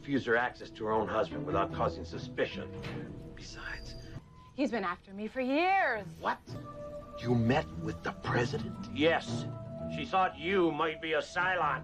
refuse her access to her own husband without causing suspicion. Besides... He's been after me for years. What? You met with the president? Yes. She thought you might be a Cylon.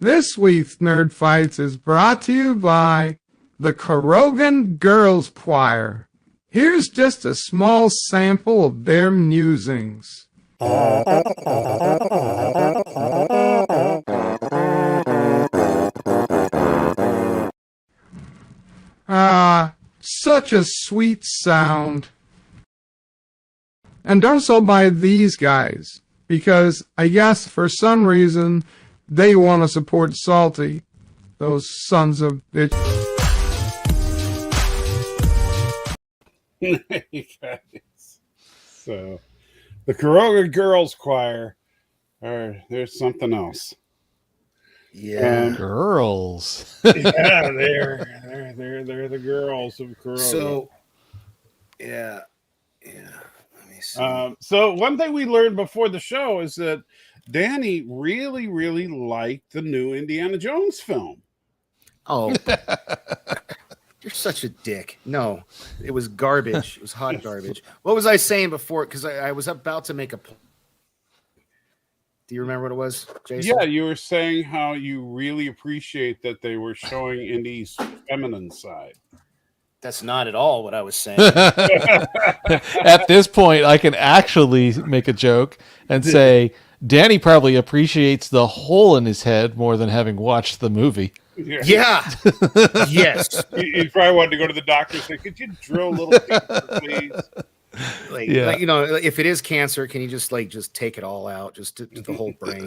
This week's Nerd Fights is brought to you by the Korogan Girls Choir. Here's just a small sample of their musings. Such a sweet sound. And also by these guys, because I guess for some reason they want to support Salty, those sons of bitches. So, the Koroga Girls Choir, there's something else. Yeah, girls. Yeah, they're the girls of Koroga. So, yeah. Let me see. So one thing we learned before the show is that Danny really, really liked the new Indiana Jones film. Oh, you're such a dick. No, it was garbage. It was hot garbage. What was I saying before? Because I was about to make a point. Do you remember what it was, Jason? Yeah, you were saying how you really appreciate that they were showing Indy's feminine side. That's not at all what I was saying. At this point, I can actually make a joke and say Danny probably appreciates the hole in his head more than having watched the movie. Yeah. Yes. He probably wanted to go to the doctor and say, could you drill a little deeper, please? Like, you know, if it is cancer, can you just take it all out, just the whole brain?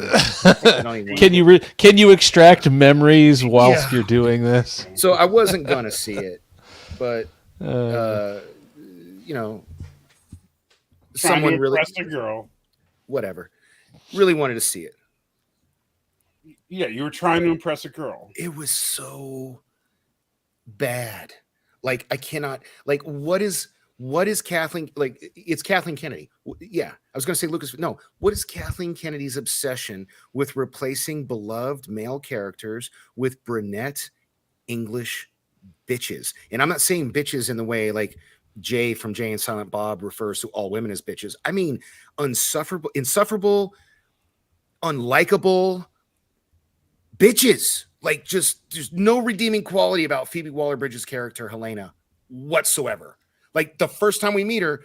Can you extract memories whilst you're doing this? So I wasn't gonna see it, but you know, someone really impressed a girl, whatever, really wanted to see it. Yeah, you were trying to impress a girl. It was so bad. Like I cannot. Like what is Kathleen? Like it's Kathleen Kennedy. Yeah, I was going to say Lucas. No, what is Kathleen Kennedy's obsession with replacing beloved male characters with brunette English bitches? And I'm not saying bitches in the way like Jay from Jay and Silent Bob refers to all women as bitches. I mean insufferable, unlikable bitches. Like just there's no redeeming quality about Phoebe Waller-Bridge's character Helena whatsoever. Like the first time we meet her,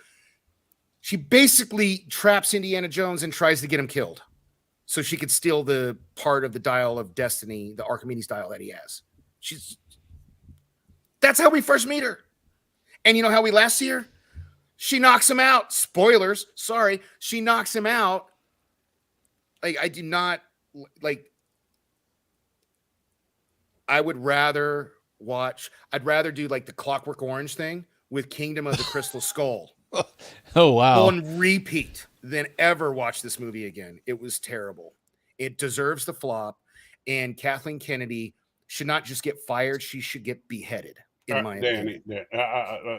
she basically traps Indiana Jones and tries to get him killed so she could steal the part of the dial of destiny, the Archimedes dial that he has. That's how we first meet her. And you know how we last see her? She knocks him out. Spoilers. Sorry. She knocks him out. Like, I do not like. I'd rather do like the Clockwork Orange thing with Kingdom of the Crystal Skull. Oh, wow. On repeat than ever watch this movie again. It was terrible. It deserves the flop. And Kathleen Kennedy should not just get fired. She should get beheaded, in my opinion.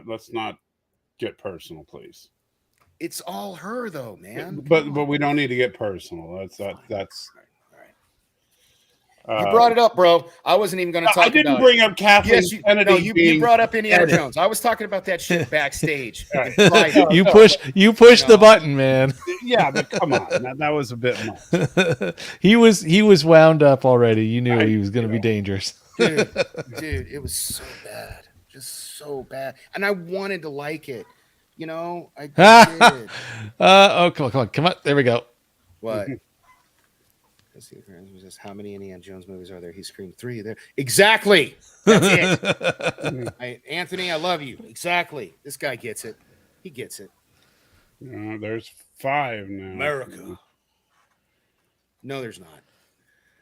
Let's not get personal, please. It's all her, though, man. But we don't need to get personal. That's. You brought it up, bro. I wasn't even going to talk about it. I didn't bring up Kathleen Kennedy. No, you brought up Indiana Jones. I was talking about that shit backstage. You push the button, man. Yeah, but come on. That was a bit much. He was wound up already. You knew he was going to be dangerous. Dude, it was so bad. Just so bad. And I wanted to like it. You know, I did. Oh, come on. There we go. What? How many Indiana Jones movies are there? He screamed 3 there. Exactly. That's it. Anthony, I love you. Exactly. This guy gets it. He gets it. There's 5 now. America. No, there's not.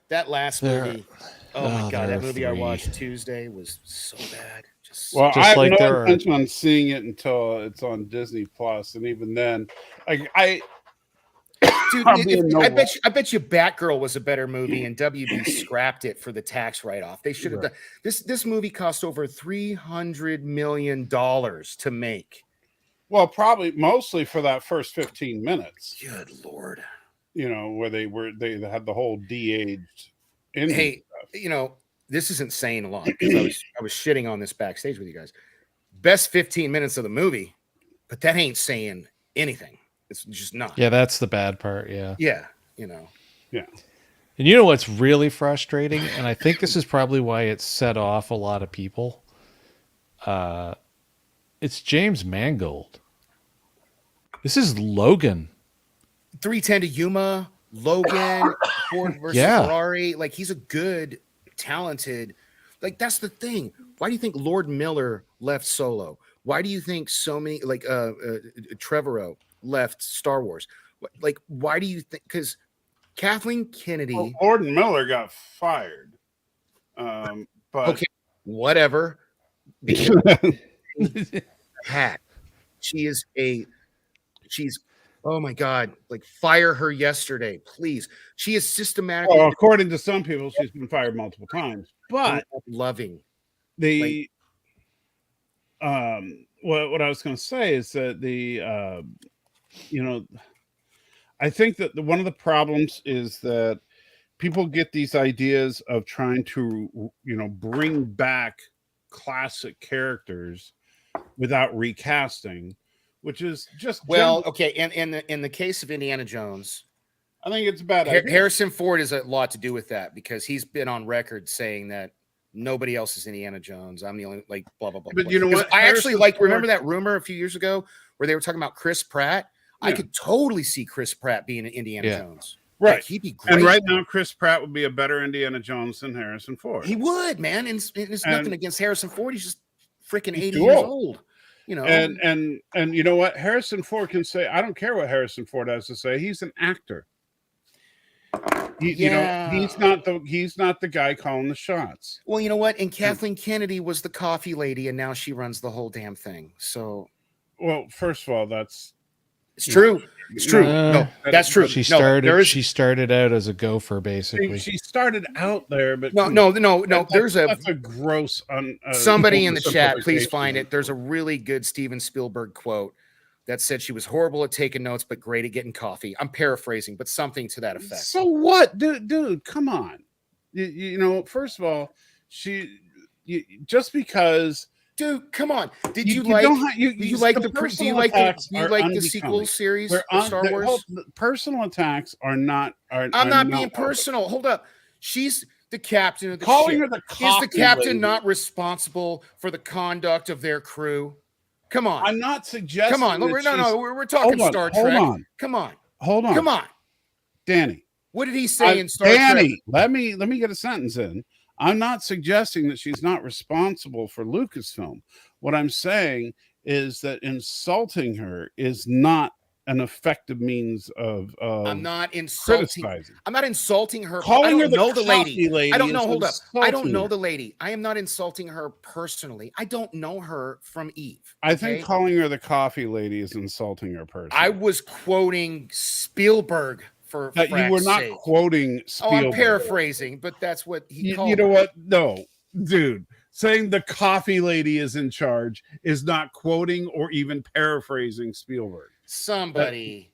That last movie. Oh my god, that movie 3. I watched Tuesday was so bad. I have no intention on seeing it until it's on Disney Plus, and even then, dude, I bet you Batgirl was a better movie, and WB scrapped it for the tax write-off. They should have done this. Movie cost over $300 million to make. Well, probably mostly for that first 15 minutes. Good Lord. You know, where they had the whole de-aged. Hey, you know, this isn't saying a lot because I was shitting on this backstage with you guys. Best 15 minutes of the movie, but that ain't saying anything. It's just not. Yeah, that's the bad part. Yeah. Yeah, you know. Yeah. And you know what's really frustrating, and I think this is probably why it set off a lot of people. It's James Mangold. This is Logan. 310 to Yuma, Logan, Ford versus Ferrari. Like, he's a good, talented. Like, that's the thing. Why do you think Lord Miller left Solo? Why do you think so many, like Trevorrow left Star Wars? Like, why do you think? Because Kathleen Kennedy. Well, Lord Miller got fired. But okay, whatever. Hat. She's oh my god, like fire her yesterday, please. She is systematically. Well, according to some people, she's been fired multiple times. But loving the what I was going to say is that I think that one of the problems is that people get these ideas of trying to bring back classic characters without recasting, which is just okay. In the case of Indiana Jones, I think it's bad. Harrison Ford has a lot to do with that because he's been on record saying that nobody else is Indiana Jones. I'm the only blah blah blah. But you know what? I actually remember that rumor a few years ago where they were talking about Chris Pratt. Yeah. I could totally see Chris Pratt being an Indiana Jones. Right. Like, he'd be great. And right now, Chris Pratt would be a better Indiana Jones than Harrison Ford. He would, man. And it's nothing against Harrison Ford. He's just freaking 80 years old. You know. And you know what? Harrison Ford can say, I don't care what Harrison Ford has to say. He's an actor. You know, he's not the guy calling the shots. Well, you know what? And Kathleen Kennedy was the coffee lady, and now she runs the whole damn thing. So, well, first of all, that's It's true. It's true. No, that's true. She No, there is- started out as a gopher, basically. She started out there, but no. There's that's a gross. Somebody in the chat, please find it. There's a really good Steven Spielberg quote that said she was horrible at taking notes, but great at getting coffee. I'm paraphrasing, but something to that effect. So what, dude? Come on. You know, first of all, just because. Dude, come on! Did You you like? don't have- Do you like the? Do you like the sequel series of Star Wars? Personal attacks are not. I'm not being personal. Hold up. She's the captain of the Calling ship. her the Is the coffee captain lady. not responsible for the conduct of their crew? Come on. I'm not suggesting. Come on. that We're talking Star Trek. Come on. Hold on, Danny. What did he say in Star Trek? Danny, let me get a sentence in. I'm not suggesting that she's not responsible for Lucasfilm. What I'm saying is that insulting her is not an effective means of I'm not insulting. criticizing. I'm not insulting her. Calling her the know the coffee lady. I don't know. is Hold up. I don't insulting know her. the lady. I am not insulting her personally. I don't know her from Eve. I think calling her the coffee lady is insulting her personally. I was quoting Spielberg for that you were not sake. quoting Spielberg. Oh, I'm paraphrasing, but that's what he called You know her. what? No, dude. Saying the coffee lady is in charge is not quoting or even paraphrasing Spielberg. Somebody.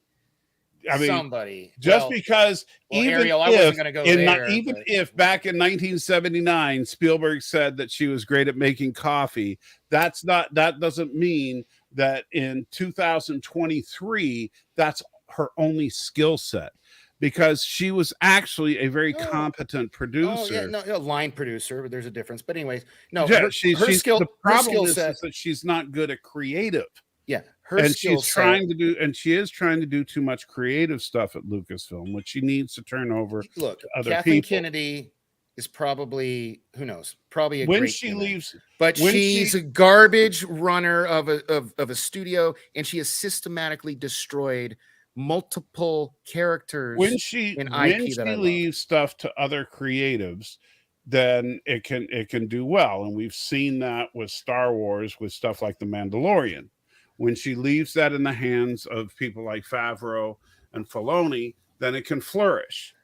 I mean, somebody. Just because even Ariel, I wasn't gonna go there, even but- if back in 1979 Spielberg said that she was great at making coffee, that doesn't mean that in 2023 that's her only skill set, because she was actually a very competent producer. Oh, yeah, no, line producer, but there's a difference. But anyways, no, Yeah, her she's skill, the her problem skill is set. that she's not good at creative. Yeah, her And skill she's set. she is trying to do too much creative stuff at Lucasfilm, which she needs to turn over Look, to other Kathleen people. Kennedy is probably, who knows, probably a When great she human. leaves, But when she's she- a garbage runner of a studio, and she has systematically destroyed multiple characters when she in when IP she that I love. leaves stuff to other creatives, then it can do well, and we've seen that with Star Wars with stuff like The Mandalorian. When she leaves that in the hands of people like Favreau and Filoni, then it can flourish.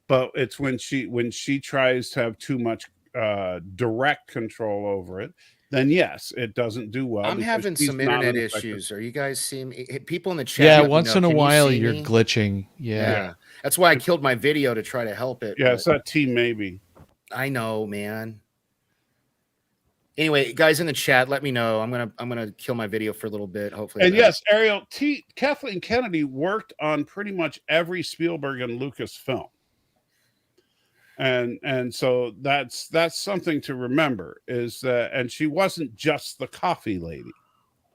But it's when she tries to have too much direct control over it, then yes, it doesn't do well. I'm because having she's some not internet an effective- issues. Are you guys seeing me? People in the chat? Yeah, let me once know. in a Can you while see you're me? glitching. Yeah. That's why I killed my video to try to help it. Yeah, but it's that team maybe. I know, man. Anyway, guys in the chat, let me know. I'm gonna kill my video for a little bit. Hopefully, And that- yes, Ariel, Kathleen Kennedy worked on pretty much every Spielberg and Lucas film. And so that's something to remember, is that, and she wasn't just the coffee lady.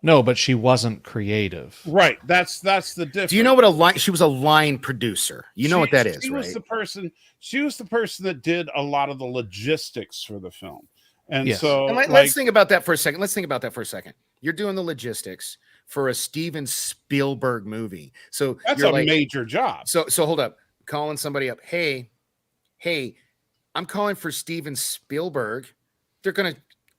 No, but she wasn't creative. Right. That's the difference. Do you know what a line? She was a line producer. You know what that is, she right? was the person. She was the person that did a lot of the logistics for the film. And Yes. so And let's think about that for a second. You're doing the logistics for a Steven Spielberg movie. So that's you're a major job. So hold up. Calling somebody up. Hey, I'm calling for Steven Spielberg. They're gonna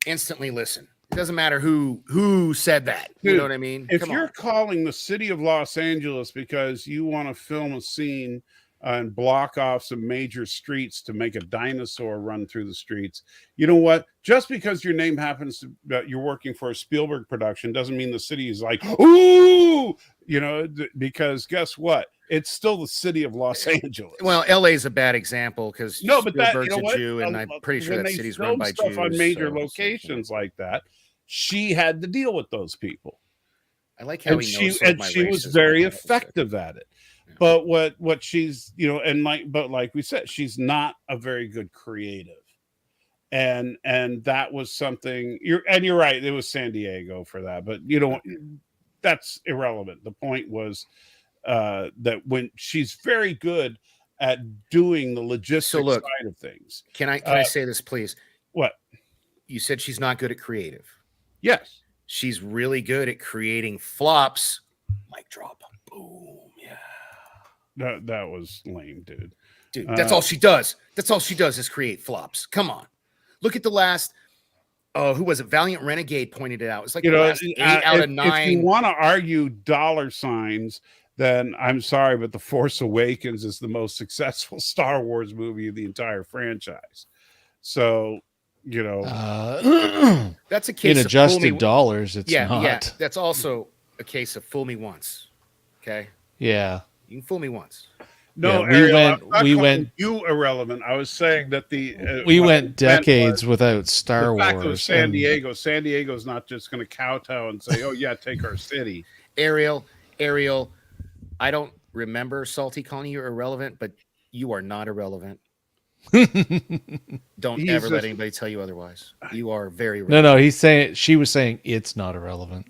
instantly listen. It doesn't matter who said that. You Dude, know what I mean? If Come you're on. calling the city of Los Angeles because you want to film a scene and block off some major streets to make a dinosaur run through the streets, you know what? Just because your name happens to you're working for a Spielberg production doesn't mean the city is like, ooh, because guess what? It's still the city of Los Angeles. Well, LA is a bad example because No, but that, Spielberg's you know what? a Jew, and I'm pretty sure When that they city's run film by stuff Jews. on major so- locations like that, she had to deal with those people. I like how And he she knows some of my was racism. very That was effective at it. Yeah. But what she's like we said, she's not a very good creative. And that was something you're right, it was San Diego for that, but that's irrelevant. The point was that when she's very good at doing the logistics look, side of things. Can I say this, please? What? You said she's not good at creative. Yes. She's really good at creating flops. Mic drop. Boom. Yeah. That was lame, dude. Dude, that's all she does. That's all she does is create flops. Come on. Look at the last. who was it? Valiant Renegade pointed it out. It's like You the know, last 8 out of 9. If you want to argue dollar signs, then I'm sorry, but The Force Awakens is the most successful Star Wars movie of the entire franchise. So, you know, That's a case in of adjusted dollars, it's yeah, not. yeah. That's also a case of fool me once. Okay, Yeah. you can fool me once. no, Yeah, we Ariel, went- I'm not we calling went- you irrelevant. I was saying that We what I went meant decades was without Star the fact of Wars. San and- Diego. San Diego's not just going to kowtow and say, "Oh yeah, take our city." Ariel, I don't remember Salty calling you irrelevant, but you are not irrelevant. Don't He's ever let just- anybody tell you otherwise. You are very No, relevant. no, she was saying it's not irrelevant.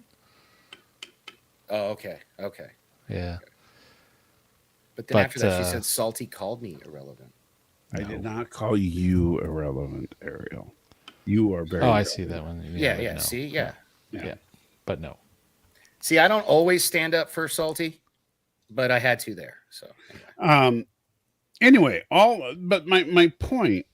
Oh, okay. Yeah. But then But, after that, she said Salty called me irrelevant. I did not call you irrelevant, Ariel. You are very. Oh, I see that one. Yeah. no. See, yeah. Yeah. But no. See, I don't always stand up for Salty, but I had to there. So anyway. Anyway, but my point.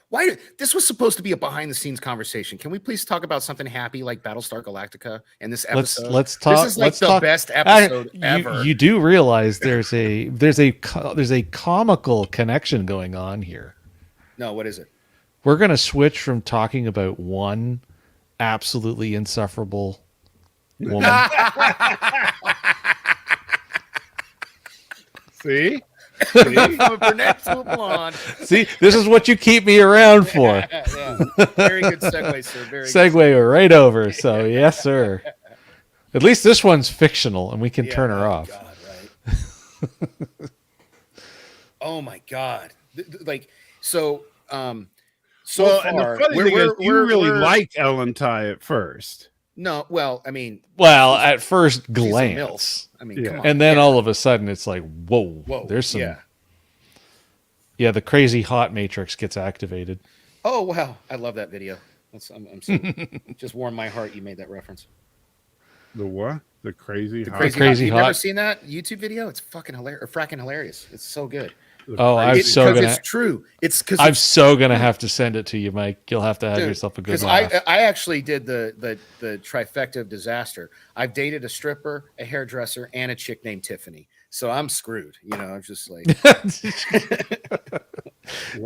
Why this was supposed to be a behind the scenes conversation. Can we please talk about something happy like Battlestar Galactica in this episode? Let's talk. This is like let's the talk. best episode ever. You do realize there's a comical connection going on here. No, what is it? We're going to switch from talking about one absolutely insufferable woman. See? From a brunette to a blonde. See, this is what you keep me around for. Yeah. Very good segue, sir. Very good. Segue right over. So yes, sir. At least this one's fictional, and we can turn her off. God, right? Oh my God! Like so. So Well, far, and the funny thing is, you really liked Ellen Tigh at first. No, well, I mean, Well, at first she's a glance, MILF. I mean, Yeah. come on. and then all of a sudden, it's like, whoa, there's some. Yeah. Yeah, the crazy hot matrix gets activated. Oh wow, I love that video. I'm so, just warmed my heart. You made that reference. The what? The crazy hot. Crazy You've hot. never seen that YouTube video? It's fucking hilarious, or fracking hilarious. It's so good. Oh, I'm It's so because gonna. it's true. It's because I'm so gonna have to send it to you, Mike. You'll have to have yourself a good because laugh. I actually did the trifecta of disaster. I've dated a stripper, a hairdresser, and a chick named Tiffany. So I'm screwed. You know, I'm just like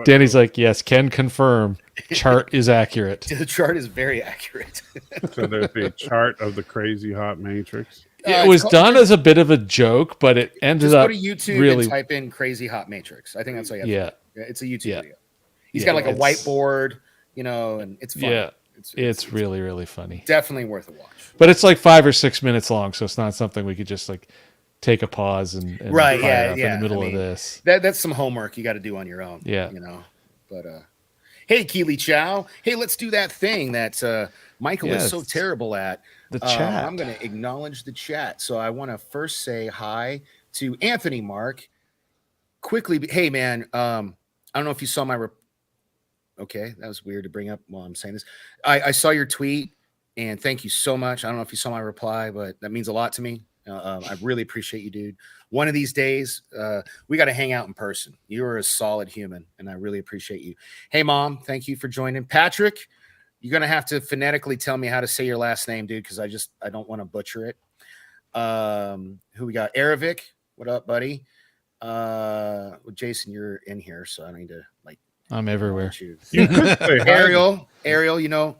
Danny's like, yes, can confirm. Chart is accurate. the chart is very accurate. So there's the chart of the crazy hot matrix. It was done as a bit of a joke, but it ended Just go up to YouTube really. and type in "crazy hot matrix." I think that's all you have to Yeah, do. It's a YouTube Yeah. video. He's Yeah, got like a it's- whiteboard, you know, and it's fun. yeah, it's really really funny. definitely worth a watch. But it's like 5 or 6 minutes long, so it's not something we could just like take a pause and Right, fire yeah, up yeah. in the middle I mean, of this. That's some homework you got to do on your own. Yeah. you know. But hey, Keely Chow. Hey, let's do that thing that Michael is so Yes. terrible at. The chat. I'm going to acknowledge the chat. So I want to first say hi to Anthony Mark. Quickly, hey man, I don't know if you saw my. Okay, that was weird to bring up while I'm saying this. I saw your tweet, and thank you so much. I don't know if you saw my reply, but that means a lot to me. I really appreciate you, dude. One of these days, we got to hang out in person. You are a solid human, and I really appreciate you. Hey, Mom, thank you for joining. Patrick, you're going to have to phonetically tell me how to say your last name, dude, because I don't want to butcher it. Who we got? Aravic, what up, buddy? Well, Jason, you're in here, so I need to, like, I'm everywhere. you. You could say hi. Ariel, you know,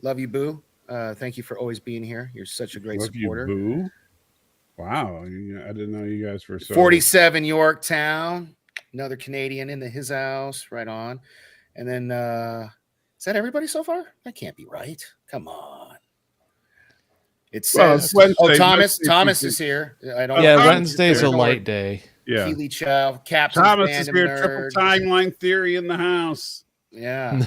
love you, boo. Thank you for always being here. You're such a great Love you, supporter. boo. Wow, I didn't know you guys were so 47 Yorktown, another Canadian in his house, right on. And then is that everybody so far? That can't be right. Come on. It Well, says it's Wednesday. Thomas is here. I don't Yeah, know. Wednesday's a Ignore light day. Yeah. Keely Chow, Captain Thomas is Fandom here. Nerd. Triple timeline theory in the house. Yeah,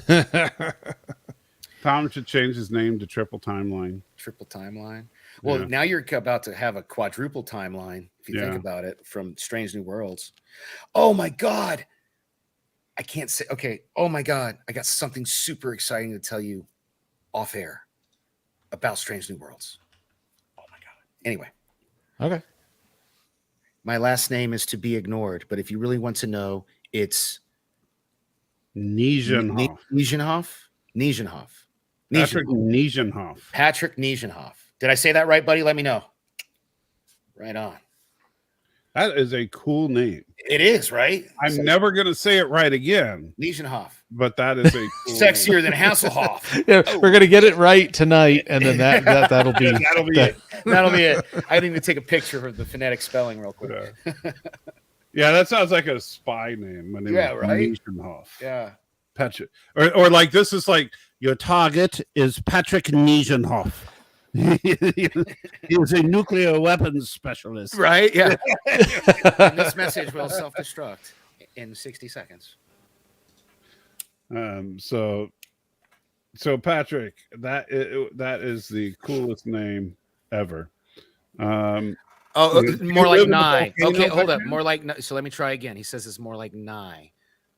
Tom should change his name to Triple Timeline. triple timeline. Well, Yeah. now you're about to have a quadruple timeline, if you think Yeah. about it, from Strange New Worlds. Oh my God. I can't say, okay. Oh my God. I got something super exciting to tell you off air about Strange New Worlds. Oh my God. Anyway, Okay. my last name is to be ignored, but if you really want to know, it's Nijenhoff. Nijenhoff. Nijenhoff. Patrick Nijenhoff. Patrick Nijenhoff. Did I say that right, buddy? Let me know. Right on. That is a cool name. It is, right? I'm never going to say it right again. Nijenhoff. But that is a cool Sexier than Hasselhoff. Yeah, we're gonna get it right tonight, and then that'll be it. That'll be it. I didn't even take a picture of the phonetic spelling real quick. Yeah, that sounds like a spy name. My name is right? Nijenhoff. Yeah. Patrick, or like this is like your target is Patrick Nijenhoff. He was a nuclear weapons specialist. Right? Yeah. And this message will self-destruct in 60 seconds. So Patrick, that is the coolest name ever. More like Nye. Okay, hold up. More like, so let me try again. He says it's more like Nye.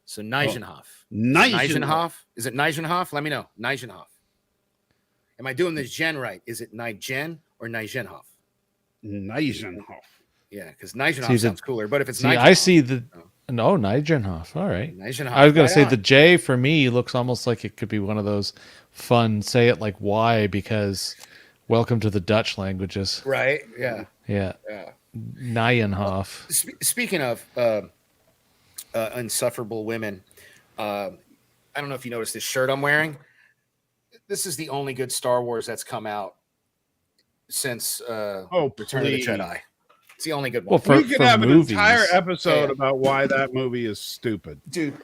So Nijenhoff. Nijenhoff. Is it Nijenhoff? Let me know. Nijenhoff. Am I doing this gen right? Is it Nijen or Nijenhoff? Nijenhoff. Yeah, because Nijenhoff sounds cooler. But if it's Nijenhoff, I see the Nijenhoff. All right. Nijenhoff. I was gonna say the J for me looks almost like it could be one of those fun say it like Y because welcome to the Dutch languages. Right. Yeah. Yeah. Yeah. Nijenhoff. Speaking of insufferable women, I don't know if you noticed this shirt I'm wearing. This is the only good Star Wars that's come out since Return of the Jedi. It's the only good one. Well, we could have an entire episode about why that movie is stupid. Dude,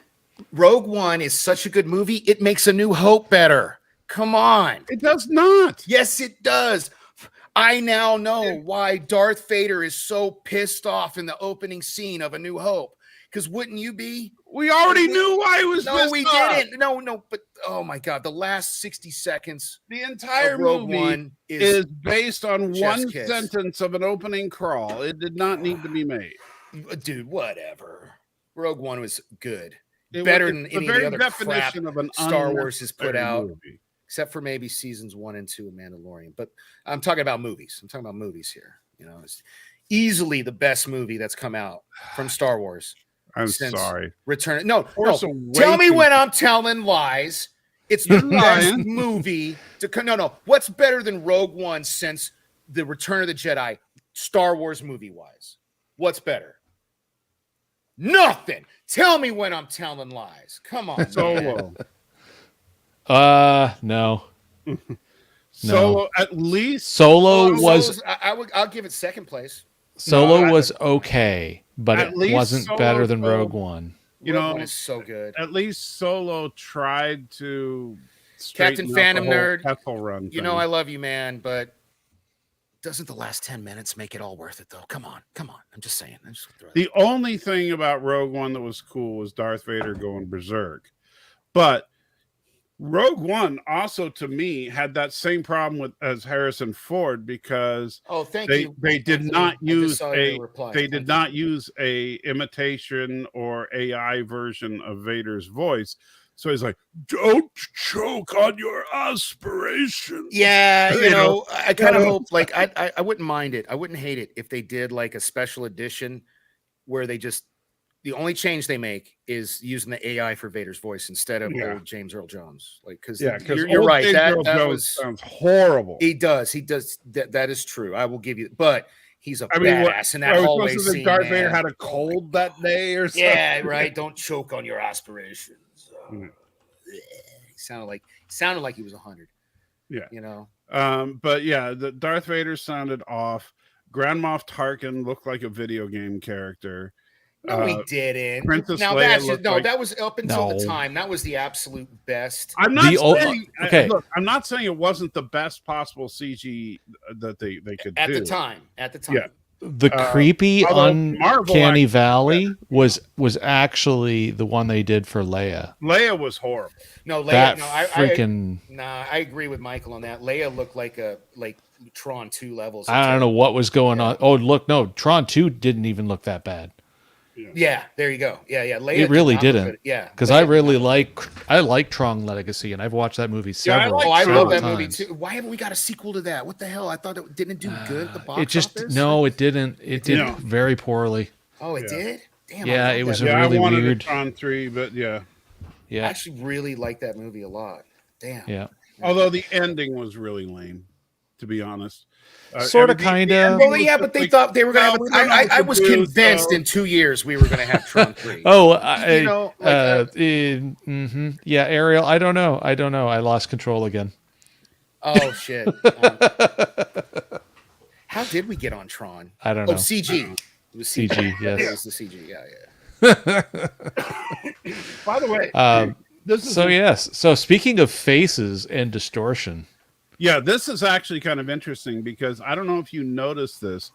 Rogue One is such a good movie. It makes A New Hope better. Come on. It does not. Yes, it does. I now know why Darth Vader is so pissed off in the opening scene of A New Hope. Because wouldn't you be? We already knew why it was pissed off. No, we didn't. No, but oh my God, the last 60 seconds. The entire movie is based on one sentence of an opening crawl. It did not need to be made. Dude, whatever. Rogue One was good. Better than any of the other crap Star Wars has put out. Movie. Except for maybe seasons 1 and 2 of Mandalorian. But I'm talking about movies. I'm talking about movies here. You know, it's easily the best movie that's come out from Star Wars. I'm sorry. Return. No. Tell me when I'm telling lies. It's the best movie to come. No. What's better than Rogue One since the Return of the Jedi, Star Wars movie wise? What's better? Nothing. Tell me when I'm telling lies. Come on. Solo. No. Solo, at least. Solo was. I'll give it second place. Solo was okay, but it wasn't better than Rogue One. Rogue One is so good. At least Solo tried to Captain Phantom Nerd. Run you know I love you, man, but doesn't the last 10 minutes make it all worth it, though? Come on. I'm just saying. The only thing about Rogue One that was cool was Darth Vader going berserk, but Rogue One also, to me, had that same problem as Harrison Ford because they did not use a imitation or AI version of Vader's voice. So he's like, "Don't choke on your aspirations." Yeah, you know, I kind of hope I wouldn't mind it. I wouldn't hate it if they did like a special edition where they just. The only change they make is using the AI for Vader's voice instead of old James Earl Jones. Like, because you're right. James That Earl Jones sounds horrible. He does. That is true. I will give you. But he's a badass in that hallway scene. Darth Vader had a cold that day or something. Yeah, right. Don't choke on your aspirations. He sounded like he was 100. Yeah, you know. But yeah, the Darth Vader sounded off. Grand Moff Tarkin looked like a video game character. No, he didn't. Princess now Leia that was up until the time. That was the absolute best. I'm not saying. Okay. Look, I'm not saying it wasn't the best possible CG that they could do at the time. Yeah. The creepy uncanny valley was actually the one they did for Leia. Leia was horrible. No, Leia. I agree with Michael on that. Leia looked like Tron 2 levels. I don't know what was going on. Oh, look, no, Tron 2 didn't even look that bad. Yeah, there you go. Yeah. Leia it really didn't. Yeah, because I like Tron Legacy, and I've watched that movie several. I love that movie too. Why haven't we got a sequel to that? What the hell? I thought it didn't do good at the box office. No, it didn't. It did very poorly. Oh, it did. Damn. Yeah, it was a really I wanted weird Tron 3, but yeah. I actually really like that movie a lot. Damn. Yeah. Although the ending was really lame, to be honest. Sort of, everything- kind the of. ending Well, was yeah, just but they like, thought they were going to "No, have. we don't know what I to was do, convinced so-" in 2 years we were going to have Tron 3. Oh, yeah, Ariel. I don't know. I lost control again. Oh shit. How did we get on Tron? I don't Oh, know. CG. It was CG. CG, yes. It was the CG. Yeah. By the way, this is So yes. So speaking of faces and distortion, yeah, this is actually kind of interesting because I don't know if you noticed this,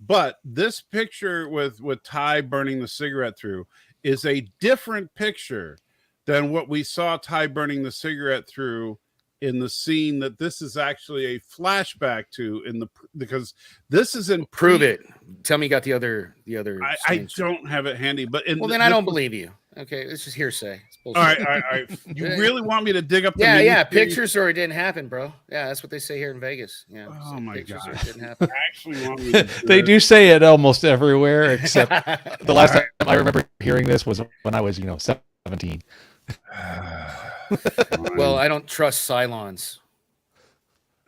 but this picture with Tigh burning the cigarette through is a different picture than what we saw Tigh burning the cigarette through in the scene that this is actually a flashback to because this is in Prove it. Tell me you got the other. I scenes. don't have it handy, but Well, then I don't believe you. Okay, it's just hearsay. It's All bullshit. right. You really want me to dig up the Yeah. miniseries? Pictures or it didn't happen, bro. Yeah, that's what they say here in Vegas. Yeah. Oh my pictures or God. it didn't happen. I actually want me to they do say it almost everywhere, except the last time I remember hearing this was when I was, 17. Well, I don't trust Cylons.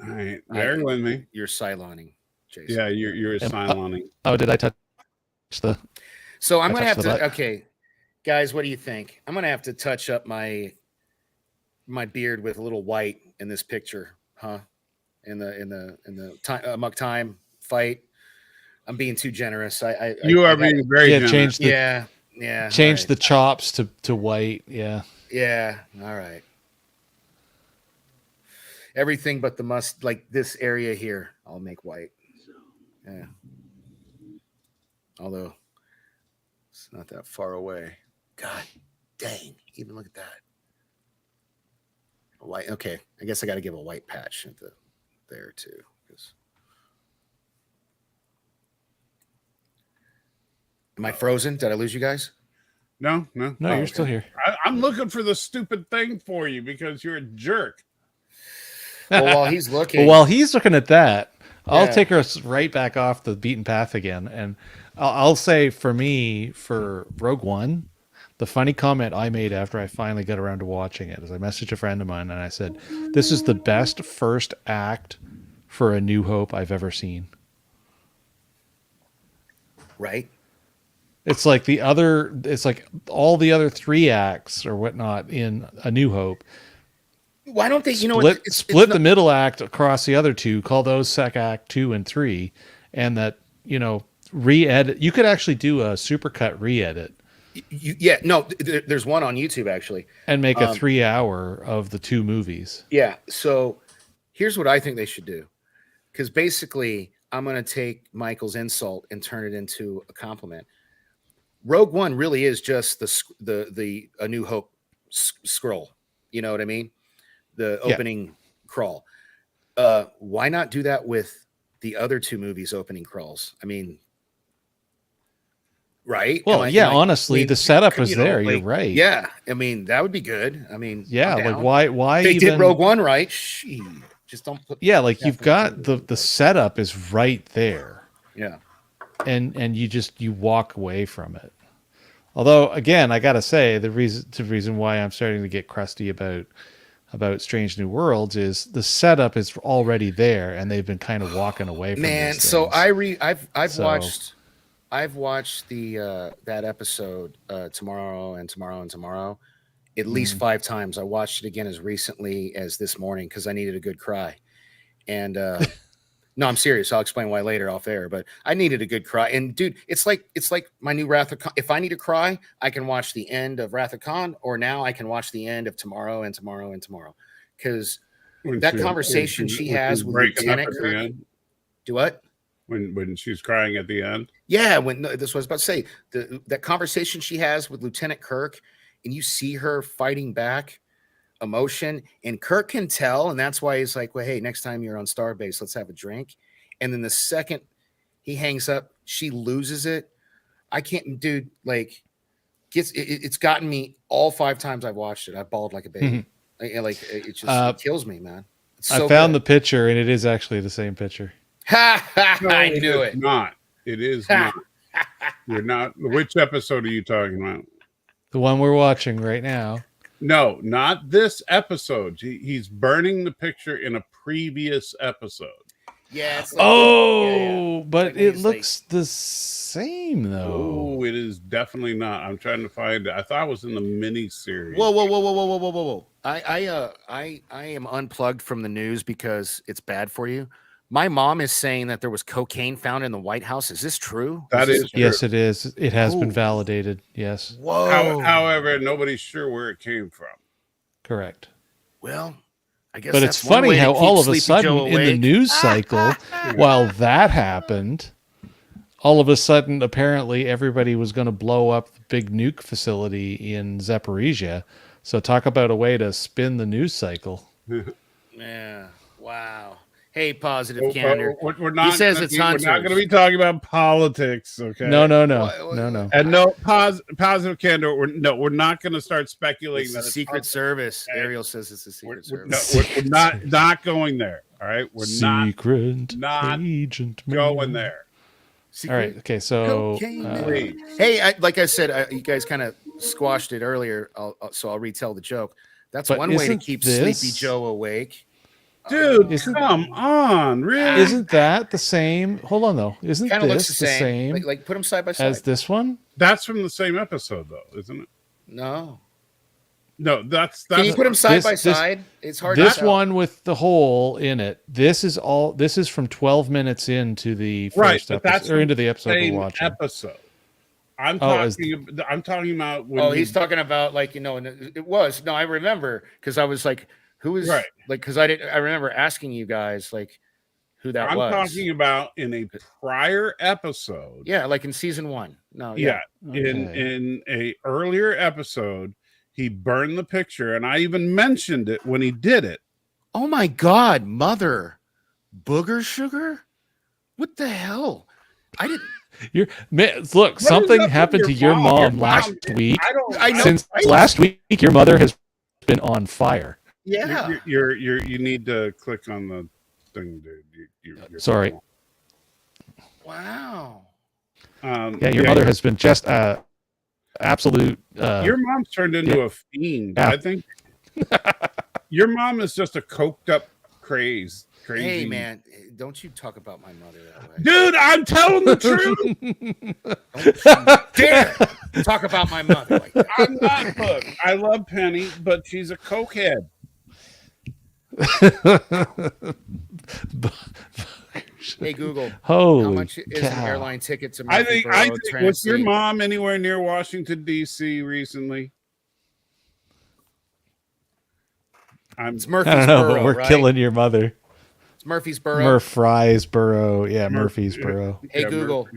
All right, bear with me. You're Cyloning, Jason. Yeah, you're a Cyloning. Oh, did I touch the? So I'm I gonna have touched the to. button. Okay, guys, what do you think? I'm gonna have to touch up my beard with a little white in this picture, huh? In the Muck Time fight. I'm being too generous. You are being very generous. Change the yeah. change all the chops to white. Yeah. right. Yeah. All right. Everything but the like this area here, I'll make white. Yeah. Although it's not that far away. God dang. Even look at that. White. Okay. I guess I got to give a white patch at there too. Am I frozen? Did I lose you guys? No. No, Oh, you're still here. I'm looking for the stupid thing for you because you're a jerk. Well, while he's looking. Well, while he's looking at that, I'll Yeah. take us right back off the beaten path again, and I'll say for me, for Rogue One, the funny comment I made after I finally got around to watching it is I messaged a friend of mine and I said, "This is the best first act for A New Hope I've ever seen." Right. It's like all the other 3 acts or whatnot in A New Hope. Why don't they? Split the middle act across the other 2, call those Sec Act 2 and 3, and that re-edit. You could actually do a supercut re-edit. There's one on YouTube actually, And make a 3-hour of the 2 movies. Yeah. So here's what I think they should do, because basically I'm going to take Michael's insult and turn it into a compliment. Rogue One really is just the A New Hope scroll. You know what I mean? The opening crawl. Why not do that with the other 2 movies' opening crawls? I mean, right? Well, honestly, the setup is there. You're right. Yeah, I mean that would be good. I mean, Yeah, I'm like down. why They even did Rogue One right? Just don't put. Yeah, like you've got the setup is right there. Yeah. And you walk away from it. Although again, I got to say the reason why I'm starting to get crusty about Strange New Worlds is the setup is already there and they've been kind of walking away from Man, these so things. I've watched the that episode tomorrow and tomorrow at least 5 times. I watched it again as recently as this morning because I needed a good cry. And no, I'm serious. I'll explain why later off air, but I needed a good cry. And dude, it's like my new Wrath of Khan. If I need to cry, I can watch the end of Wrath of Khan, or now I can watch the end of Tomorrow and Tomorrow and Tomorrow. Because that conversation she has with Lieutenant Kirk. Do what? When she's crying at the end. Yeah, this was what I was about to say. That conversation she has with Lieutenant Kirk, and you see her fighting back emotion, and Kirk can tell, and that's why he's like, well, hey, next time you're on Starbase, let's have a drink. And then the second he hangs up, she loses it. I can't, dude, like, it's gotten me all 5 times I've watched it. I bawled like a baby. It just it kills me, man. I found the picture, and it is actually the same picture. I knew it. Not. It is not. You're not. Which episode are you talking about? The one we're watching right now. No, not this episode. He's burning the picture in a previous episode. Yeah. It's like, but like it he's looks the same though. Oh, it is definitely not. I'm trying to find it. I thought it was in the mini series. Whoa. I am unplugged from the news because it's bad for you. My mom is saying that there was cocaine found in the White House. Is this true? That is true. Yes, it is. It has been validated. Yes. Whoa. However, nobody's sure where it came from. Correct. Well, I guess. But that's it's one funny way to how keep all of a Sleepy sudden Joe in the awake. news cycle, while that happened, all of a sudden, apparently, everybody was going to blow up the big nuke facility in Zaporizhia. So talk about a way to spin the news cycle. Yeah. Wow. Hey, positive candor. We're not. He says it's We're hunters. not going to be talking about politics, okay? No. What? And no positive candor. We're not going to start speculating It's that the it's Secret politics, Service. okay? Ariel says it's the Secret We're Service. not going there. All right, we're Secret not agent going there. All right. Okay. So, Please. Hey, like I said, you guys kind of squashed it earlier, so I'll retell the joke. That's But one way to isn't keep this- Sleepy Joe awake. Dude, Isn't- come on, really? isn't that the same? Hold on, though. Isn't Kind of this looks the the same. same Like put them side by side. as this one? That's from the same episode, though, isn't it? No. No, that's Can you put them side This- by this- side? It's hard. This to tell. one with the hole in it. This is from 12 minutes into the right, first but episode, that's or into the from episode we're same watching. episode. I'm Oh, talking about when Oh, he's talking about like it was no. I remember because I was like, who is Right. like because I remember asking you guys like who that I'm was. talking about in a prior episode. Yeah, like in season 1. No, Yeah, Okay. in a earlier episode, he burned the picture, and I even mentioned it when he did it. Oh my God, mother, booger sugar. What the hell? I didn't. Look, is something up with happened to your your mom? mom last week. I know. Since last week, your mother has been on fire. Yeah. You need to click on the thing, dude. You're Sorry. Wow. Yeah, your mother has been just absolute. Your mom's turned into a fiend. Yeah. I think your mom is just a coked up crazy. Hey man, don't you talk about my mother that way. Dude, I'm telling the truth. Don't you dare talk about my mother like that. I'm not hooked. I love Penny, but she's a cokehead. Hey Google, Holy how much is an cow. airline ticket to I think Murfreesboro, was your Tennessee? mom anywhere near Washington D.C. recently? It's I Murfreesboro, don't know, but we're right? killing your mother. It's Murfreesboro. Murfreesboro. Yeah, Murfreesboro. Hey Yeah, Google,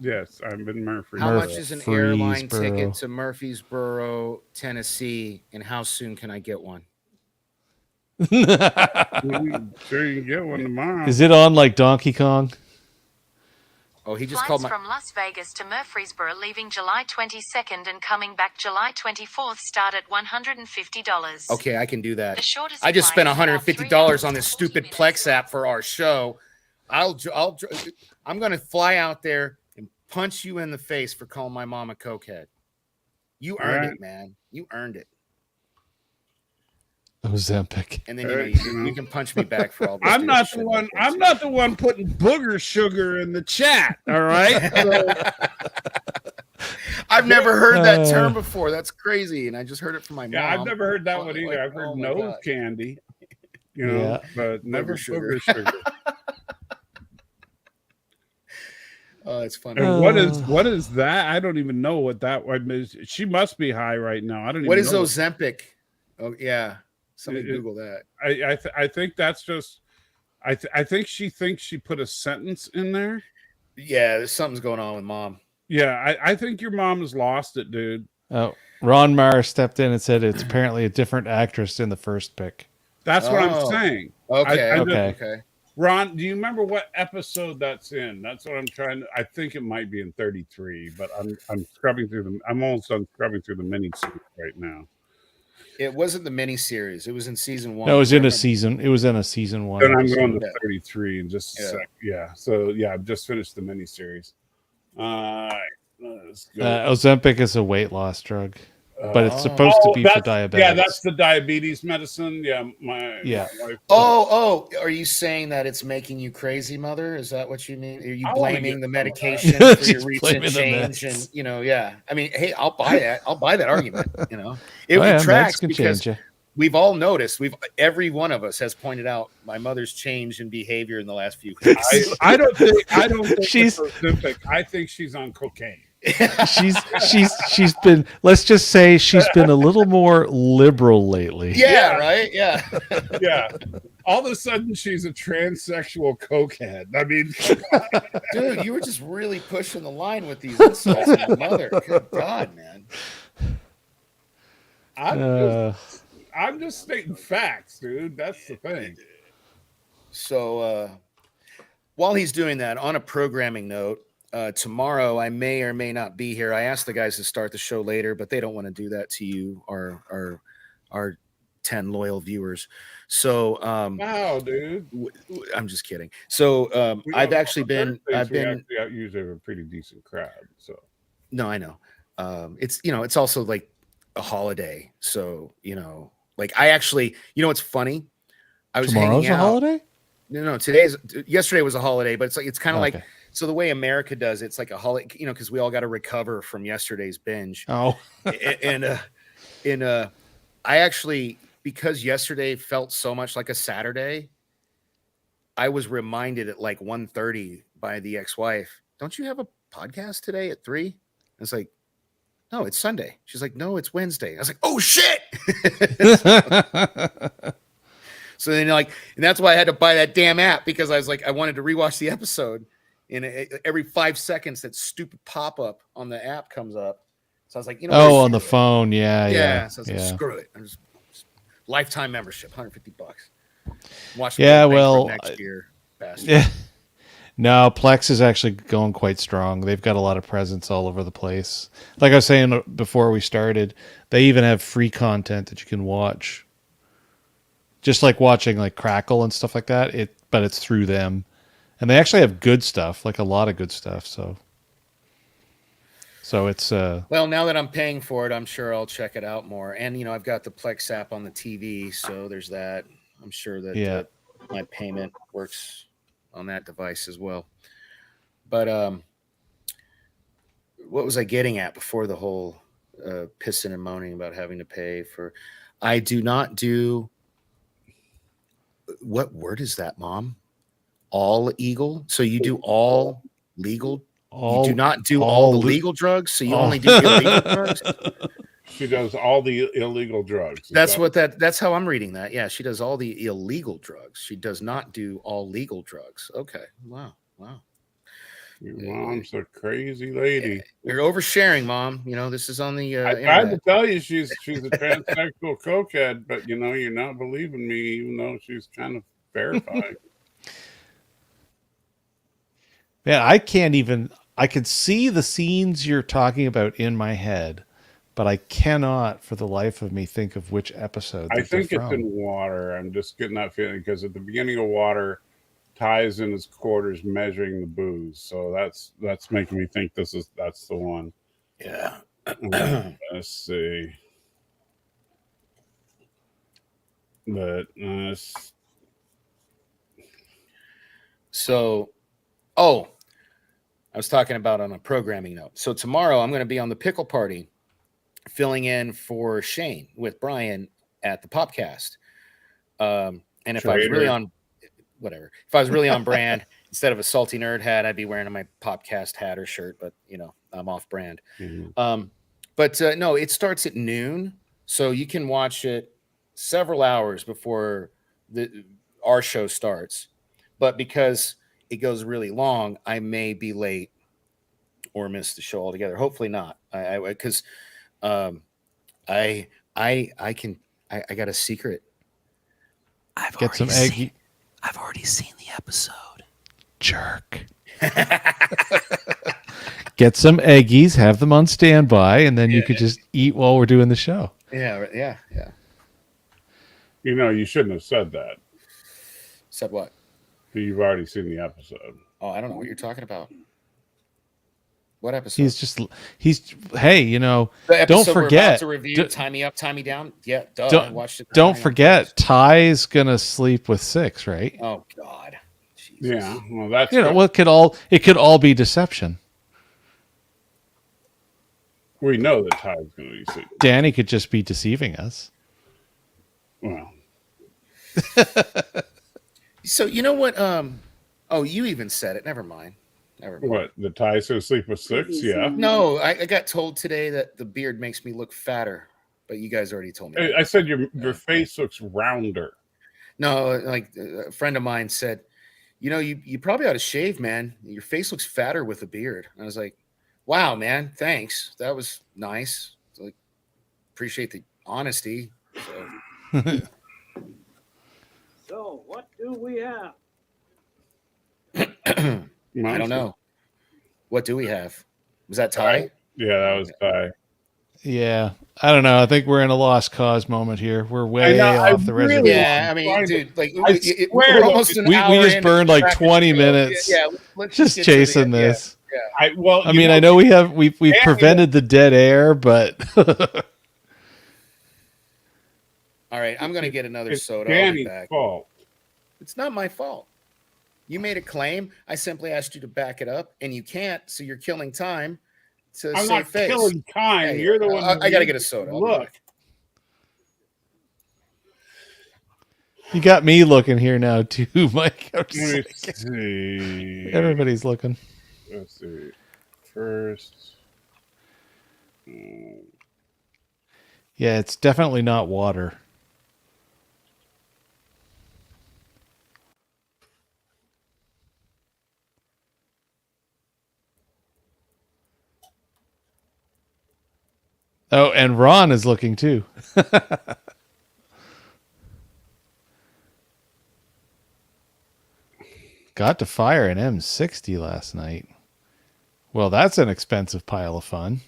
Yes, I'm in Murphy. how much is an airline Murfreesboro. ticket to Murfreesboro, Tennessee, and how soon can I get one? Sure, you can get one tomorrow. Is it on like Donkey Kong? Oh, he just Flights called my. from Las Vegas to Murfreesboro leaving July 22nd and coming back July 24th start at $150. Okay, I can do that. The shortest I just flight spent is about $150 on this 3 stupid hours, 40 Plex app for our show. I'm gonna fly out there and punch you in the face for calling my mom a cokehead. You earned Alright. it, man. You earned it. Ozempic. And then Alright, you can punch me back for all this. I'm stupid not shit the like one. that. I'm not the one putting booger sugar in the chat. All right. I've never heard that Uh, term before. That's crazy, and I just heard it from my mom. Yeah, I've never heard that Oh, one either. like, I've heard oh my nose God. candy, you know, Yeah. but never sugar. booger sugar. Oh, it's funny. And what is that? I don't even know what that one is. She must be high right now. I don't. What even is know Ozempic? Oh yeah, somebody It- Google that. I think that's just. I think she thinks she put a sentence in there. Yeah, there's something's going on with mom. Yeah, I think your mom has lost it, dude. Oh, Ron Maher stepped in and said it's apparently a different actress in the first pick. That's what I'm Oh. saying. Okay, I Okay. okay. Ron, do you remember what episode that's in? That's what I'm trying to. I think it might be in 33, but I'm scrubbing through them. I'm almost done scrubbing through the mini series right now. It wasn't the mini series. It was in season 1. No, it was I in a remember- season. It was in a season one. Then I'm episode. going to Yeah. 33 in just a Yeah. sec. Yeah. So yeah, I've just finished the mini series. All right, let's go. Ozempic is a weight loss drug. but it's supposed to be for diabetics. Yeah, that's the diabetes medicine. Yeah, my wife. Are you saying that it's making you crazy, Mother? Is that what you mean? Are you blaming the medication for your recent change? And yeah. I mean, hey, I'll buy that. I'll buy that argument. It tracks because we've all noticed. Every one of us has pointed out my mother's change in behavior in the last few weeks. I don't think she's Ozempic. I think she's on cocaine. she's been, let's just say she's been a little more liberal lately. Yeah, right. Yeah. Yeah. All of a sudden she's a transsexual cokehead. I mean, dude, you were just really pushing the line with these insults on my mother. Good God, man. I'm just stating facts, dude. That's the thing. So while he's doing that, on a programming note, tomorrow I may or may not be here. I asked the guys to start the show later, but they don't want to do that to you, our 10 loyal viewers. So wow, dude. I'm just kidding. So I've been usually a pretty decent crowd. So no, I know. It's also like a holiday. So, like I actually, it's funny. I was Tomorrow's hanging out. A holiday? No, yesterday was a holiday, but it's kind of like, so the way America does, it's like a holiday, because we all got to recover from yesterday's binge. Oh, and I actually, because yesterday felt so much like a Saturday, I was reminded at like 1:30 by the ex-wife, don't you have a podcast today at 3? It's like, no, it's Sunday. She's like, no, it's Wednesday. I was like, oh shit. So then and that's why I had to buy that damn app, because I was like, I wanted to rewatch the episode. And every 5 seconds, that stupid pop-up on the app comes up. So I was like, on the phone. Yeah. So I was like, screw it. I'm just lifetime membership, $150. Watch next year. Bastard. Yeah. No, Plex is actually going quite strong. They've got a lot of presence all over the place. Like I was saying before we started, they even have free content that you can watch. Just like watching like Crackle and stuff like that. But it's through them. And they actually have good stuff, like a lot of good stuff. So it's well, now that I'm paying for it, I'm sure I'll check it out more. And I've got the Plex app on the TV, so there's that. I'm sure that my payment works on that device as well. But what was I getting at before the whole pissing and moaning about having to pay for? I do not do. What word is that, Mom? All legal? So you do all legal? You do not do all the legal drugs, so you only do illegal drugs? She does all the illegal drugs. That's how I'm reading that. Yeah, she does all the illegal drugs. She does not do all legal drugs. Okay. Wow. Your mom's a crazy lady. You're oversharing, Mom. this is on the I tried to tell you she's a transsexual cokehead, but you're not believing me, even though she's trying to verify. Man, I can see the scenes you're talking about in my head, but I cannot for the life of me think of which episode. I think it's in Water. I'm just getting that feeling because at the beginning of Water, Ty's in his quarters measuring the booze. So that's making me think that's the one. Yeah. Let's see. But so, I was talking about on a programming note. So tomorrow I'm going to be on the Pickle Party, filling in for Shane with Brian at the Popcast. And if I was really on brand, instead of a salty nerd hat, I'd be wearing my Popcast hat or shirt, but I'm off brand. Mm-hmm. But no, it starts at noon. So you can watch it several hours before our show starts. But because it goes really long, I may be late or miss the show altogether. Hopefully not. Because I got a secret. I've already seen the episode. Jerk. Get some eggies, have them on standby, and then you could just eat while we're doing the show. Yeah. You shouldn't have said that. Said what? You've already seen the episode. Oh, I don't know what you're talking about. What episode? Hey, you know, The don't episode we're about forget to review. Tie me up, tie me down. Yeah, duh. I don't watched it. don't 9 forget episodes. Ty's gonna sleep with 6, right? Oh God. Jesus. Yeah, well, that's You know, good. well, it could all be deception. We know that Ty's going to be sick. Danny could just be deceiving us. Well, So you know what? Oh, you even said it. Never mind. what? The Ty's going to sleep with 6? Yeah. No, I got told today that the beard makes me look fatter, but you guys already told me. I said your face looks rounder. No, like a friend of mine said, you know, you probably ought to shave, man. Your face looks fatter with a beard. And I was like, wow, man, thanks. That was nice. Like, appreciate the honesty. So. So, what do we have? I don't know. What do we have? Was that Ty? Yeah, that was Ty. Yeah, I don't know. I think we're in a lost cause moment here. We're way off the reservation. Yeah, I mean, dude, like we're almost an we hour just in burned and like 20 minutes. Yeah, let's just get to the chasing end. this. Yeah. I mean, I know we've prevented the dead air, but All right, I'm gonna get another It's soda. I'll be Danny's back. fault. It's not my fault. You made a claim. I simply asked you to back it up, and you can't. So you're killing time to I'm save not face. killing time. Yeah, You're the one. I gotta get a soda. I'll be Look. back. you got me looking here now too, Mike. I'm Let just me like, see. everybody's looking. Let's see. First. Yeah, it's definitely not water. Oh, and Ron is looking too. Got to fire an M60 last night. Well, that's an expensive pile of fun.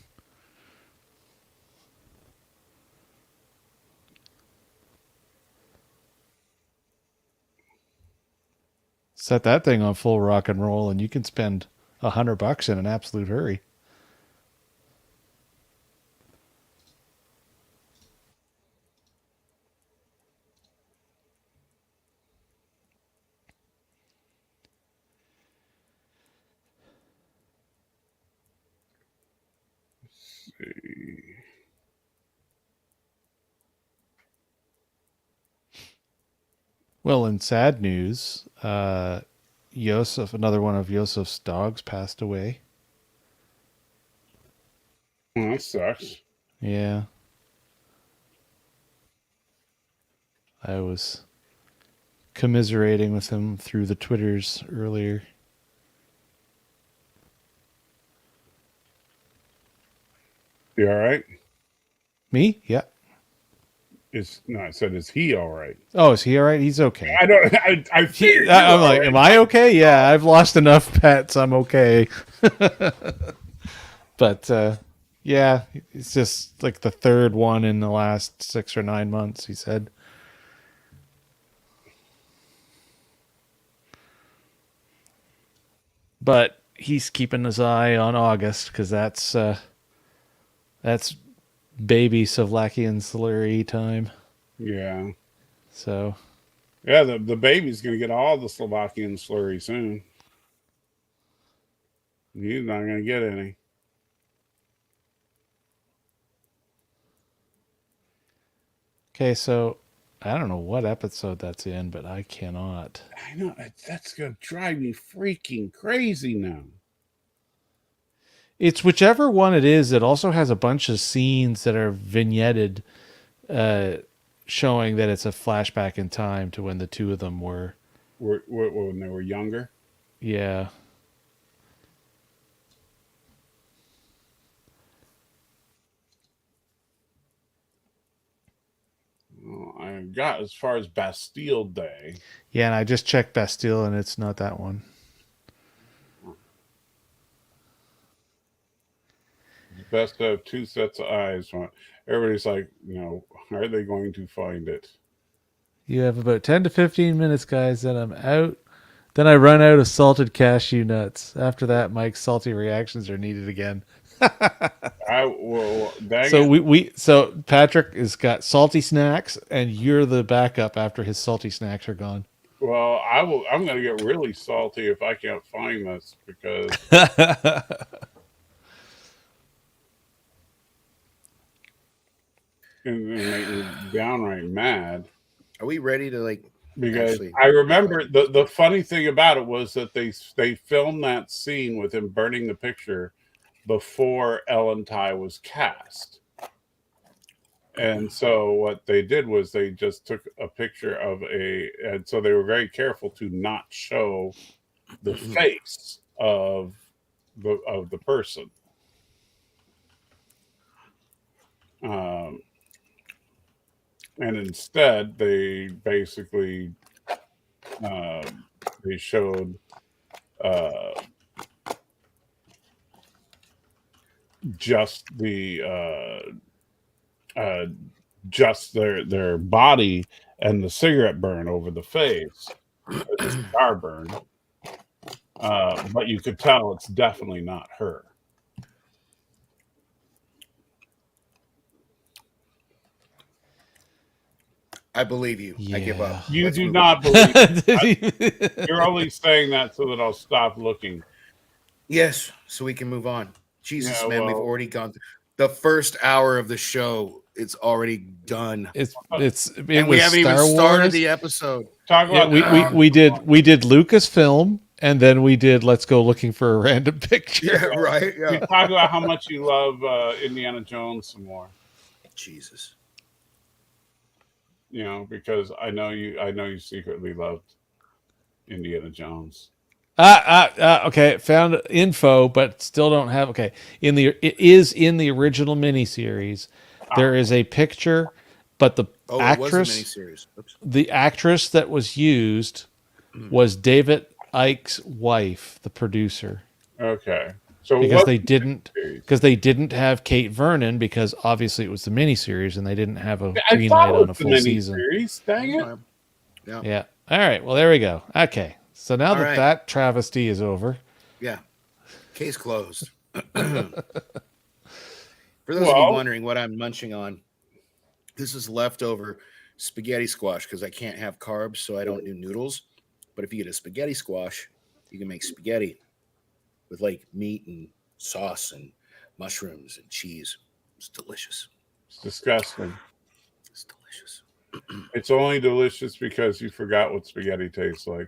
Set that thing on full rock and roll, and you can spend $100 in an absolute hurry. Well, in sad news, Yosef, another one of Yosef's dogs, passed away. Well, that sucks. Yeah. I was commiserating with him through the Twitters earlier. You all right? Me? Yeah. I said, is he all right? Oh, is he all right? He's okay. I don't. I figured. I'm like, am I okay? Yeah, I've lost enough pets. I'm okay. But yeah, it's just like the third one in the last 6 or 9 months, he said. But he's keeping his eye on August because that's baby Savlakian slurry time. Yeah. So. Yeah, the baby's going to get all the Slovakian slurry soon. He's not going to get any. Okay, so I don't know what episode that's in, but I cannot. I know. That's going to drive me freaking crazy now. It's whichever one it is. It also has a bunch of scenes that are vignetted, showing that it's a flashback in time to when the two of them were when they were younger. Yeah. Well, I got as far as Bastille Day. Yeah, and I just checked Bastille, and it's not that one. It's best to have two sets of eyes. Everybody's like, are they going to find it? You have about 10 to 15 minutes, guys, then I'm out. Then I run out of salted cashew nuts. After that, Mike's salty reactions are needed again. So Patrick has got salty snacks, and you're the backup after his salty snacks are gone. Well, I'm going to get really salty if I can't find this because and make me downright mad. Are we ready to like? Because I remember the funny thing about it was that they filmed that scene with him burning the picture before Ellen Tigh was cast. And so what they did was they just took a picture of and so they were very careful to not show the face of the person. And instead they basically they showed just their body and the cigarette burn over the face, the cigar burn. But you could tell it's definitely not her. I believe you. Yeah. I give up. You do not believe. You're only saying that so that I'll stop looking. Yes, so we can move on. Jesus, Yeah, man, we've already gone through the first hour of the show. It's already done. It and was we haven't even Star started Wars. the episode. Talk about we did Lucasfilm, and then we did Let's Go Looking for a Random Picture. Yeah, right. You Yeah. talk about how much you love Indiana Jones some more. Jesus. You know, because I know you secretly loved Indiana Jones. Okay. Found info, but still don't have. Okay, it is in the original miniseries. There is a picture, but the It was a actress, miniseries. Oops. the actress that was used was David Icke's wife, the producer. Okay. So Because they didn't have Kate Vernon, because obviously it was the miniseries and they didn't have a green light on a full season. Dang it. Yeah. All right. Well, there we go. Okay. So now All right. that travesty is over. Yeah. Case closed. For those of you wondering what I'm munching on, this is leftover spaghetti squash because I can't have carbs, so I don't do noodles. But if you get a spaghetti squash, you can make spaghetti with like meat and sauce and mushrooms and cheese. It's delicious. It's disgusting. It's delicious. It's only delicious because you forgot what spaghetti tastes like.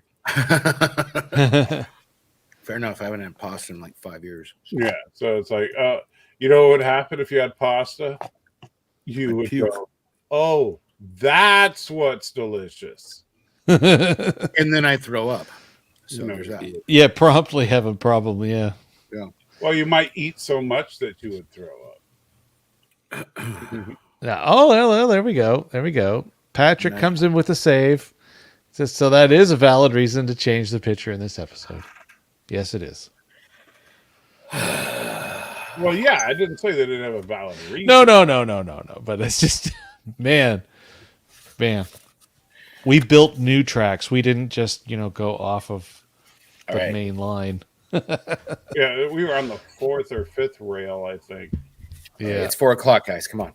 Fair enough. I haven't had pasta in like 5 years. Yeah. So it's like, you know what would happen if you had pasta? You would puke. go, oh, that's what's delicious. And then I throw up. So there's that. Yeah, promptly have a problem. Yeah. Yeah. Well, you might eat so much that you would throw up. Yeah. Oh, well, there we go. There we go. Patrick comes in with a save. So that is a valid reason to change the picture in this episode. Yes, it is. Well, yeah, I didn't say they didn't have a valid reason. No. But it's just, man. We built new tracks. We didn't just, go off of the main line. Yeah, we were on the 4th or 5th rail, I think. Yeah. It's 4 o'clock, guys. Come on.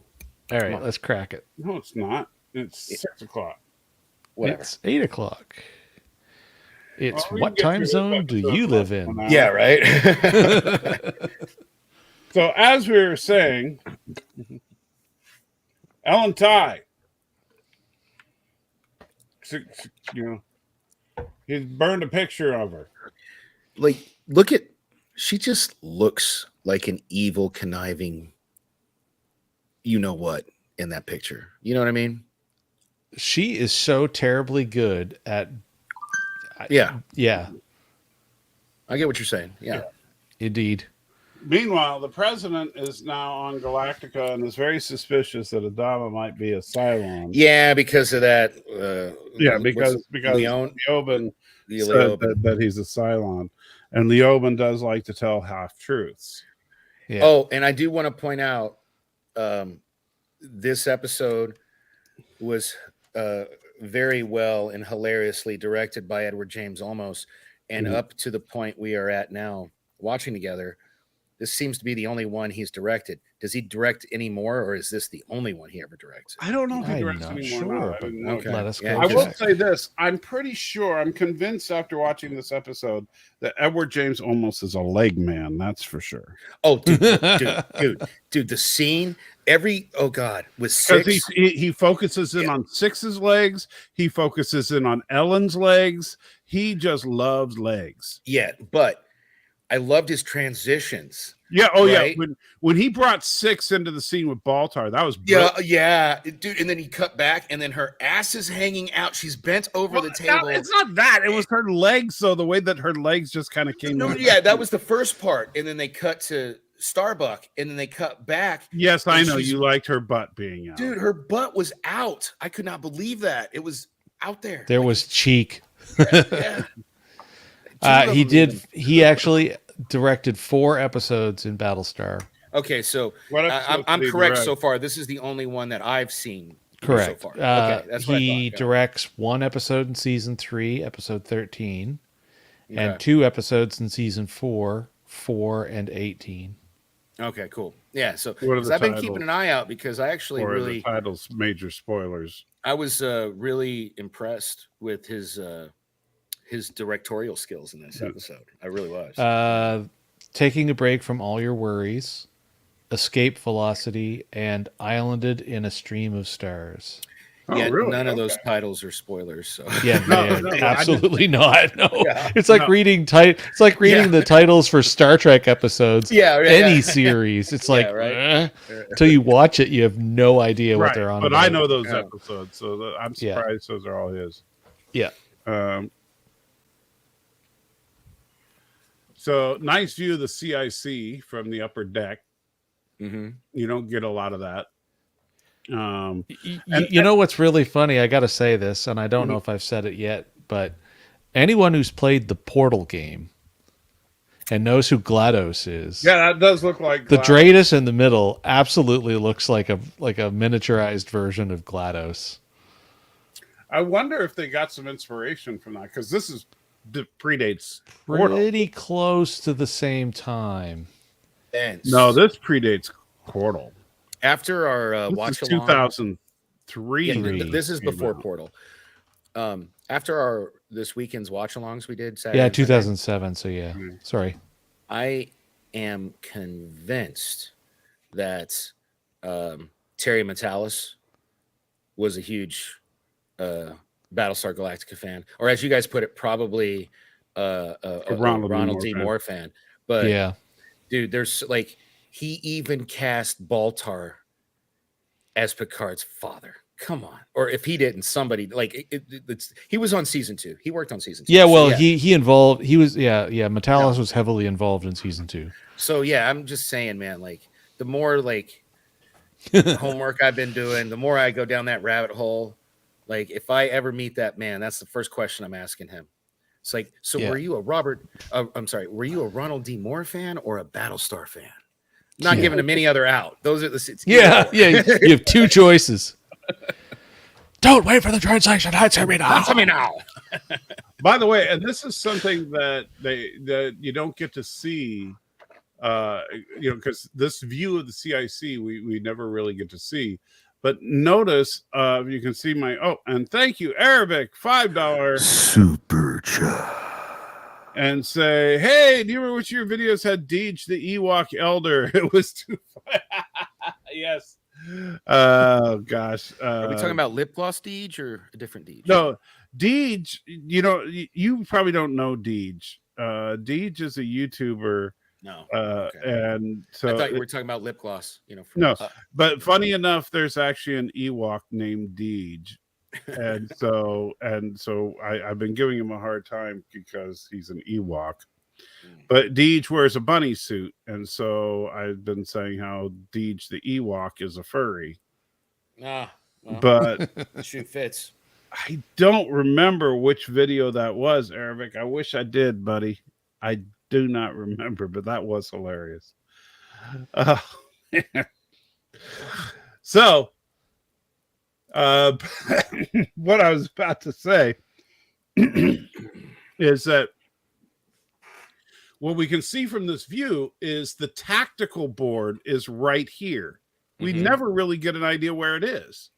All right, let's crack it. No, it's not. It's 6 o'clock. Whatever. It's 8 o'clock. It's Well, we what can get time through this zone do episode you in live less in? than an Yeah, hour. right. So as we were saying, Ellen Tigh, he burned a picture of her. Like, she just looks like an evil, conniving, you know what, in that picture. You know what I mean? She is so terribly good at. Yeah. Yeah, I get what you're saying. Yeah. indeed. Meanwhile, the president is now on Galactica and is very suspicious that Adama might be a Cylon. Yeah, because of that. Because Leon? Leoben The said Leoben. that he's a Cylon, and Leoben does like to tell half truths. Yeah. Oh, and I do want to point out this episode was very well and hilariously directed by Edward James Olmos, and up to the point we are at now watching together, this seems to be the only one he's directed. Does he direct any more, or is this the only one he ever directs? I don't know if he I'm directs not anymore. sure, I but didn't know. Okay. let us Yeah, go. I will check. say this. I'm pretty sure, I'm convinced after watching this episode that Edward James Olmos is a leg man. That's for sure. Oh, dude, the scene, oh God, with Because Six. he focuses in on Six's legs. He focuses in on Ellen's legs. He just loves legs. Yeah, but I loved his transitions. Yeah. Oh, right? yeah. When he brought Six into the scene with Baltar, that was brilliant. Yeah, dude. And then he cut back, and then her ass is hanging out. She's bent over the table. No, it's not that. It was her legs. So the way that her legs just kind of came. No, in. yeah, that was the first part, and then they cut to Starbuck, and then they cut back. Yes, I know she's- you liked her butt being out. Dude, her butt was out. I could not believe that. It was out there. There was cheek. Yeah. He actually directed 4 episodes in Battlestar. Okay, so What episodes I'm did he correct direct? so far. This is the only one that I've seen. Correct. So far. Okay, that's what I He thought. directs 1 episode in season 3, episode 13, Okay. and 2 episodes in season 4, 4 and 18. Okay, cool. Yeah, so What are 'cause the I've been titles? keeping an eye out because I actually Or really the titles major spoilers. I was really impressed with his directorial skills in this episode. I really was. Taking a break from all your worries, escape velocity, and islanded in a stream of stars. Yeah, really? none of those Okay. titles are spoilers. So Yeah, No, man, no, absolutely not. No, Yeah. it's like No. reading the titles for Star Trek episodes. Yeah, yeah, any yeah. series. It's like right. until you watch it, you have no idea what Right, they're on. but about. I know those Yeah. episodes, so I'm Yeah. surprised those are all his. Yeah, So nice view of the CIC from the upper deck. Mhm. You don't get a lot of that. you know what's really funny? I got to say this, and I don't know if I've said it yet, but anyone who's played the Portal game and knows who GLaDOS is, Yeah, that does look like the Glass. Dratus in the middle absolutely looks like a miniaturized version of GLaDOS. I wonder if they got some inspiration from that because this predates Portal. Pretty close to the same time. And No, this predates Portal. after our This watch is along, 2003. this is came before out. Portal. After this weekend's watch alongs we did Saturday Yeah, and Sunday, 2007. So yeah, sorry. I am convinced that Terry Metalis was a huge Battlestar Galactica fan, or as you guys put it, probably a Ronald D. Moore fan. But Yeah, dude, there's like he even cast Baltar as Picard's father. Come on, or if he didn't, somebody like he was on season 2. He worked on season 2. yeah. So, Well, he involved. He was Metalis was heavily involved in season 2. So yeah, I'm just saying, man. Like the more like homework I've been doing, the more I go down that rabbit hole. Like if I ever meet that man, that's the first question I'm asking him. It's like, so Yeah. were you a were you a Ronald D. Moore fan or a Battlestar fan? Not Yeah. giving him any other out. Those are the Yeah. You have 2 choices. Don't wait for the translation. Answer me now. Answer me now. By the way, and this is something that you don't get to see, because this view of the CIC we never really get to see. But notice, you can see and thank you, Arabic, $5 Super chat. and say, hey, do you remember which of your videos had Deej the Ewok Elder? It was too yes. Oh gosh. Are we talking about lip gloss Deej or a different Deej? No, Deej, you probably don't know Deej. Deej is a YouTuber. No. And so I thought you were talking about lip gloss. no, but funny enough, there's actually an Ewok named Deej. And so I've been giving him a hard time because he's an Ewok. But Deej wears a bunny suit, and so I've been saying how Deej the Ewok is a furry. Well, But the shoe fits. I don't remember which video that was, Arabic. I wish I did, buddy. I do not remember, but that was hilarious. So, What I was about to say is that what we can see from this view is the tactical board is right here. We never really get an idea where it is.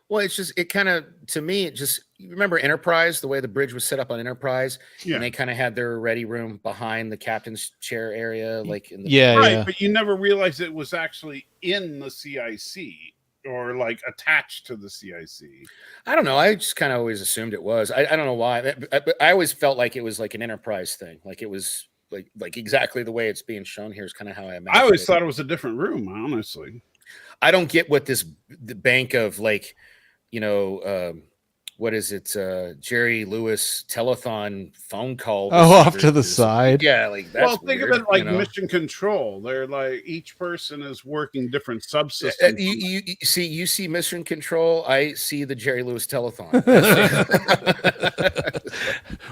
Well, it's just, it kind of, to me, it just, you remember Enterprise, the way the bridge was set up on Enterprise? Yeah. And they kind of had their ready room behind the captain's chair area, like in the right, but you never realized it was actually in the CIC or like attached to the CIC. I don't know. I just kind of always assumed it was. I don't know why. I always felt like it was like an Enterprise thing. Like it was like exactly the way it's being shown here is kind of how I imagined I always it. thought it was a different room, honestly. I don't get what the bank of like, you know, what is it? Jerry Lewis telethon phone call. Off to the side. Yeah, like that's well, think weird, of it like you know? mission control. They're like each person is working different subsystems. You see mission control. I see the Jerry Lewis telethon.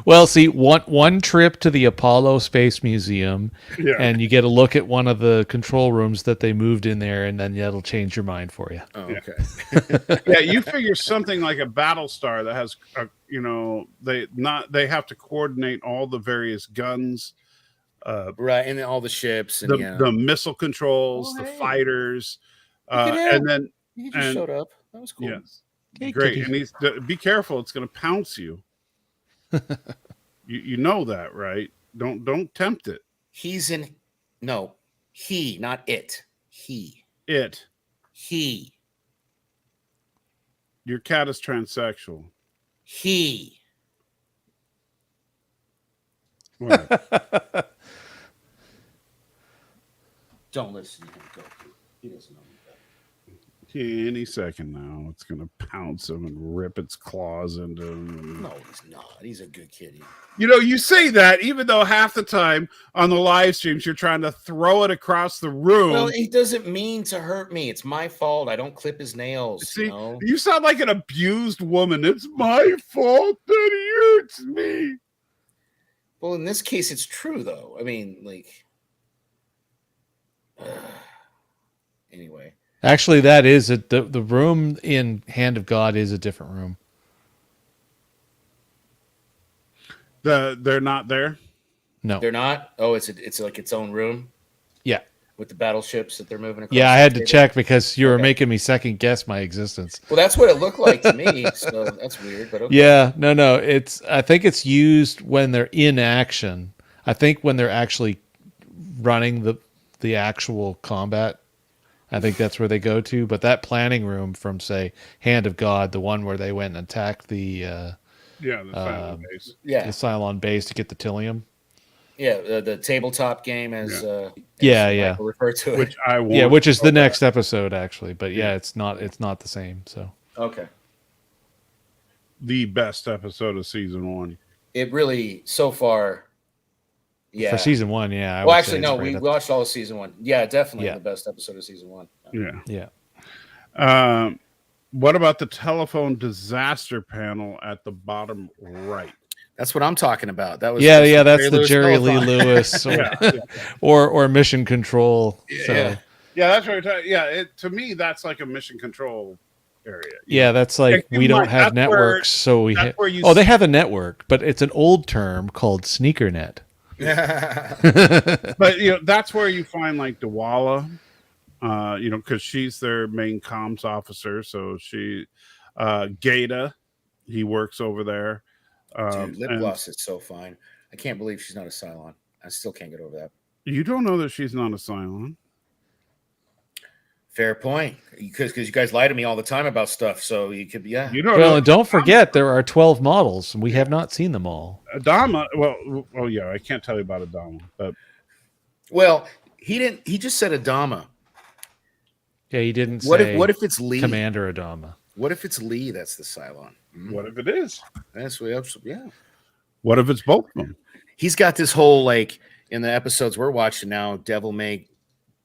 Well, see, one trip to the Apollo Space Museum, and you get a look at one of the control rooms that they moved in there, and then that'll change your mind for you. Oh, okay. Yeah, you figure something like a Battlestar that has, they have to coordinate all the various guns, right, and then all the ships, and the missile controls, the fighters, and then he just showed up. That was cool. Yes, great. And he's be careful; it's going to pounce you. you know that, right? Don't tempt it. He's in. No, he, not it. He. It. He. Your cat is transsexual. He. What? Don't listen to him, Goku. He doesn't know that. Any second now, it's going to pounce him and rip its claws into him. No, he's not. He's a good kitty. You know, you say that even though half the time on the live streams you're trying to throw it across the room. Well, he doesn't mean to hurt me. It's my fault. I don't clip his nails. See, you know? You sound like an abused woman. It's my fault that he hurts me. Well, in this case, it's true, though. I mean, like, anyway. Actually, that is the room in Hand of God is a different room. They're not there? No, they're not. Oh, it's like its own room. Yeah, with the battleships that they're moving across. Yeah, I had to check because you were Okay. making me second guess my existence. Well, that's what it looked like to me. So that's weird, but okay. Yeah, no. I think it's used when they're in action. I think when they're actually running the actual combat, I think that's where they go to. But that planning room from, say, Hand of God, the one where they went and attacked the Cylon base. Yeah. the Cylon base to get the Tillium. Yeah, the tabletop game, as Yeah. Michael referred to it. Which I want. Yeah, which is the next episode actually. But yeah, it's not the same. So Okay. The best episode of season 1. It really, so far, yeah. for season 1, yeah. I Well, would actually, say no, it's we right up- watched all of season 1. Yeah, definitely Yeah. the best episode of season 1. Yeah. Yeah. What about the telephone disaster panel at the bottom right? That's what I'm talking about. That was That's the Jerry Lee Lewis. Lewis or Mission Control. So Yeah. Yeah, that's what we're talking. Yeah, to me, that's like a mission control area. yeah, that's like Yeah, we don't like, have that's where- networks, so we that's where you they see- have a network, but it's an old term called sneaker net. But that's where you find like Dawala, because she's their main comms officer. So she, Gata, he works over there. Dude, lip and gloss is so fine. I can't believe she's not a Cylon. I still can't get over that. you don't know that she's not a Cylon. Fair point. Because you guys lie to me all the time about stuff. So you could be, yeah. You don't Well, know and don't forget there are 12 models, and we have not seen them all. Adama. Well, yeah, I can't tell you about Adama, but Well, he didn't. He just said Adama. Yeah, he didn't say What if it's Lee? Commander Adama. What if it's Lee that's the Cylon? what if it is? That's what. Yeah. What if it's both of them? He's got this whole, like, in the episodes we're watching now, devil may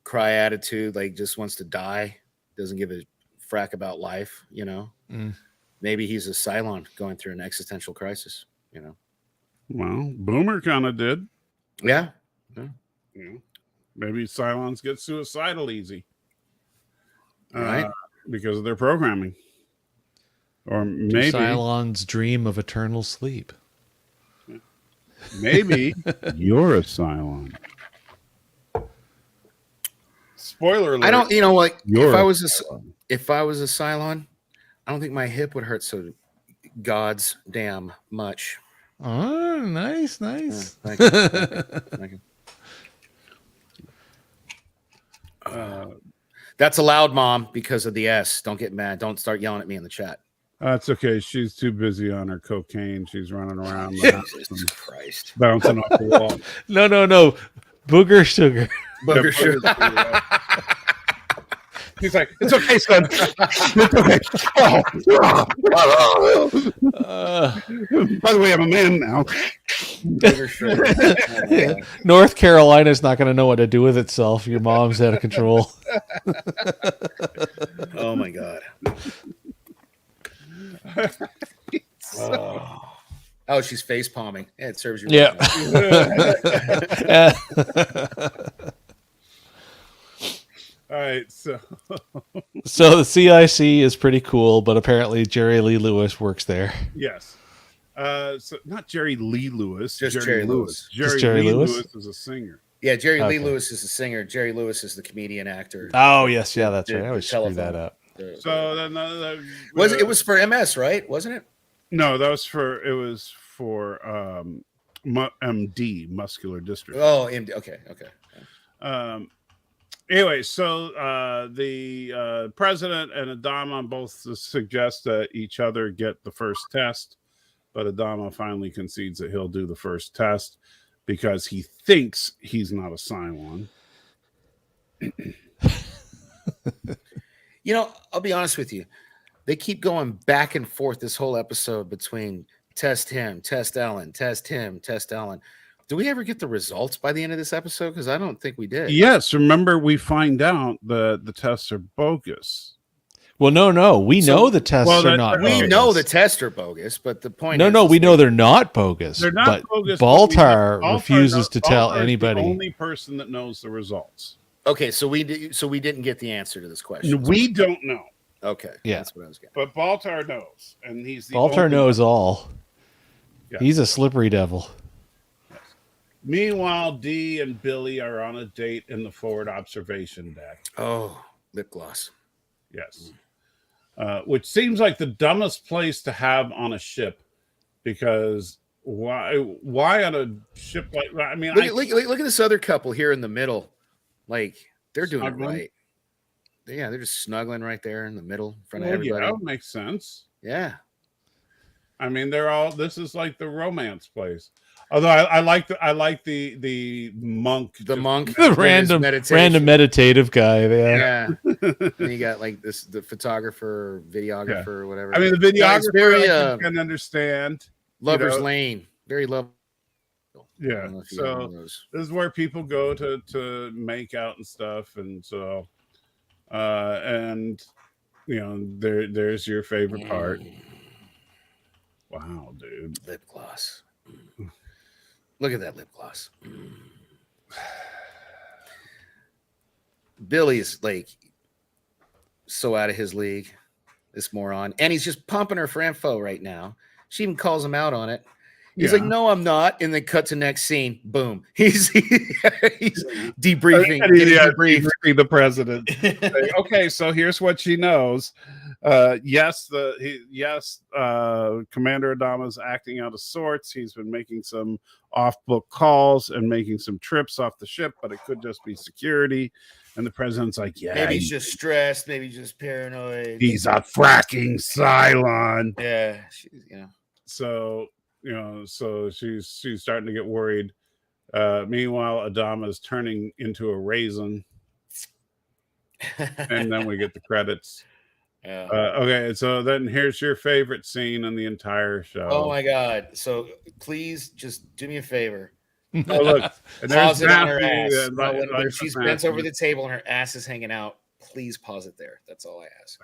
cry attitude, like just wants to die, doesn't give a frack about life, Maybe he's a Cylon going through an existential crisis, Well, Boomer kind of did. Yeah. Maybe Cylons get suicidal easy, Right. because of their programming. Or Do maybe Cylons dream of eternal sleep? maybe you're a Cylon. Spoiler alert. I don't. You know what? You're If I a was Cylon. if I was a Cylon, I don't think my hip would hurt so God's damn much. Oh, nice. Thank you. Thank you. That's allowed, Mom, because of the S. Don't get mad. Don't start yelling at me in the chat. That's okay. She's too busy on her cocaine. She's running around Jesus Christ. bouncing off the wall. No. Booger sugar. Booger sugar. He's like, it's okay, son. It's okay. By the way, I'm a man now. Booger sugar. North Carolina's not going to know what to do with itself. Your mom's out of control. Oh my God. Oh, she's face palming. Yeah, it serves you. Yeah. All right, so So the CIC is pretty cool, but apparently Jerry Lee Lewis works there. yes. So not Jerry Lee Lewis, Just Jerry Lewis. Jerry Lee Lewis? Lewis is a singer. Yeah, Jerry Lee Okay. Lewis is the singer. Jerry Lewis is the comedian actor. Oh, yes. Yeah, that's right. I The always screw that telephone. up. So then It was for MS, right? Wasn't it? no, that was for MD, muscular dystrophy. Oh, okay. Anyway, so the president and Adama both suggest that each other get the first test, but Adama finally concedes that he'll do the first test because he thinks he's not a Cylon. You know, I'll be honest with you. They keep going back and forth this whole episode between test him, test Ellen, test him, test Ellen. Do we ever get the results by the end of this episode? Because I don't think we did. Yes, remember we find out that the tests are bogus. Well, no. We know the tests are not bogus. We know the tests are bogus, but the point No, is... we know they're not bogus. They're not but bogus. Baltar Baltar refuses to tell Baltar is anybody. The only person that knows the results. Okay, so we didn't get the answer to this question. We don't know. Okay, Yeah. that's what I was getting. But Baltar knows, and he's the Baltar only knows all. Yeah. He's a slippery devil. Meanwhile, Dee and Billy are on a date in the forward observation deck. Oh, lip gloss. Yes. Which seems like the dumbest place to have on a ship, because why on a ship like that? I mean, Look at this other couple here in the middle. Like, they're doing Snuggling? it right. Yeah, they're just snuggling right there in the middle in front of well, everybody. yeah, that makes sense. Yeah. I mean, this is like the romance place. Although I like the monk, The monk, The with his random meditation. meditative guy there. Yeah. And you got like the photographer, videographer, or whatever. I mean, the Yeah, it's videographer very, I can understand. Lover's you know. Lane. Very lovely. Yeah. So this is where people go to make out and stuff, and so and you know there's your favorite part. Wow, dude. Lip gloss. Look at that lip gloss. Billy's like so out of his league, this moron. And he's just pumping her for info right now. She even calls him out on it. He's like, no, I'm not. And then cut to next scene. Boom. He's debriefing. Debriefing the president. Okay, so here's what she knows. Yes, Commander Adama's acting out of sorts. He's been making some off-book calls and making some trips off the ship, but it could just be security. And the president's like, yeah, Maybe he's just stressed. Maybe just paranoid. he's a fracking Cylon. Yeah. So she's starting to get worried. Meanwhile, Adama is turning into a raisin, and then we get the credits. Yeah. Okay, so then here's your favorite scene in the entire show. Oh my God! So please just do me a favor. Oh, look, and Pause it on her Matthew, ass. When she's bent Matthew. over the table and her ass is hanging out, please pause it there. That's all I ask.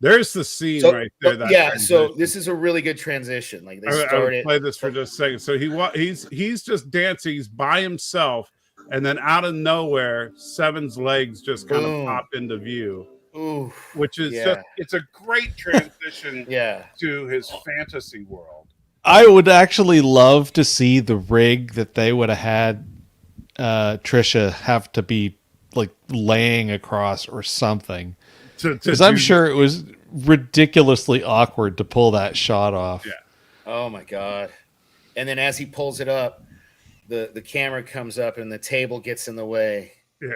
There's the scene So, right there. That yeah, so transition. this is a really good transition. Like they I would started. play this for just a second. So he's just dancing. He's by himself, and then out of nowhere, Seven's legs just kind Boom. of pop into view. Ooh, which is yeah. just, it's a great transition Yeah. to his fantasy world. I would actually love to see the rig that they would have had Trisha have to be like laying across or something. Because I'm sure it was ridiculously awkward to pull that shot off. Yeah. Oh my God. And then as he pulls it up, the camera comes up and the table gets in the way. Yeah.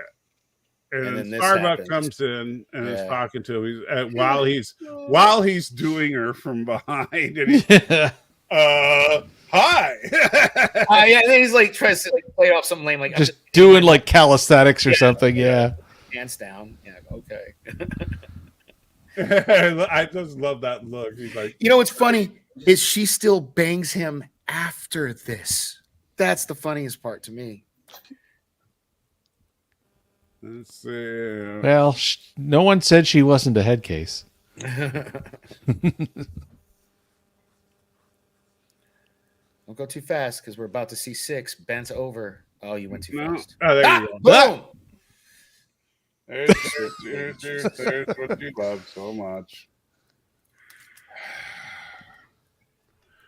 And then this Starbuck happens. comes in and is Yeah. talking to him while he's doing her from behind. And he's, hi. Yeah, and then he's like tries to like play it off something lame, like Just doing like calisthenics or something. Yeah. hands down. Yeah, okay. I just love that look. He's like, You know what's funny is she still bangs him after this. That's the funniest part to me. let's see. Well, no one said she wasn't a head case. Don't go too fast because we're about to see 6 bent over. Oh, you went too fast. Oh, there you go. Boom! There's what you love so much.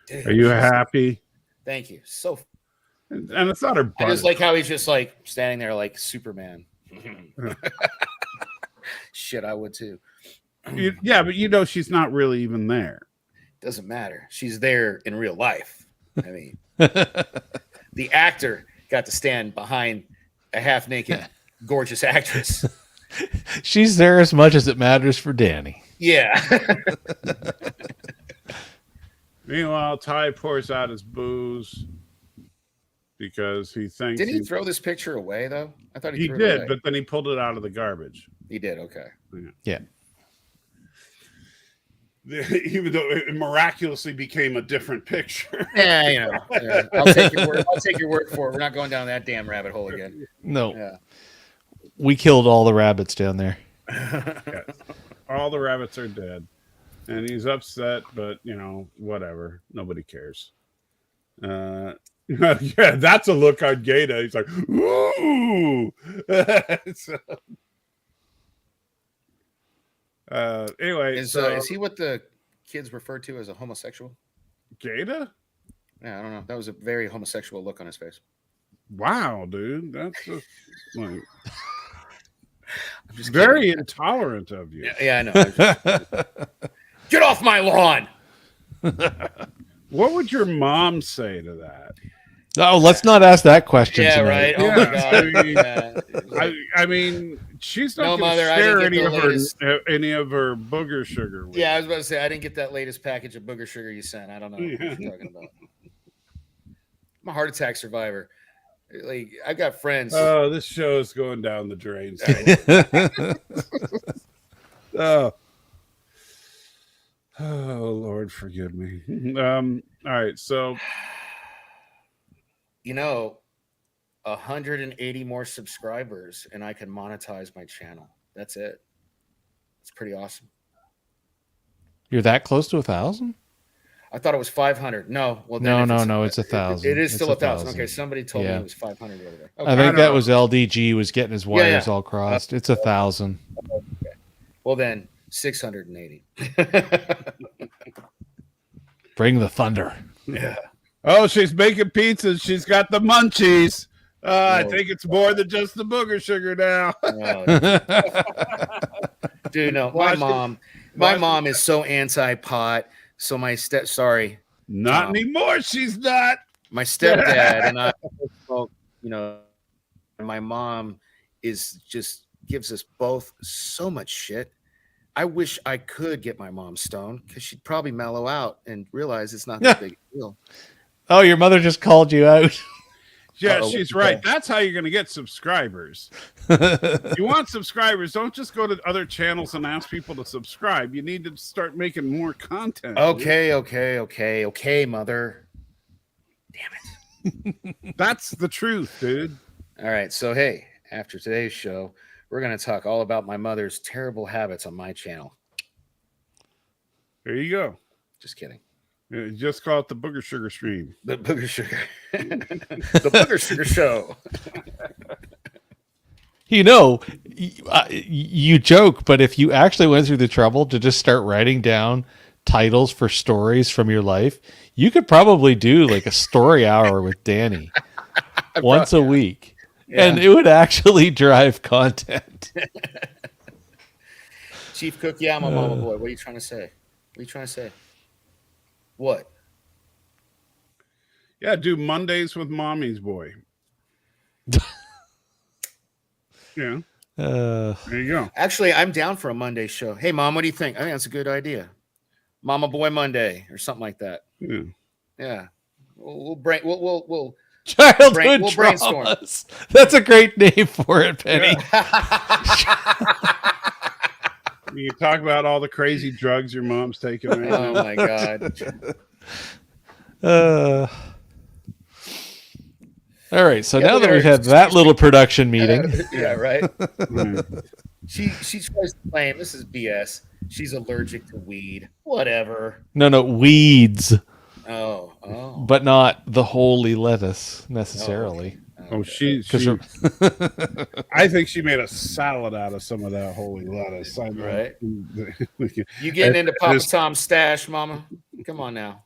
Dude, Are you happy? Thank you. So And it's not her butt. I just like how he's just like standing there like Superman. Shit, I would too. Yeah, but you know she's not really even there. Doesn't matter. She's there in real life. I mean, the actor got to stand behind a half-naked, gorgeous actress. She's there as much as it matters for Danny. Yeah. Meanwhile, Tigh pours out his booze because he thinks. Did he throw this picture away though? I thought he threw it did, away. but then he pulled it out of the garbage. He did. Okay. Yeah. Even though it miraculously became a different picture. Yeah, you know. Yeah. I'll take your word. I'll take your word for it. We're not going down that damn rabbit hole again. No. Yeah. We killed all the rabbits down there. Yes. All the rabbits are dead. And he's upset, but you know, whatever. Nobody cares. Yeah, that's a look on Gata. He's like, ooh. Anyway, Is he what the kids refer to as a homosexual? Gata? Yeah, I don't know. That was a very homosexual look on his face. Wow, dude. That's just like I'm just very kidding. intolerant of you. Yeah, I know. Get off my lawn. What would your mom say to that? Oh, let's not ask that question Yeah, tonight. right. Oh my god. Yeah. I mean, she's not No, going to Mother, I share didn't get any of her booger sugar with Yeah, I was about to say I didn't get that latest package of booger sugar you sent. I don't know what you're talking about. I'm a heart attack survivor. Like I've got friends. Oh, this show is going down the drain. So. Oh, Lord, forgive me. All right, so You know, 180 more subscribers, and I can monetize my channel. That's it. It's pretty awesome. You're that close to 1,000? I thought it was 500. No, well, then No, it's 1,000. It is still It's 1,000. Okay, somebody told me Yeah. it was 500 the other day. I Okay. think that was LDG was getting his wires all crossed. It's 1,000. Okay. Well, then 680. Bring the thunder. Yeah. oh, she's making pizzas. She's got the munchies. I think it's more than just the booger sugar now. Dude, no, my mom is so anti-pot. So my Not anymore. She's not. my stepdad and I, you know, my mom is just gives us both so much shit. I wish I could get my mom stoned because she'd probably mellow out and realize it's not that big a deal. Oh, your mother just called you out. Yeah, she's right. That's how you're going to get subscribers. You want subscribers, don't just go to other channels and ask people to subscribe. You need to start making more content. Okay, mother. Damn it. That's the truth, dude. All right, so hey, after today's show, we're going to talk all about my mother's terrible habits on my channel. There you go. Just kidding. Just call it the Booger Sugar Stream. The Booger Sugar. The Booger Sugar Show. You know, You joke, but if you actually went through the trouble to just start writing down titles for stories from your life, you could probably do like a story hour with Danny once a week, and it would actually drive content. Chief Cook, yeah, I'm a mama boy. What are you trying to say? What are you trying to say? What? Yeah, do Mondays with Mommy's boy. Yeah. There you go. Actually, I'm down for a Monday show. Hey, Mom, what do you think? I think that's a good idea. Mama Boy Monday or something like that. Yeah. Yeah. We'll brainstorm. Traumas. That's a great name for it, Penny. You talk about all the crazy drugs your mom's taking. Right Oh now. my God. All right, so now that we've had that little production meeting, Yeah, right. She tries to claim this is BS. She's allergic to weed. Whatever. no weeds, Oh. but not the holy lettuce necessarily. Oh, she I think she made a salad out of some of that holy lettuce. Right. You getting into Papa Tom's stash, Mama? Come on now.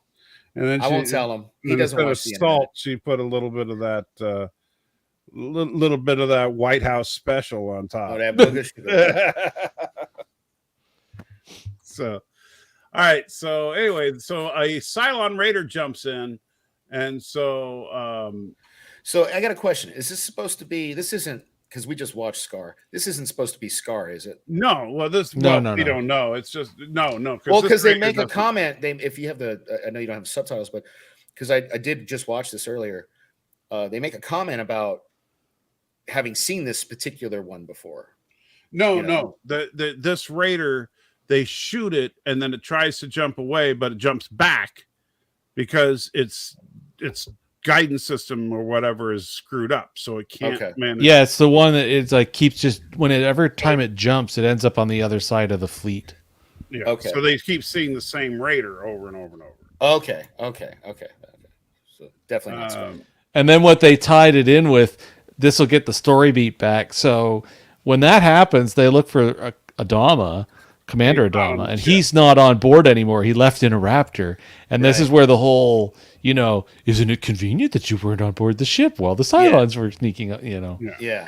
And then I won't tell him. He doesn't instead of watch the salt, internet. she put a little bit of that little bit of that White House special on top. Oh, that booger sugar. So, all right. So anyway, so a Cylon Raider jumps in, and so So I got a question. Is this supposed to be? This isn't because we just watched Scar. This isn't supposed to be Scar, is it? no. Well, this No. we don't know. It's just no. Well, this because they Raider make a doesn't- comment. If you have I know you don't have subtitles, but because I did just watch this earlier, they make a comment about having seen this particular one before. No, you know? no. This Raider, they shoot it and then it tries to jump away, but it jumps back because its guidance system or whatever is screwed up, so it can't manage. Yeah, it's the one that it's like keeps just every time it jumps, it ends up on the other side of the fleet. Yeah. Okay. So they keep seeing the same Raider over and over and over. Okay. So definitely not Scar. And then what they tied it in with, this will get the story beat back. So when that happens, they look for Adama, Commander Adama, and he's not on board anymore. He left in a Raptor. And this is where the whole, isn't it convenient that you weren't on board the ship while the Cylons were sneaking up, Yeah.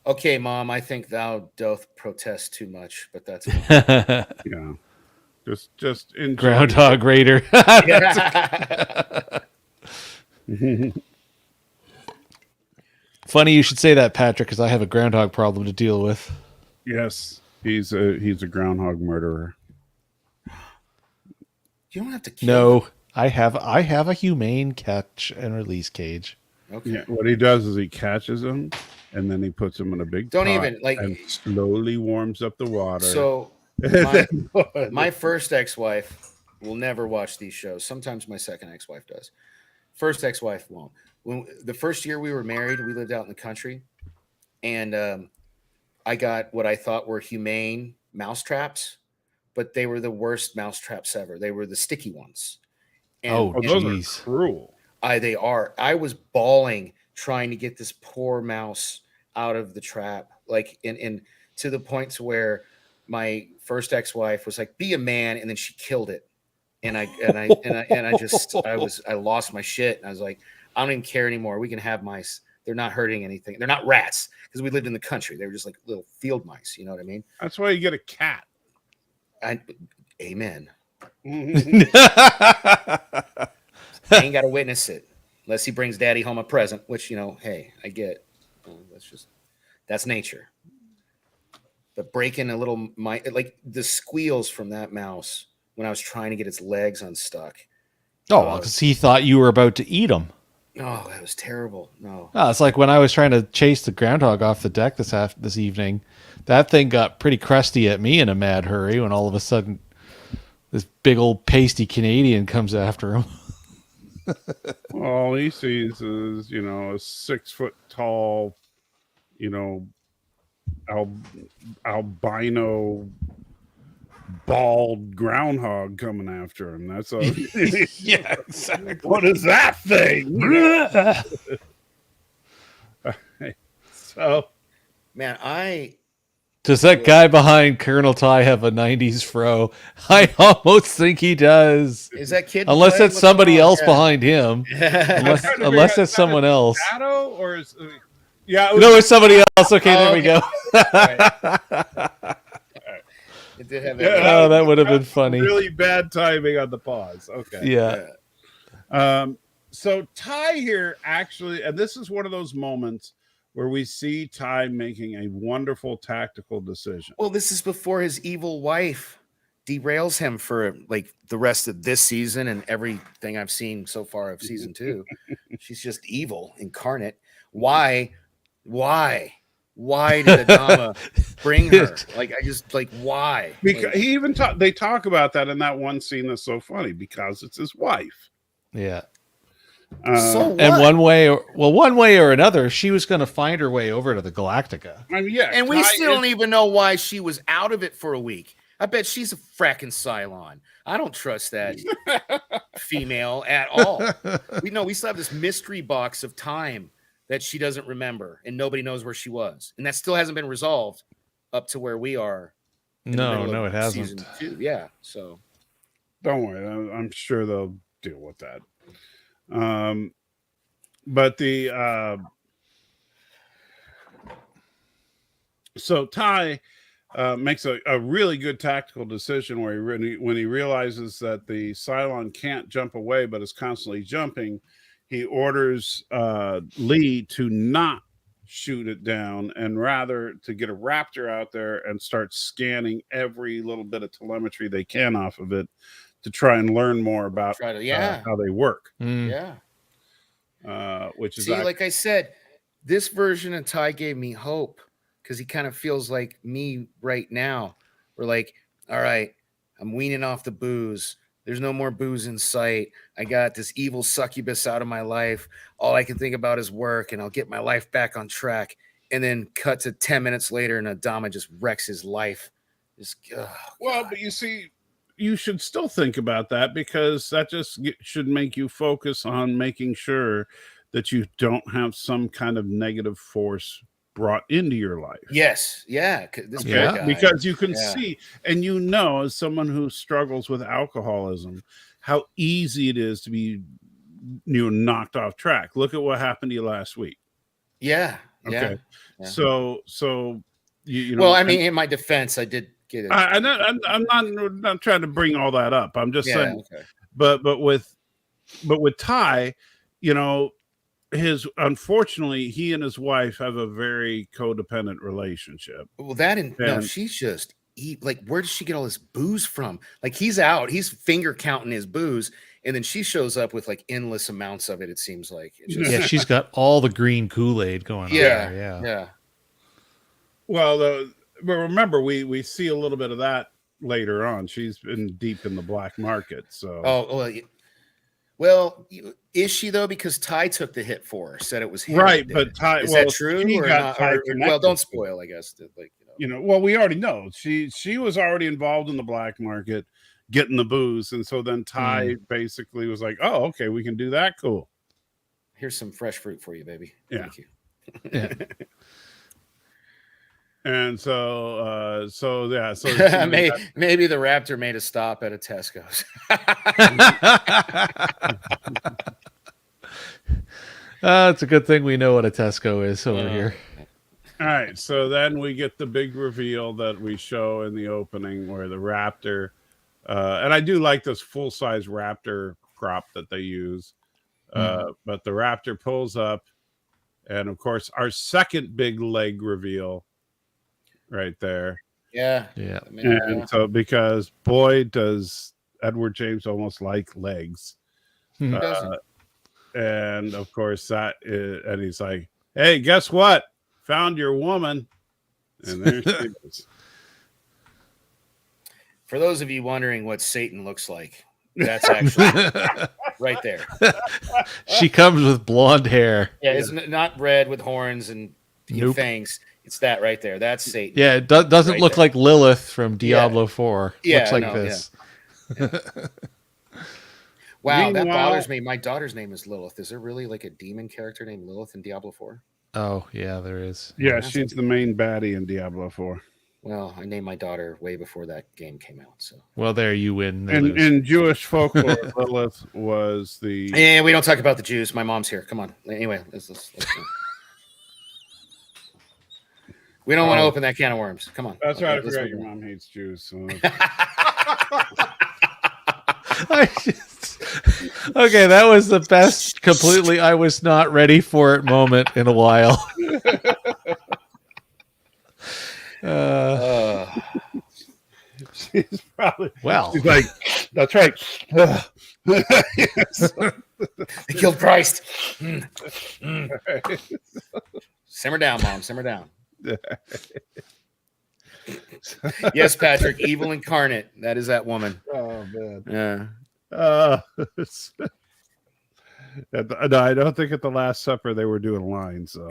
Okay, Mom, I think thou doth protest too much, but that's fine. Yeah. Just enjoy. Groundhog Raider. Funny you should say that, Patrick, because I have a groundhog problem to deal with. Yes, he's a groundhog murderer. You don't have to kill No, him. I have a humane catch and release cage. Okay. Yeah, what he does is he catches them and then he puts them in a big Don't pot even, like- and slowly warms up the water. So my first ex-wife will never watch these shows. Sometimes my second ex-wife does. First ex-wife won't. When the first year we were married, we lived out in the country, and I got what I thought were humane mouse traps, but they were the worst mouse traps ever. They were the sticky ones. And, those jeez. are cruel. they are. I was bawling trying to get this poor mouse out of the trap, like in to the point to where my first ex-wife was like, "Be a man," and then she killed it. And I lost my shit. And I was like, I don't even care anymore. We can have mice. They're not hurting anything. They're not rats because we lived in the country. They were just like little field mice. You know what I mean? That's why you get a cat. Amen. I ain't got to witness it unless he brings daddy home a present, which, hey, I get. That's nature. But breaking a little, like the squeals from that mouse when I was trying to get its legs unstuck. Oh, because he thought you were about to eat him. Oh, that was terrible. No. Oh, it's like when I was trying to chase the groundhog off the deck this evening. That thing got pretty crusty at me in a mad hurry when all of a sudden this big old pasty Canadian comes after him. All he sees is, a 6 foot tall, albino bald groundhog coming after him. That's all. Yeah, exactly. What is that thing? So, Man, Does that guy behind Colonel Tigh have a 90s fro? I almost think he does. is that kid? Unless playing? that's What's somebody going on? else Yeah. behind him. I'm trying to figure Unless out, that's is that someone a else. Shadow or is yeah? No, it's somebody else. Okay, there we okay. go. It did have Yeah, that. Oh, that would have been funny. Really bad timing on the pause. Okay. Yeah. So Tigh here actually, and this is one of those moments where we see Tigh making a wonderful tactical decision. Well, this is before his evil wife derails him for like the rest of this season and everything I've seen so far of season 2. She's just evil incarnate. Why did Adama bring her? Like, I just like why? Because Like, he even they talk about that in that one scene that's so funny because it's his wife. Yeah. so what? And one way or another, she was going to find her way over to the Galactica. I mean, yeah, And we Tigh still is- don't even know why she was out of it for a week. I bet she's a fracking Cylon. I don't trust that female at all. We still have this mystery box of time that she doesn't remember, and nobody knows where she was, and that still hasn't been resolved up to where we are. in the middle No, of it hasn't. season 2. Yeah, so don't worry, I'm sure they'll deal with that. But the so Tigh makes a really good tactical decision where when he realizes that the Cylon can't jump away but is constantly jumping, he orders Lee to not shoot it down and rather to get a raptor out there and start scanning every little bit of telemetry they can off of it to try and learn more about how they work. yeah. Which is See, like I said, this version of Tigh gave me hope because he kind of feels like me right now. We're like, all right, I'm weaning off the booze. There's no more booze in sight. I got this evil succubus out of my life. All I can think about is work, and I'll get my life back on track. And then cut to 10 minutes later, and Adama just wrecks his life. Well, but you see, you should still think about that because that just should make you focus on making sure that you don't have some kind of negative force brought into your life. Yes, yeah, this poor guy. Because you can see, and as someone who struggles with alcoholism, how easy it is to be knocked off track. Look at what happened to you last week. Yeah. Okay. Yeah. So you know. Well, I mean, in my defense, I did get it. I'm not trying to bring all that up. I'm just saying. Okay. But with Tigh, unfortunately, he and his wife have a very codependent relationship. Well, she's just where does she get all this booze from? Like, he's finger counting his booze, and then she shows up with like endless amounts of it. It seems like yeah, she's got all the green Kool-Aid going on there. Yeah. Well, but remember, we see a little bit of that later on. She's been deep in the black market. So well, is she though? Because Tigh took the hit for her, said it was him. Right, but Tigh is that true or not? Well, don't spoil. I guess. Well, we already know she was already involved in the black market, getting the booze, and so then Tigh basically was like, "Oh, okay, we can do that. Cool. Here's some fresh fruit for you, baby. Yeah. Thank you." Yeah. And so maybe the Raptor made a stop at a Tesco's. It's a good thing we know what a Tesco is over here. All right, so then we get the big reveal that we show in the opening where the Raptor, and I do like this full-size Raptor prop that they use, but the Raptor pulls up, and of course our second big leg reveal right there. Yeah. And so because boy does Edward James almost like legs. Who doesn't? And of course and he's like, "Hey, guess what? Found your woman." And there she is. For those of you wondering what Satan looks like, that's actually right there. She comes with blonde hair. Yeah, it's not red with horns and fangs. It's that right there. That's Satan. Yeah, it doesn't right look there. like Lilith from Diablo 4. Yeah, looks like no, this. Yeah. Wow, that Meanwhile- bothers me. My daughter's name is Lilith. Is there really like a demon character named Lilith in Diablo 4? Oh, yeah, there is. Yeah, she's the main baddie in Diablo 4. Well, I named my daughter way before that game came out. So. Well, there you win. They And lose. in Jewish folklore, Lilith was the. Yeah, we don't talk about the Jews. My mom's here. Come on. Anyway, let's we don't want to open that can of worms. Come on. That's Okay, right. I let's forgot move your on. mom hates Jews. So. Okay, that was the best completely I was not ready for it moment in a while. She's probably Well. She's like, that's right. Yes. They killed Christ. Simmer down, Mom. Simmer down. Yes, Patrick. Evil incarnate. That is that woman. Oh man. Yeah. No, I don't think at the Last Supper they were doing lines. So.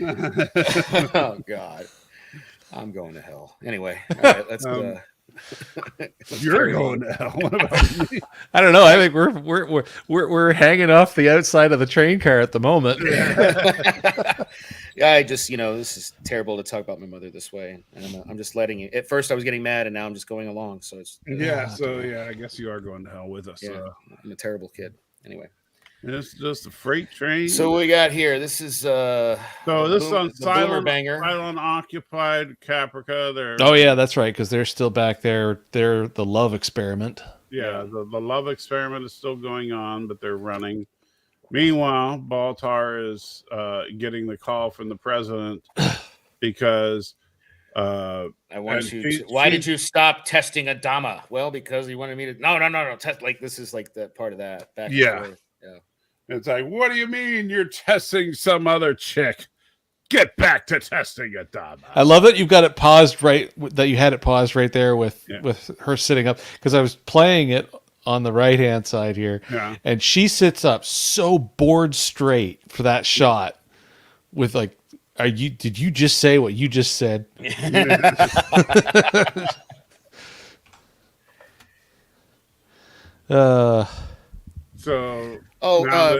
Oh God, I'm going to hell. Anyway, all right, let's. You're going to hell. What about me? I don't know. I think we're hanging off the outside of the train car at the moment. Yeah, I just this is terrible to talk about my mother this way, and I'm just letting it. At first, I was getting mad, and now I'm just going along. So it's Yeah. So yeah, I guess you are going to hell with us. yeah, I'm a terrible kid. Anyway. It's just a freight train. So what we got here? This is so this on the Boomer silent Banger. Silent occupied Caprica. They're Oh yeah, that's right, because they're still back there. They're the love experiment. yeah, the love experiment is still going on, but they're running. Meanwhile, Baltar is getting the call from the president because I want and you. she- Why she- did you stop testing Adama? Well, because he wanted me to. No. Test like this is like the part of that. Back and Yeah. forth. Yeah. it's like, what do you mean you're testing some other chick? Get back to testing a dama. I love that you've got it paused right. That you had it paused right there with Yeah. her sitting up, because I was playing it on the right hand side here, Yeah. and she sits up so bored straight for that shot with like, did you just say what you just said? So Arabic. now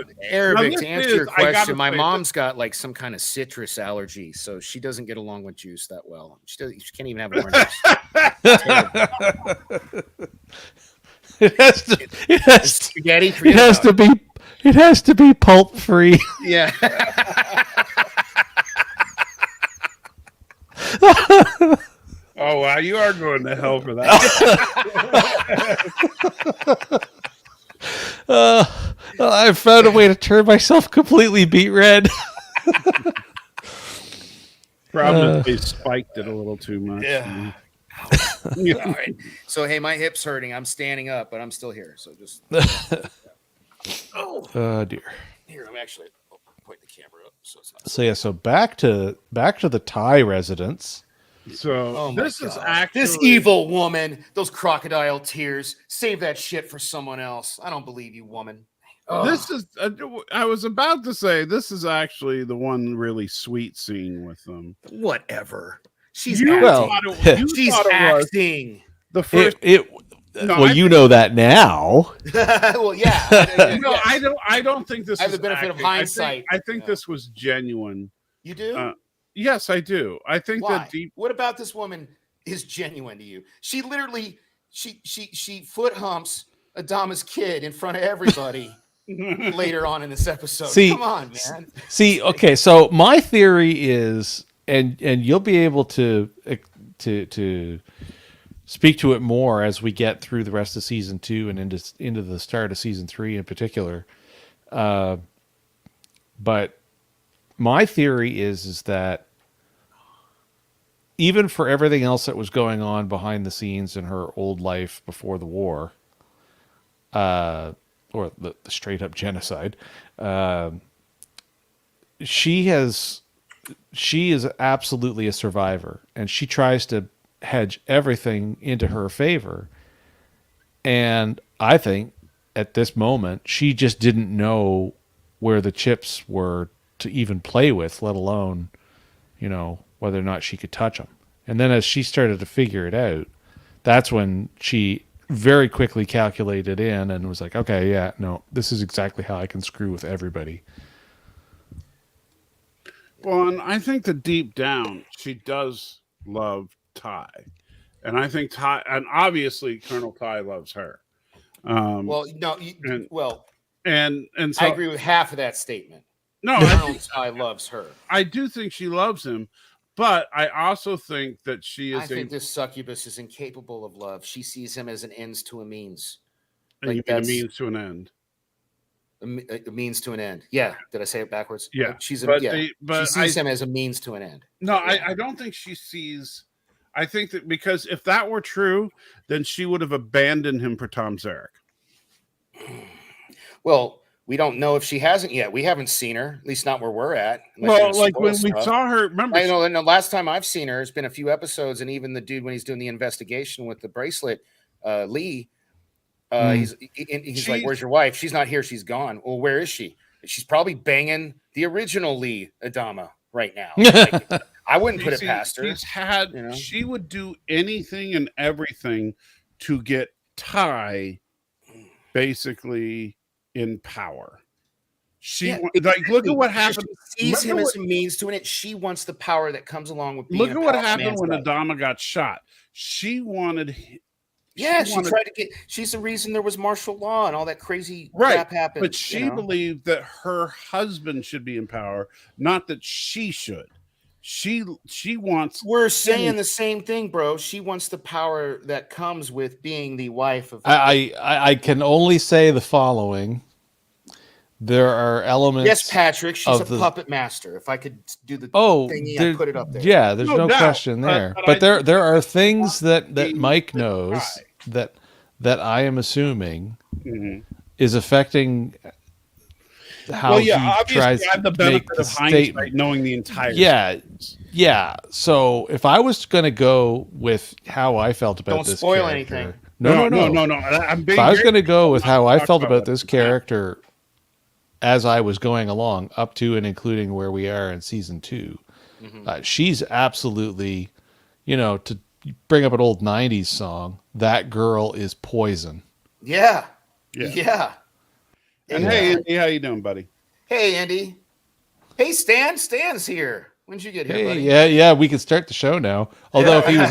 To this answer is- your I gotta question, my say mom's got like some kind of citrus allergy, so she doesn't get along with juice that well. She can't even have oranges. It has Spaghetti. It has to be pulp free. Yeah. oh wow, you are going to hell for that. I've found a way to turn myself completely beet red. Problem is they spiked it a little too much. Yeah. All right. So hey, my hip's hurting. I'm standing up, but I'm still here. So just. Oh dear. Here, I'm actually point the camera up so it's not. So yeah, so back to the Tigh residence. So Oh my this is God. actually This evil woman, those crocodile tears. Save that shit for someone else. I don't believe you, woman. This is. I was about to say this is actually the one really sweet scene with them. Whatever. She's You acting. thought it, She's thought it was acting. the first. No, well, you know that now. Well, yeah. No, I don't think this. I have is the benefit of acting. hindsight. I think this was genuine. You do? Yes, I do. I think Why? that deep. What about this woman is genuine to you? She literally she foot humps Adama's kid in front of everybody later on in this episode. See- Come on, man. See, okay, so my theory is, and you'll be able to speak to it more as we get through the rest of season 2 and into the start of season 3 in particular. But my theory is that even for everything else that was going on behind the scenes in her old life before the war, or the straight up genocide, she is absolutely a survivor, and she tries to hedge everything into her favor. And I think at this moment, she just didn't know where the chips were to even play with, let alone, whether or not she could touch them. And then as she started to figure it out, that's when she very quickly calculated in and was like, okay, yeah, no, this is exactly how I can screw with everybody. Well, and I think that deep down she does love Tigh, and I think Tigh, and obviously Colonel Tigh loves her. Well, no, and so I agree with half of that statement. no, Colonel Tigh loves her. I do think she loves him, but I also think that she is. I think this succubus is incapable of love. She sees him as an ends to a means. You mean a means to an end. A means to an end. Yeah. Did I say it backwards? Yeah. She sees him as a means to an end. No, I don't think she sees. I think that because if that were true, then she would have abandoned him for Tom Zarek. Well, we don't know if she hasn't yet. We haven't seen her, at least not where we're at. Well, like when we saw her, remember? I know. And the last time I've seen her, it's been a few episodes, and even the dude when he's doing the investigation with the bracelet, Lee. He's like, "Where's your wife? She's not here. She's gone." Well, where is she? She's probably banging the original Lee Adama right now. Like, I wouldn't put it past her. She would do anything and everything to get Tigh basically in power. Look at what happened. She sees him as a means to it. She wants the power that comes along with being. Look at what happened when Adama got shot. She wanted. She tried to get. She's the reason there was martial law and all that crazy crap happened. But she believed that her husband should be in power, not that she should. She wants. We're saying the same thing, bro. She wants the power that comes with being the wife of. I can only say the following. There are elements. Yes, Patrick. She's a puppet master. If I could do the thingy, I'd put it up there. Yeah, there's no question there. But there are things that Mike knows that I am assuming is affecting how he tries I have the to benefit make the of hindsight statement. knowing the entire Yeah. So if I was going to go with how I felt about this spoil character, anything. No. If I was going to go with how I felt about this character as I was going along up to and including where we are in season 2, she's absolutely, to bring up an old 90s song, that girl is poison. Yeah. And hey, Andy, how you doing, buddy? Hey, Andy. Hey, Stan. Stan's here. When did you get here, buddy? Yeah, we can start the show now. Although if he was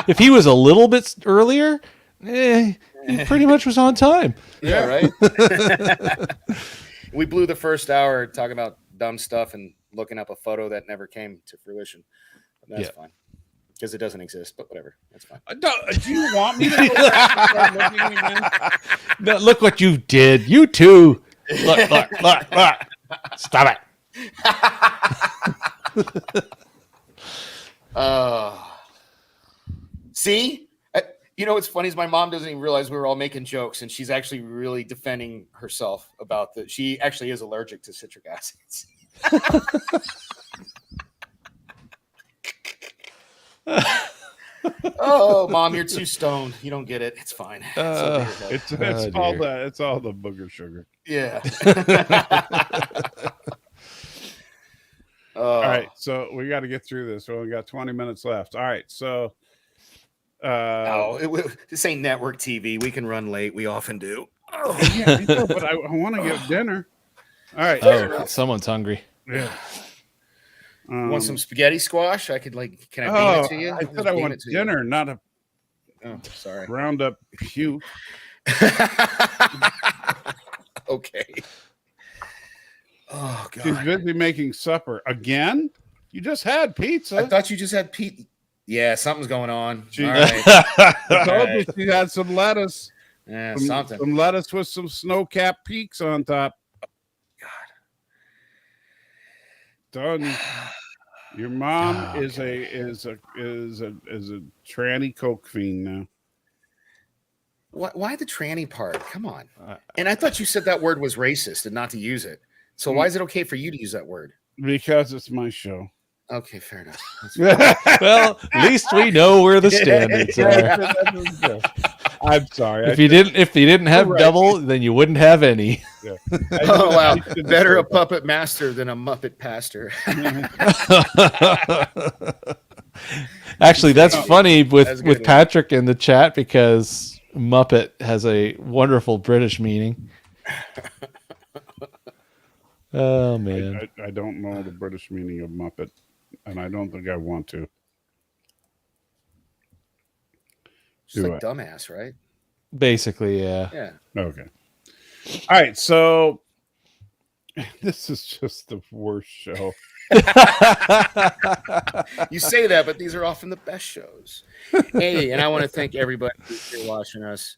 if he was a little bit earlier, he pretty much was on time. Yeah, right. We blew the first hour talking about dumb stuff and looking up a photo that never came to fruition. But that's fine. Because it doesn't exist, but whatever. That's fine. Do you want me to go back and start looking again? No, look what you did. You too. Look. Stop it. See? What's funny is my mom doesn't even realize we were all making jokes, and she's actually really defending herself about that. She actually is allergic to citric acids. Oh, Mom, you're too stoned. You don't get it. It's fine. It's all the booger sugar. Yeah. All right, so we got to get through this. We only got 20 minutes left. All right, so this ain't network TV. We can run late. We often do. Oh yeah, but I want to get dinner. All right. Oh, someone's hungry. Yeah. Want some spaghetti squash? Can I beam it to you? I said I want dinner, not a sorry. Round up puke. Okay. Oh God. She's busy making supper again. You just had pizza. I thought you just had pizza. Yeah, something's going on. All right. I told you she had some lettuce. Yeah, something. Some lettuce with some snow-capped peaks on top. Done. Your mom is a tranny coke fiend now. Why the tranny part? Come on. And I thought you said that word was racist and not to use it. So why is it okay for you to use that word? Because it's my show. Okay, fair enough. Well, at least we know where the standards are. I'm sorry. If you didn't have double, then you wouldn't have any. Yeah. Oh wow! Better a puppet master than a Muppet pastor. Actually, that's funny with Patrick in the chat because Muppet has a wonderful British meaning. Oh man, I don't know the British meaning of Muppet, and I don't think I want to. Just like dumbass, right? basically, yeah. Yeah. Okay. All right. So this is just the worst show. You say that, but these are often the best shows. Hey, and I want to thank everybody who's here watching us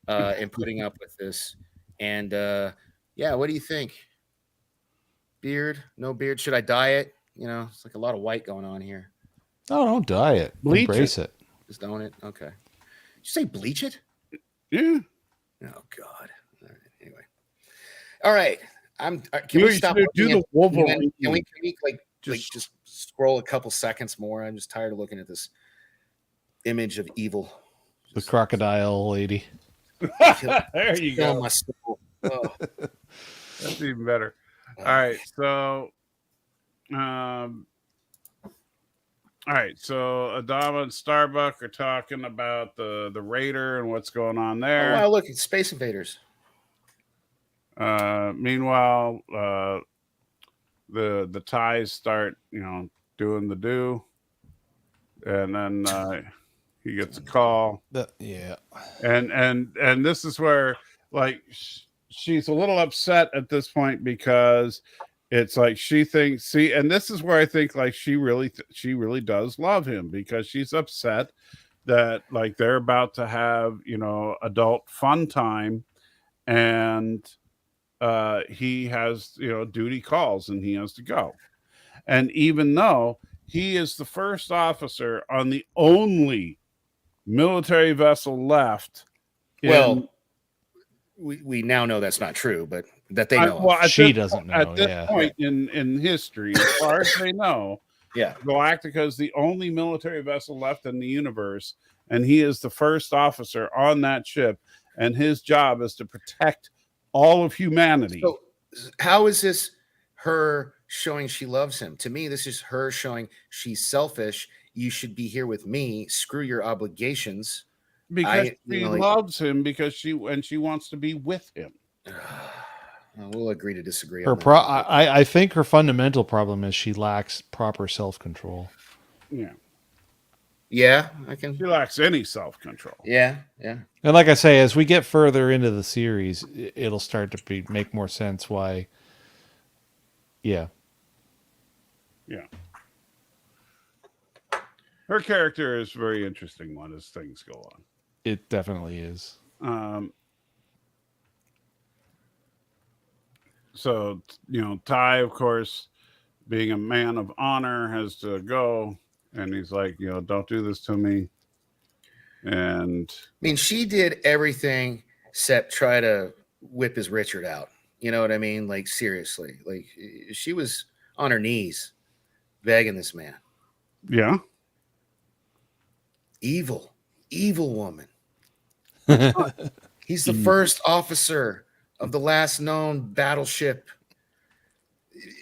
and putting up with this. And yeah, what do you think? Beard? No beard? Should I dye it? You know, it's like a lot of white going on here. Oh, don't dye it. Bleach Embrace it. Just own it? Okay. Did you say bleach it? Yeah. Oh, God. All right. Anyway. All right. Can You we stop? should do the Wolverine. Can we like just scroll a couple seconds more? I'm just tired of looking at this image of evil. The crocodile lady. There you Kill go. my soul. Oh. That's even better. All right. So, all right. So Adama and Starbuck are talking about the Raider and what's going on Oh, there. wow, look, it's Space Invaders. Meanwhile, the ties start, doing the do, and then he gets a call, Yeah. and this is where like she's a little upset at this point because it's like she thinks and this is where I think like she really does love him, because she's upset that like they're about to have adult fun time, and he has duty calls and he has to go. And even though he is the first officer on the only military vessel left, Well, we now know that's not true, but that they know. She doesn't know. At this point in history, as far as they know, yeah, Galactica is the only military vessel left in the universe, and he is the first officer on that ship, and his job is to protect all of humanity. So how is this her showing she loves him? To me, this is her showing she's selfish. You should be here with me. Screw your obligations. Because she loves him, because she wants to be with him. We'll agree to disagree. Her on that. I think her fundamental problem is she lacks proper self-control. Yeah. Yeah, I can. She lacks any self-control. Yeah. And like I say, as we get further into the series, it'll start to make more sense why. Yeah. Yeah. Her character is a very interesting one as things go on. It definitely is. So, Tigh, of course, being a man of honor, has to go. And he's like, don't do this to me. And I mean, she did everything except try to whip his Richard out. You know what I mean? Like, seriously. Like, she was on her knees begging this man. Yeah. Evil woman. He's the first officer of the last known battleship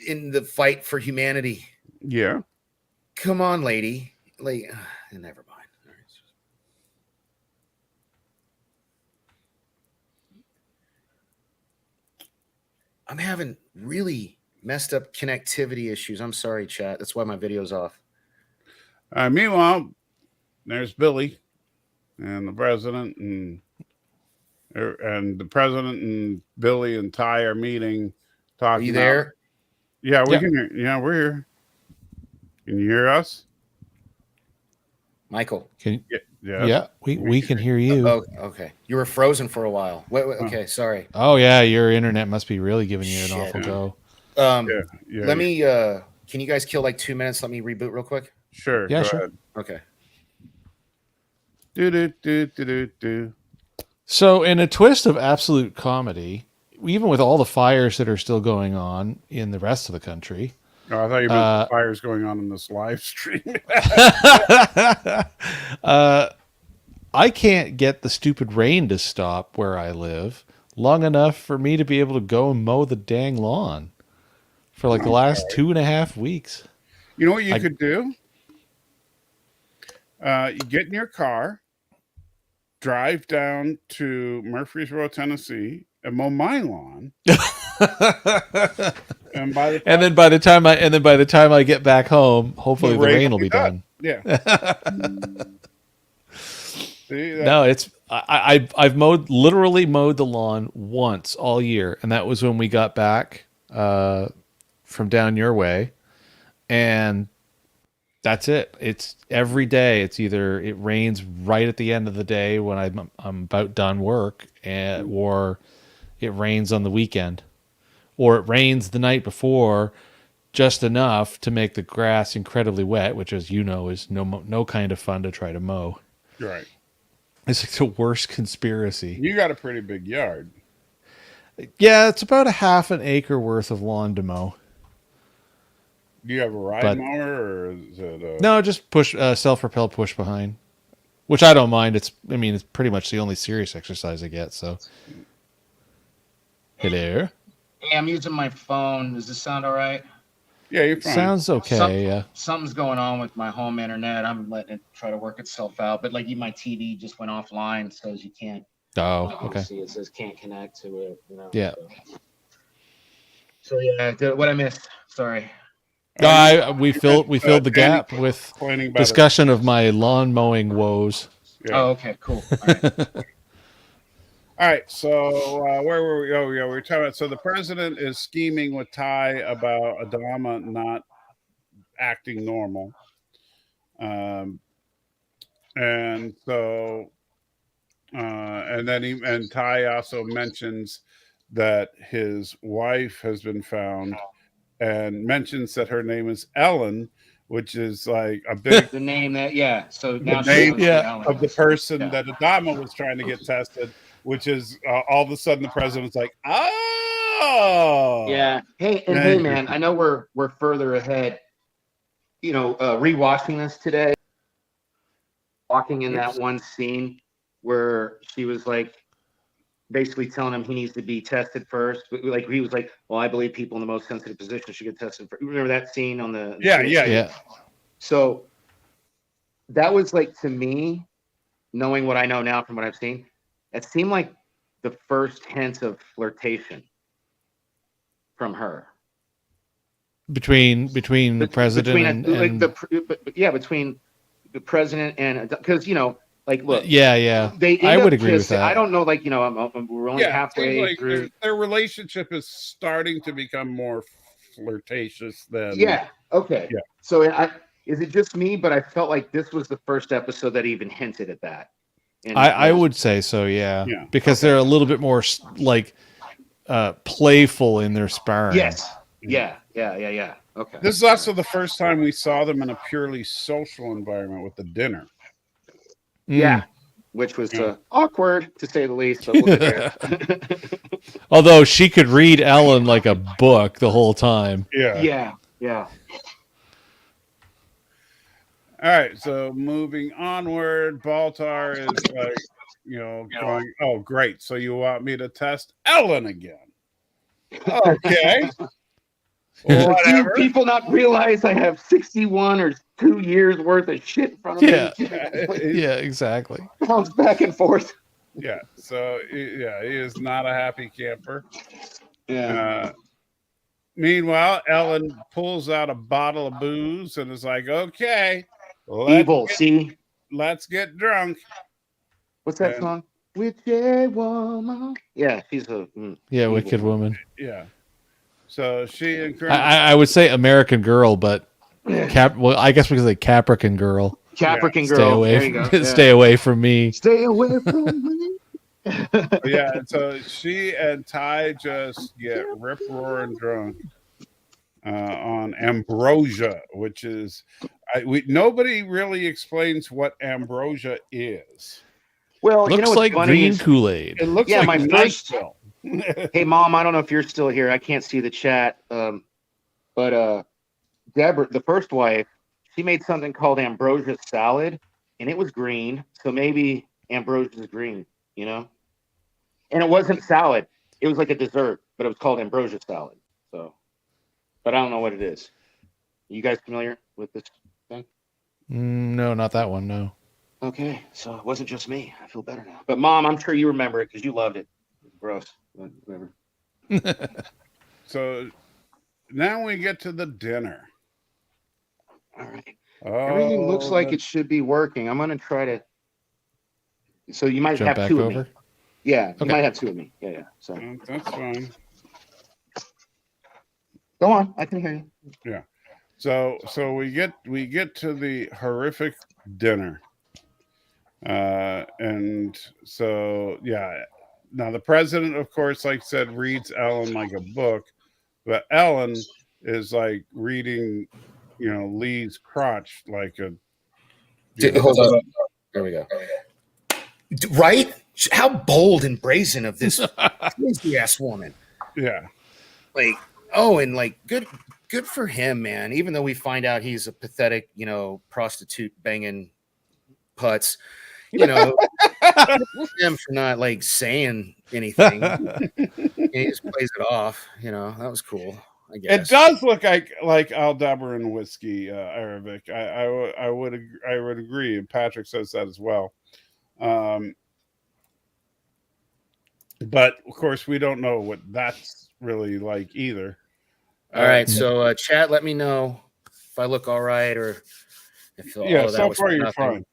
in the fight for humanity. Yeah. Come on, lady. Like, never mind. All right. I'm having really messed up connectivity issues. I'm sorry, chat. That's why my video's off. Meanwhile, there's Billy and the president, and the president and Billy and Tigh are meeting. Talking. Are you there? Yeah, we can hear. Yeah, we're here. Can you hear us, Michael? Yeah, we can hear you. Oh, okay. You were frozen for a while. Wait, okay, sorry. Oh yeah, your internet must be really giving you an awful go. Let me. Can you guys kill like 2 minutes? Let me reboot real quick. Sure. Yeah, go sure. ahead. Okay. Do. So, in a twist of absolute comedy, even with all the fires that are still going on in the rest of the country. Oh, I thought you meant the fires going on in this live stream. I can't get the stupid rain to stop where I live long enough for me to be able to go and mow the dang lawn for like the last 2.5 weeks. You know what you could do? You get in your car, drive down to Murfreesboro, Tennessee, and mow my lawn. And then by the time I get back home, hopefully the rain will be done. Yeah. See, No, it's I've literally mowed the lawn once all year, and that was when we got back from down your way, and that's it. It's every day. It's either it rains right at the end of the day when I'm about done work, or it rains on the weekend, or it rains the night before, just enough to make the grass incredibly wet, which, as you know, is no kind of fun to try to mow. Right. It's like the worst conspiracy. You got a pretty big yard. Yeah, it's about a half an acre worth of lawn to mow. Do you have a ride mower, or is it no, just push self-propelled push behind, which I don't mind. It's pretty much the only serious exercise I get. So, hello. Hey, I'm using my phone. Does this sound all right? Yeah, you're fine. Sounds okay. Yeah. Something's going on with my home internet. I'm letting it try to work itself out. But like, my TV just went offline, so you can't. Oh, okay. See, it says can't connect to it. You know. Yeah. So yeah, what I missed. Sorry. We filled the gap with discussion of my lawn mowing woes. Yeah. Oh, okay, cool. All right. All right, so where were we? Oh, yeah, we were talking about. So the president is scheming with Tigh about Adama not acting normal, and so, and then Tigh also mentions that his wife has been found, and mentions that her name is Ellen, which is like a big the name that So now the name of the person that Adama was trying to get tested. Which is all of a sudden the president's like, oh, yeah. Hey, man, I know we're further ahead. You know, rewatching this today, walking in that one scene where she was like, basically telling him he needs to be tested first. Like he was like, well, I believe people in the most sensitive position should get tested first. Remember that scene on the yeah. So that was like, to me, knowing what I know now from what I've seen. It seemed like the first hint of flirtation from her between the president between the president and, because like, look, yeah, I would agree with that. I don't know, like, we're only halfway like through. Their relationship is starting to become more flirtatious than okay. So is it just me? But I felt like this was the first episode that even hinted at that. I would say so, yeah. Because they're a little bit more like playful in their sparring. Yes. Yeah. Okay. This is also the first time we saw them in a purely social environment with the dinner. Yeah, which was awkward to say the least. But we'll get there. Although she could read Ellen like a book the whole time. Yeah. All right, so moving onward, Baltar is like, going, oh, great. So you want me to test Ellen again? Okay. Do people not realize I have 61 or 2 years worth of shit in front of me? Yeah, exactly. Bounce back and forth. Yeah, so, he is not a happy camper. Yeah. Meanwhile, Ellen pulls out a bottle of booze and is like, okay. Let's get drunk. What's that song? Wicked woman. Yeah, she's a wicked woman. Yeah. So she and I would say American Girl, but I guess we could say Caprican Girl. Caprican Girl. Stay away from me. Stay away from me. Yeah, so she and Tigh just get rip roaring drunk on ambrosia, which is nobody really explains what ambrosia is. Well, looks like green Kool-Aid. It looks like my first. Hey, Mom, I don't know if you're still here. I can't see the chat. But Deborah, the first wife, she made something called ambrosia salad, and it was green. So maybe ambrosia is green, And it wasn't salad. It was like a dessert, but it was called ambrosia salad. So, but I don't know what it is. You guys familiar with this thing? No, not that one. No. Okay, so it wasn't just me. I feel better now. But Mom, I'm sure you remember it because you loved it. Gross. Whatever. So now we get to the dinner. All right. Oh, Everything looks like it should be working. I'm gonna try to. So you might Jump have back two over. of me. Yeah, you Okay. might have two of me. Yeah. So that's fine. go on. I can hear you. Yeah. So we get to the horrific dinner. And so yeah. Now the president, of course, like I said, reads Ellen like a book, but Ellen is like reading, Lee's crotch like a. Hold on. There we go. Right? How bold and brazen of this crazy ass woman. Yeah. Like, and like good for him, man. Even though we find out he's a pathetic, prostitute banging putz, him for not like saying anything. He just plays it off. That was cool. I guess It does look like Aldebaran whiskey, Arabic. I would agree, and Patrick says that as well. But of course, we don't know what that's really like either. All right, so chat, let me know if I look all right or if all of that so was far for you're nothing. fine.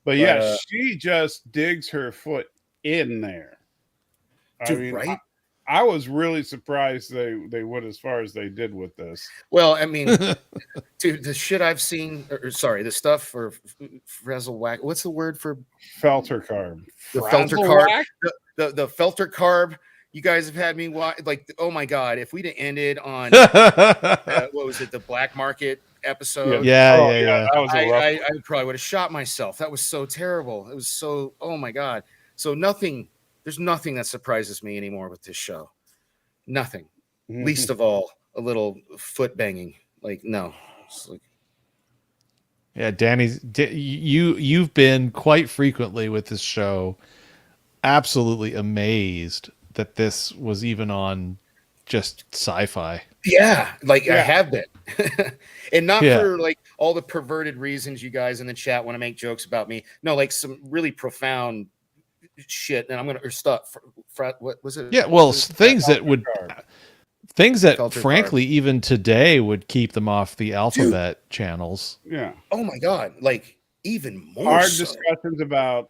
But yeah, she just digs her foot in there. Dude, I mean, right? I was really surprised they went as far as they did with this. Well, I mean, dude, the shit I've seen, the stuff for frazzle whack. What's the word for Felter carb? The felter carb. The felter carb. You guys have had me watch. Like, oh my god, if we'd have ended on what was it, the black market episode? Yeah. That was a rough I probably would have shot myself. That was so terrible. It was so. Oh my god. So nothing. There's nothing that surprises me anymore with this show. Nothing. Least of all, a little foot banging. Like, no. It's like, yeah, you've been quite frequently with this show absolutely amazed that this was even on just sci-fi. Yeah, I have been. And not for like all the perverted reasons you guys in the chat want to make jokes about me. No, like some really profound shit. And I'm gonna what was it? Yeah, well, things that Felter frankly carb. even today would keep them off the alphabet channels. Yeah. Oh my god, like even more hard so. discussions about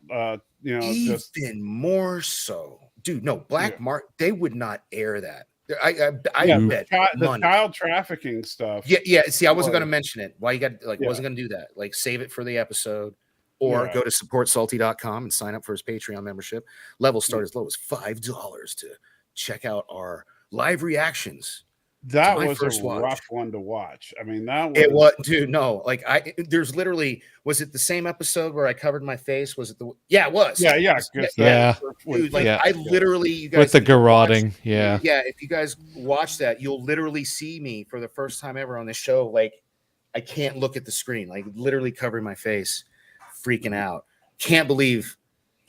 even more so. Dude, no, Black Mark, they would not air that. I bet the child trafficking stuff. Yeah. See, I wasn't going to mention it. Why you got wasn't going to do that. Like, save it for the episode, or go to supportsalty.com and sign up for his Patreon membership. Levels start as low as $5 to check out our live reactions. That was a rough one to watch. I mean, it was, dude. No, like there's literally, was it the same episode where I covered my face? Was it the? Yeah, it was. Yeah. Dude, like I literally, you guys with the garroting. Yeah. If you guys watch that, you'll literally see me for the first time ever on this show. Like, I can't look at the screen. Like, literally covering my face, freaking out. Can't believe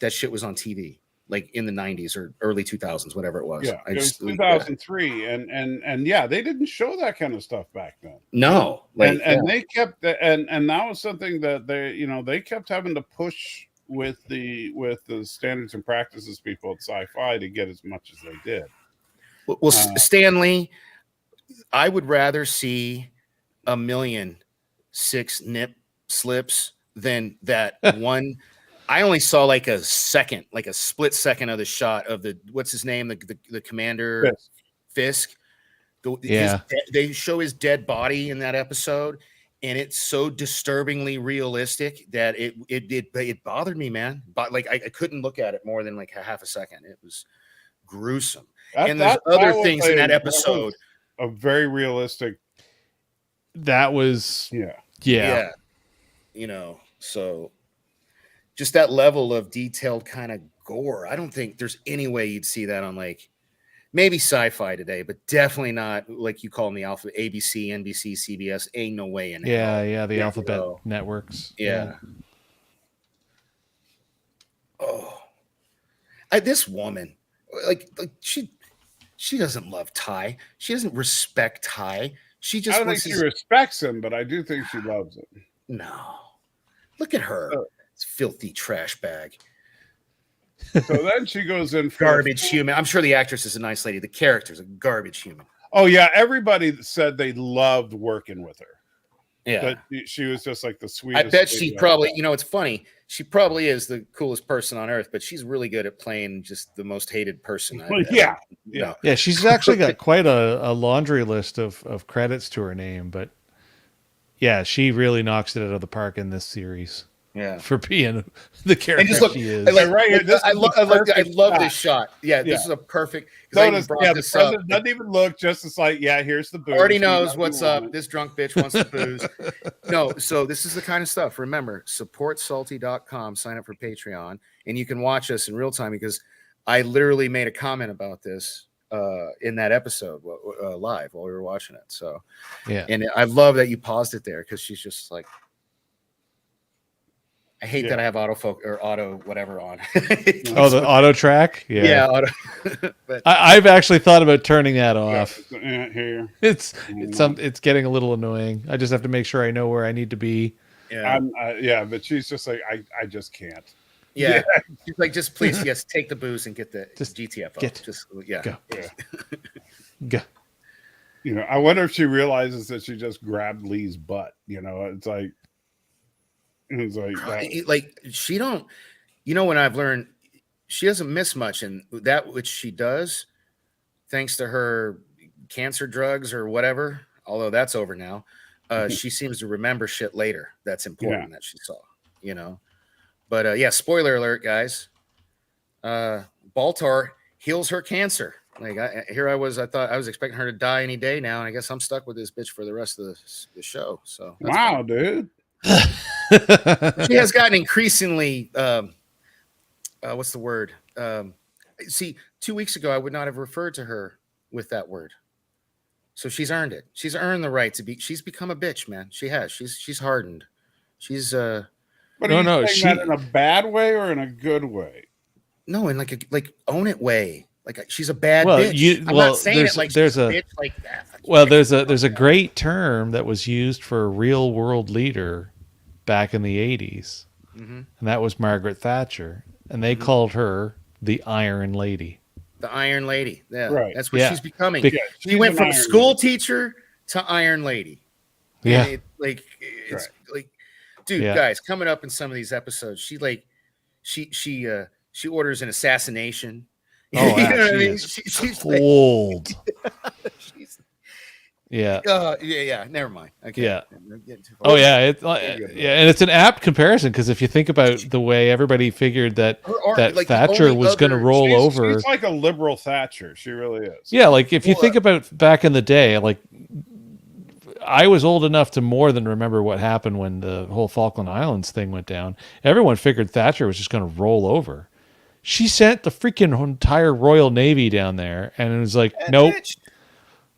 that shit was on TV. Like in the 90s or early 2000s, whatever it was. Yeah, it was 2003, and yeah, they didn't show that kind of stuff back then. No, like, and they kept, and that was something that they kept having to push with the standards and practices people at Sci-Fi to get as much as they did. Well, Stanley, I would rather see 1,000,006 nip slips than that one. I only saw like a second, like a split second of the shot of the, what's his name? The commander Fisk. They show his dead body in that episode, and it's so disturbingly realistic that it bothered me, man. But like, I couldn't look at it more than like a half a second. It was gruesome. And there's other things in that episode. A very realistic. That was, yeah. So just that level of detailed kind of gore. I don't think there's any way you'd see that on like maybe Sci-Fi today, but definitely not like you call them the alpha ABC, NBC, CBS. Ain't no way in hell. Yeah, the alphabet networks. Yeah. Oh, this woman, like she doesn't love Tigh. She doesn't respect Tigh. She just I don't think she respects him, but I do think she loves him. No. Look at her. It's filthy trash bag. So then she goes in for Garbage human. I'm sure the actress is a nice lady. The character's a garbage human. Oh yeah, everybody said they loved working with her. Yeah. That she was just like the sweetest. I bet she probably, it's funny. She probably is the coolest person on earth, but she's really good at playing just the most hated person. Yeah. Yeah, she's actually got quite a laundry list of credits to her name, but yeah, she really knocks it out of the park in this series. Yeah, for being the character and just look, she is. right here, I love this shot. Yeah, this is a perfect. The president doesn't even look. Just it's like, yeah, here's the booze. Already knows what's up. This drunk bitch wants the booze. No, so this is the kind of stuff. Remember, supportsalty.com. Sign up for Patreon, and you can watch us in real time because I literally made a comment about this in that episode live while we were watching it. So yeah, and I love that you paused it there because she's just like. I hate that I have autofocus or auto whatever on. The auto track. Yeah, auto. But I've actually thought about turning that off. Here. It's getting a little annoying. I just have to make sure I know where I need to be. Yeah, but she's just like I just can't. Yeah, she's like, just please, yes, take the booze and get the GTFO. Go. I wonder if she realizes that she just grabbed Lee's butt. It's like. It's like she don't, when I've learned she doesn't miss much, and that which she does, thanks to her cancer drugs or whatever. Although that's over now, she seems to remember shit later. That's important that she saw, But spoiler alert, guys. Baltar heals her cancer. Like I thought I was expecting her to die any day now, and I guess I'm stuck with this bitch for the rest of the show. So wow, dude. She has gotten increasingly what's the word? See, 2 weeks ago I would not have referred to her with that word. So she's earned it. She's earned the right to be. She's become a bitch, man. She has. She's hardened. She's But are you saying that in a bad way or in a good way? No, in like own it way. Like she's a bad bitch. I'm not saying it like she's a bitch like that. Well, there's a great term that was used for a real world leader back in the 80s, and that was Margaret Thatcher, and they called her the Iron Lady. The Iron Lady, yeah, right. That's what she's becoming. She went from school teacher to Iron Lady. Yeah, it's like, dude, guys, coming up in some of these episodes, she orders an assassination. Oh, you know what I mean? She's cold. Yeah. Never mind. Okay. Yeah. Oh yeah. And it's an apt comparison because if you think about the way everybody figured that Thatcher was going to roll over, she's like a liberal Thatcher. She really is. Yeah. Like if you think about back in the day, like I was old enough to more than remember what happened when the whole Falkland Islands thing went down. Everyone figured Thatcher was just going to roll over. She sent the freaking entire Royal Navy down there, and it was like, nope,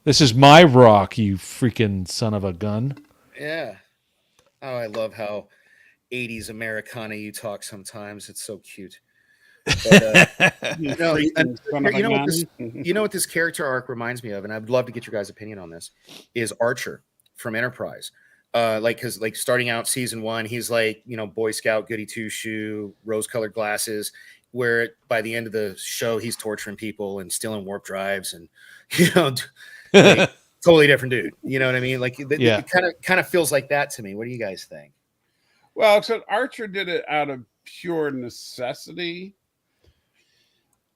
this is my rock, you freaking son of a gun. Yeah. Oh, I love how 80s Americana you talk sometimes. It's so cute. But, you know what this character arc reminds me of, and I'd love to get your guys' opinion on this, is Archer from Enterprise. Because starting out season 1, he's like, Boy Scout, goody two-shoe, rose-colored glasses, where by the end of the show, he's torturing people and stealing warp drives and, totally different dude. You know what I mean? Like, it kind of feels like that to me. What do you guys think? Well, except Archer did it out of pure necessity.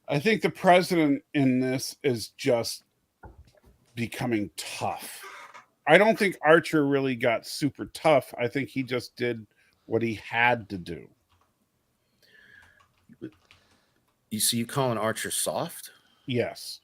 I think the president in this is just becoming tough. I don't think Archer really got super tough. I think he just did what he had to do. You calling Archer soft? Yes.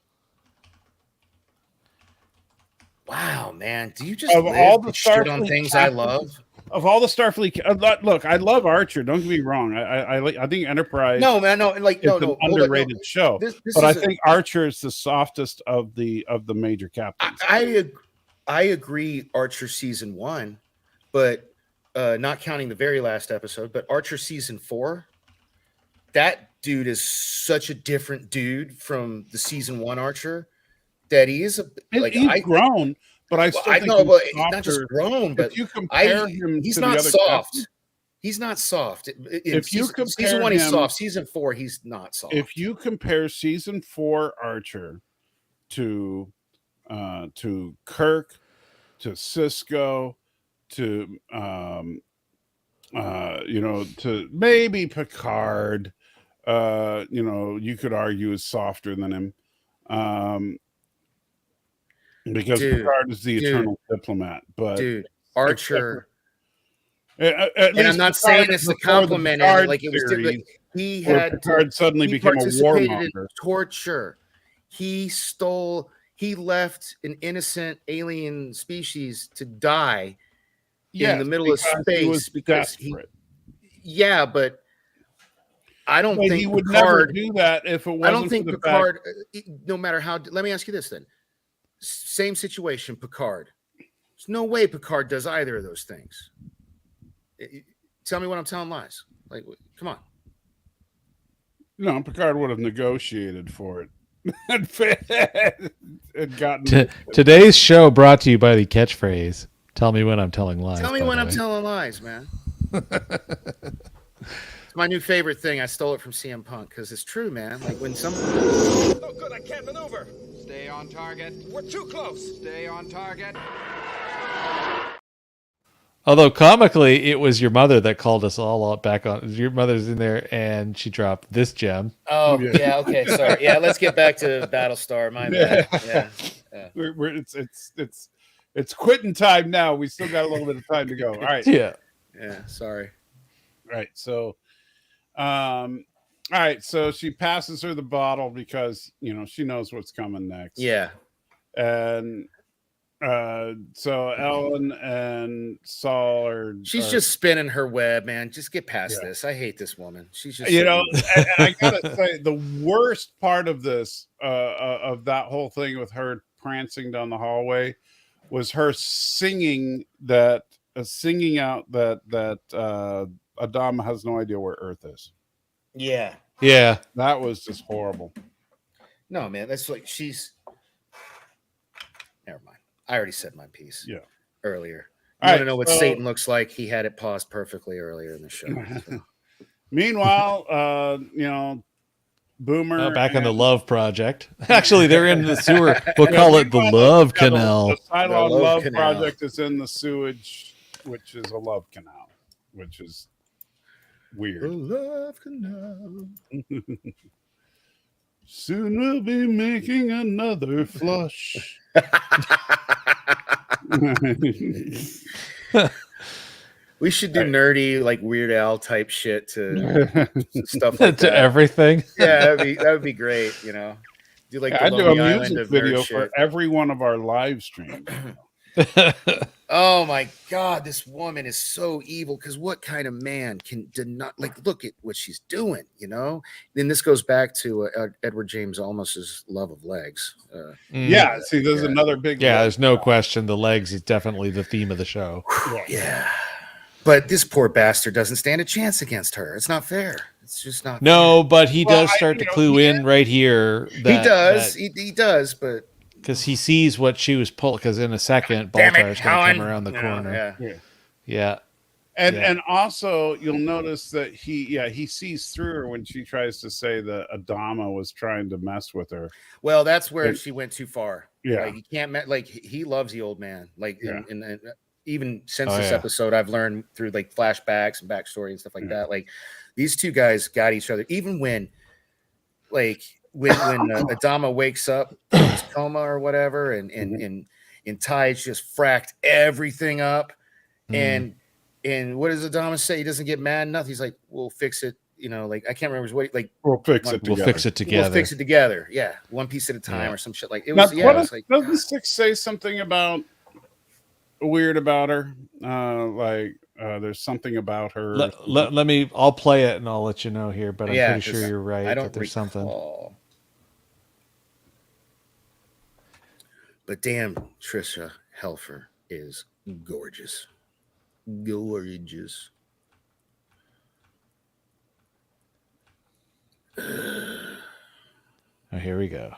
Wow, man. Do you just of all the shit on things I love? Of all the Starfleet, look, I love Archer. Don't get me wrong. I think Enterprise. No, man, no, like it's an underrated show. But I think Archer is the softest of the major captains. I agree. Archer season 1, but not counting the very last episode. But Archer season 4, that dude is such a different dude from the season 1 Archer that he is he's grown. But I know, but he's not just grown. But if you compare him, he's to not the other soft. captains, He's not soft. If you compare season 1, he's him- soft. Season 4, he's not soft. If you compare season 4 Archer to Kirk, to Cisco, to to maybe Picard, you could argue is softer than him, because Picard is the eternal diplomat. But Archer. At And least I'm not Picard saying this to before the compliment Picard him, like it was series, he where had Picard suddenly he became a participated in warmonger. torture. He left an innocent alien species to die in the middle of space because yeah, but I don't think he would Picard, never do that if it wasn't. I don't think for the Picard, no matter how. Let me ask you this then: same situation, Picard. There's no way Picard does either of those things. Tell me when I'm telling lies. Like, come on. No, Picard would have negotiated for it. and gotten Today's show brought to you by the catchphrase, "Tell me when I'm telling lies." Tell me when I'm telling lies, man. It's my new favorite thing. I stole it from CM Punk because it's true, man. Like when some. Oh, good. I can't maneuver. Stay on target. We're too close. Stay on target. Although comically, it was your mother that called us all out back on. Your mother's in there, and she dropped this gem. Oh yeah, okay, sorry. Yeah, let's get back to Battlestar. My bad. Yeah. It's quitting time now. We still got a little bit of time to go. All right. Yeah. Sorry. All right. So, all right. So she passes her the bottle because she knows what's coming next. Yeah. And so Ellen and Saul are. She's just spinning her web, man. Just get past this. I hate this woman. She's just. And I gotta say, the worst part of this, of that whole thing with her prancing down the hallway, was her singing out that Adama has no idea where Earth is. Yeah. Yeah. That was just horrible. No, man, that's like she's. Never mind. I already said my piece. Yeah. Earlier. You want to know what Satan looks like? He had it paused perfectly earlier in the show. So. Meanwhile, Boomer back on the Love Project. Actually, they're in the sewer. We'll call it the Love Canal. The Cylon Love Project is in the sewage, which is a love canal, which is weird. The Love Canal. Soon we'll be making another flush. We should do nerdy, like Weird Al type shit to stuff like to that. everything. Yeah, that would be great. Do like the I do a Lonely Island music of video nerd for shit. every one of our live streams. Oh my God, this woman is so evil. Because what kind of man can not look at what she's doing? Then this goes back to Edward James Olmos's love of legs. Yeah, see, there's another big. Yeah, there's no question. The legs is definitely the theme of the show. Yeah, but this poor bastard doesn't stand a chance against her. It's not fair. It's just not. No, fair. but he does start to clue in right here. He does. He does, but. Because he sees what she was pulling. Because in a second, Baltar's going to come around the corner. Yeah. And also, you'll notice that he sees through her when she tries to say that Adama was trying to mess with her. Well, that's where she went too far. Yeah, like, he can't. He loves the old man. And even since Oh, this yeah. episode, I've learned through like flashbacks and backstory and stuff like that. Like these two guys got each other. Even when Adama wakes up from his coma or whatever, and Tigh just fracked everything up, and what does Adama say? He doesn't get mad, nothing. He's like, "We'll fix it." I can't remember what. We'll fix it. We'll fix it together. We'll fix it together. Yeah, one piece at a time, or some shit like it Now, was. doesn't Six say something about weird about her? There's something about her. Let me. I'll play it and I'll let you know here. But I'm pretty sure you're right. I don't that there's something. But damn, Trisha Helfer is gorgeous. Gorgeous. Oh, here we go.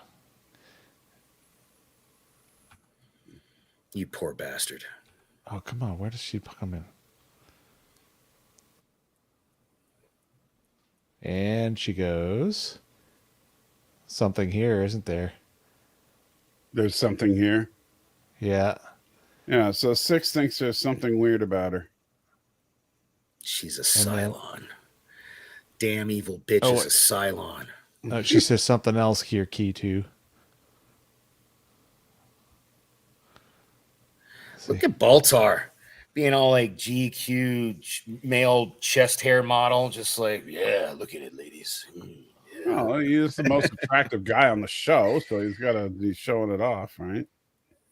You poor bastard. Oh, come on. Where does she come in? And she goes, something here, isn't there? There's something here. Yeah. Yeah, so Six thinks there's something weird about her. She's a Cylon. Damn evil bitch is a Cylon. She says something else here, key too. Look at Baltar being all like GQ male chest hair model, just like, yeah, look at it, ladies. Yeah. Oh, he's the most attractive guy on the show, so he's got to be showing it off, right?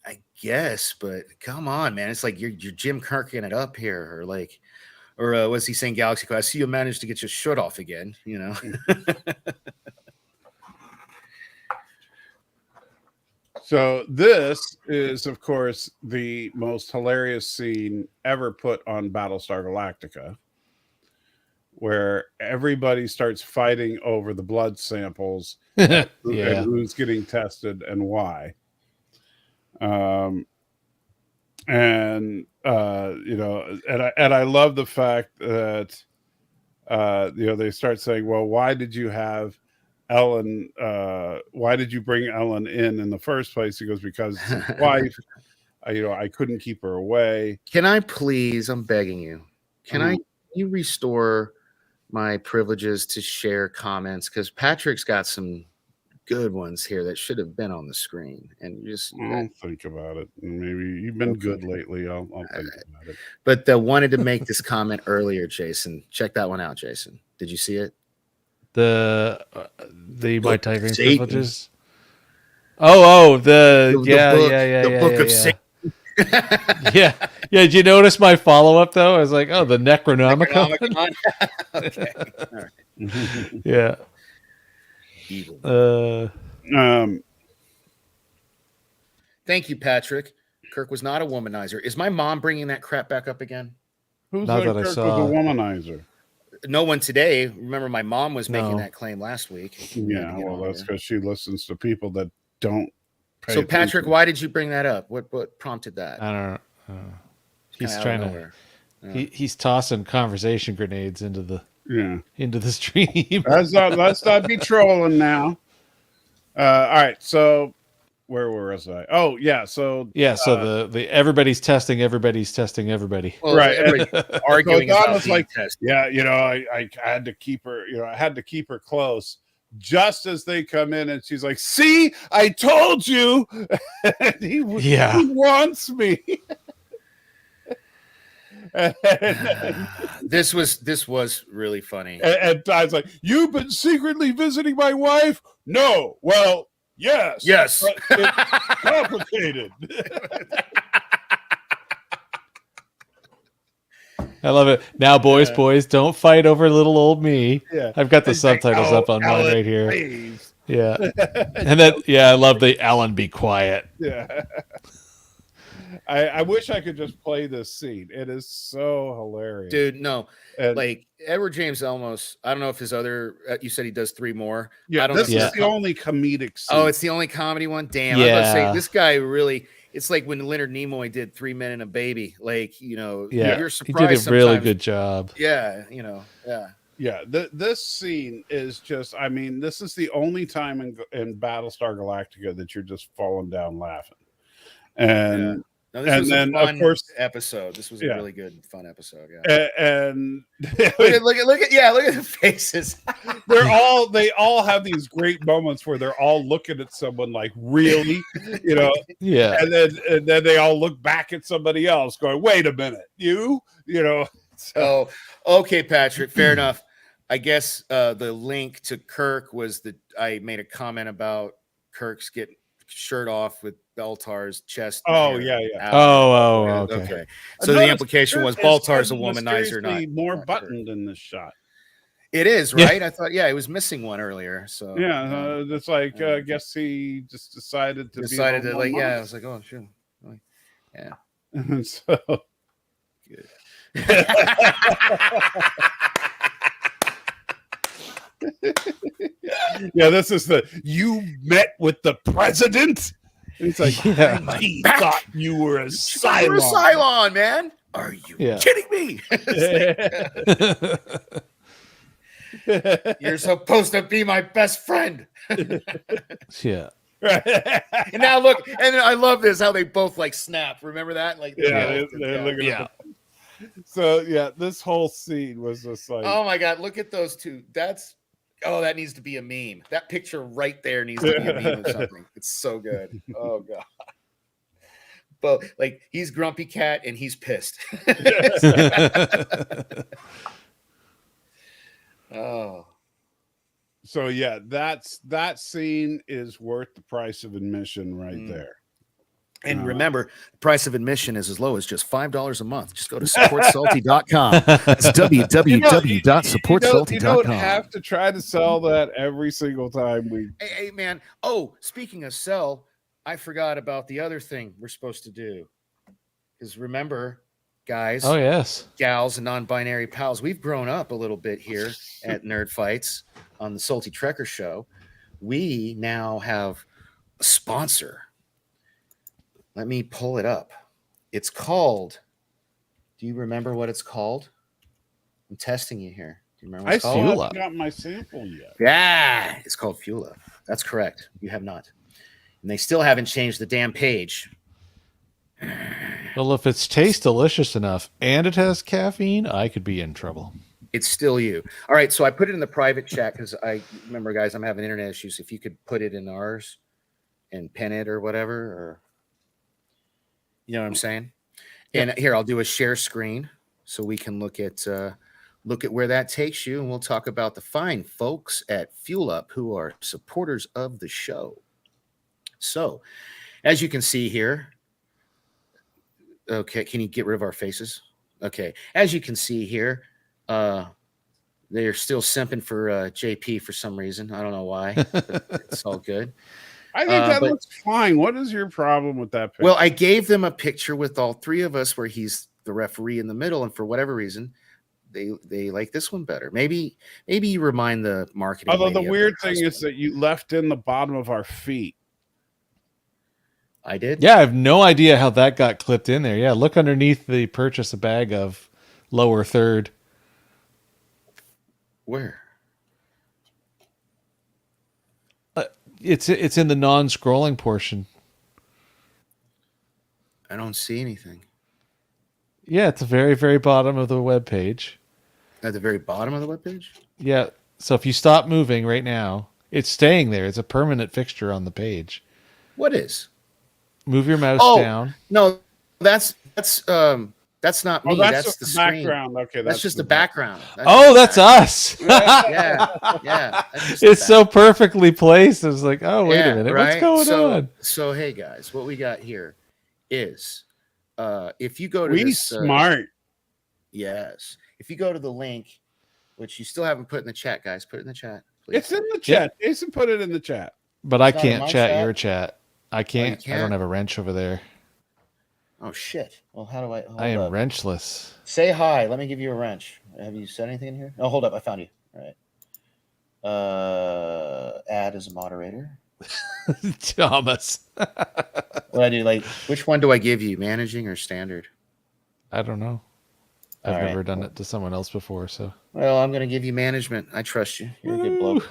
I guess, but come on, man. It's like you're Jim Kirking it up here, or like, or what's he saying, Galaxy Quest? I see you managed to get your shirt off again, you know. So this is, of course, the most hilarious scene ever put on Battlestar Galactica, where everybody starts fighting over the blood samples and who's getting tested and why. You know, and I love the fact that you know, they start saying, well, why did you have Ellen, why did you bring Ellen in the first place? He goes, because his wife, you know, I couldn't keep her away. Can I please, I'm begging you, can you restore my privileges to share comments? Because Patrick's got some good ones here that should have been on the screen. And just I'll think about it. Maybe you've been good lately. I'll think about it. But wanted to make this comment earlier, Jason. Check that one out, Jason. Did you see it? The my Tigering Satan. privileges. The book of Satan. Yeah. Did you notice my follow up though? I was like, oh, the Necronomicon. Okay. All right. Yeah. Evil. Thank you, Patrick. Kirk was not a womanizer. Is my mom bringing that crap back up again? Who's Not like that I Kirk saw. was a womanizer? No one today. Remember, my mom was making that claim last week. Yeah, well, that's because she listens to people that don't pay So, Patrick, attention. why did you bring that up? What prompted that? I don't know. He's Kinda out trying of to. nowhere. He's tossing conversation grenades into the stream. Let's not be trolling now. All right, so where was I? Oh yeah, so the everybody's testing everybody. Well, right, arguing so Don about was being like, tested. yeah, you know, I had to keep her, you know, I had to keep her close. Just as they come in, and she's like, "See, I told you." And he wants me. This was really funny. And Don's like, "You've been secretly visiting my wife?" No. Well, yes. But it's complicated. I love it. Now, boys, don't fight over little old me. Yeah. I've got the subtitles up on mine right here. Please. Yeah. And that, I love the Alan, be quiet. Yeah. I wish I could just play this scene. It is so hilarious. Dude, no. And, like Edward James Olmos, I don't know if his other you said he does 3 more. yeah, I don't this know is the only comedic scene. Oh, it's the only comedy one? Damn. I was about to say, this guy really, it's like when Leonard Nimoy did 3 Men and a Baby. Like, you know, you're surprised. He did a really good job. Yeah, you know, yeah. Yeah, this scene is just, I mean, this is the only time in Battlestar Galactica that you're just falling down laughing. And No, this was a fun episode. This was a really good, fun episode. Yeah. And look at the faces. they all have these great moments where they're all looking at someone like, really, you know, and then they all look back at somebody else going, wait a minute, you know. So okay, Patrick, fair enough. I guess the link to Kirk was that I made a comment about Kirk's getting shirt off with Baltar's chest. Oh, yeah. Okay. So the implication was Baltar's a womanizer, not more buttoned in this shot. It is, right? I thought, it was missing one earlier. So it's like I guess he just decided to like, I was like, oh sure, yeah. And so good. This is you met with the president. It's like, he thought you were a Cylon. You're a Cylon, man. Are you kidding me? You're supposed to be my best friend. Yeah. And now look, and I love this how they both like snap. Remember that? Like, They're looking at so this whole scene was just like, oh my god, look at those two. That needs to be a meme. That picture right there needs to be a meme of something. It's so good. Oh god. But like he's Grumpy Cat and he's pissed. Oh. So yeah, that scene is worth the price of admission right there. And remember, the price of admission is as low as just $5 a month. Just go to supportsalty.com. It's www.supportsalty.com. You don't have to try to sell that every single time we. Hey, man. Oh, speaking of sell, I forgot about the other thing we're supposed to do. Because remember, guys, Oh yes. gals, and non-binary pals, we've grown up a little bit here at Nerd Fights on the Salty Trekker Show. We now have a sponsor. Let me pull it up. It's called. Do you remember what it's called? I'm testing you here. Do you remember what it's called? still haven't got my sample yet. Yeah, it's called Fuel Up. That's correct. You have not. And they still haven't changed the damn page. Well, if it's tastes delicious enough and it has caffeine, I could be in trouble. It's still you. All right, so I put it in the private chat because I remember, guys, I'm having internet issues. If you could put it in ours and pin it or whatever, or you know what I'm saying? And here, I'll do a share screen so we can look at where that takes you, and we'll talk about the fine folks at Fuel Up who are supporters of the show. So, as you can see here, okay, can you get rid of our faces? Okay, as you can see here, they're still simping for JP for some reason. I don't know why. But it's all good. I think that looks fine. What is your problem with that picture? Well, I gave them a picture with all three of us where he's the referee in the middle, and for whatever reason, they like this one better. Maybe you remind the marketing. Although the weird thing is that you left in the bottom of our feet. I did? Yeah, I have no idea how that got clipped in there. Yeah, look underneath the purchase a bag of lower third. Where? It's in the non-scrolling portion. I don't see anything. Yeah, it's the very, very bottom of the web page. At the very bottom of the webpage? Yeah. So if you stop moving right now, it's staying there. It's a permanent fixture on the page. What is? Move your mouse down. No, that's not me. That's the screen. Background. Okay, that's just the background. That's us. yeah. It's so perfectly placed. I was like, oh, wait a minute. Right? What's going on? So, hey, guys, what we got here is if you go to this... smart. Yes. If you go to the link, which you still haven't put in the chat, guys, put it in the chat, please. It's in the chat. Yeah. Jason put it in the chat. But I can't chat your chat. I can't. Oh, I don't have a wrench over there. Oh, shit. Well, how do I... I am wrenchless. Say hi. Let me give you a wrench. Have you said anything in here? Oh, hold up. I found you. All right. Add as a moderator. Thomas. What do I do? Like, which one do I give you? Managing or standard? I don't know. I've never done it to someone else before, so. Well, I'm going to give you management. I trust you. You're a good bloke.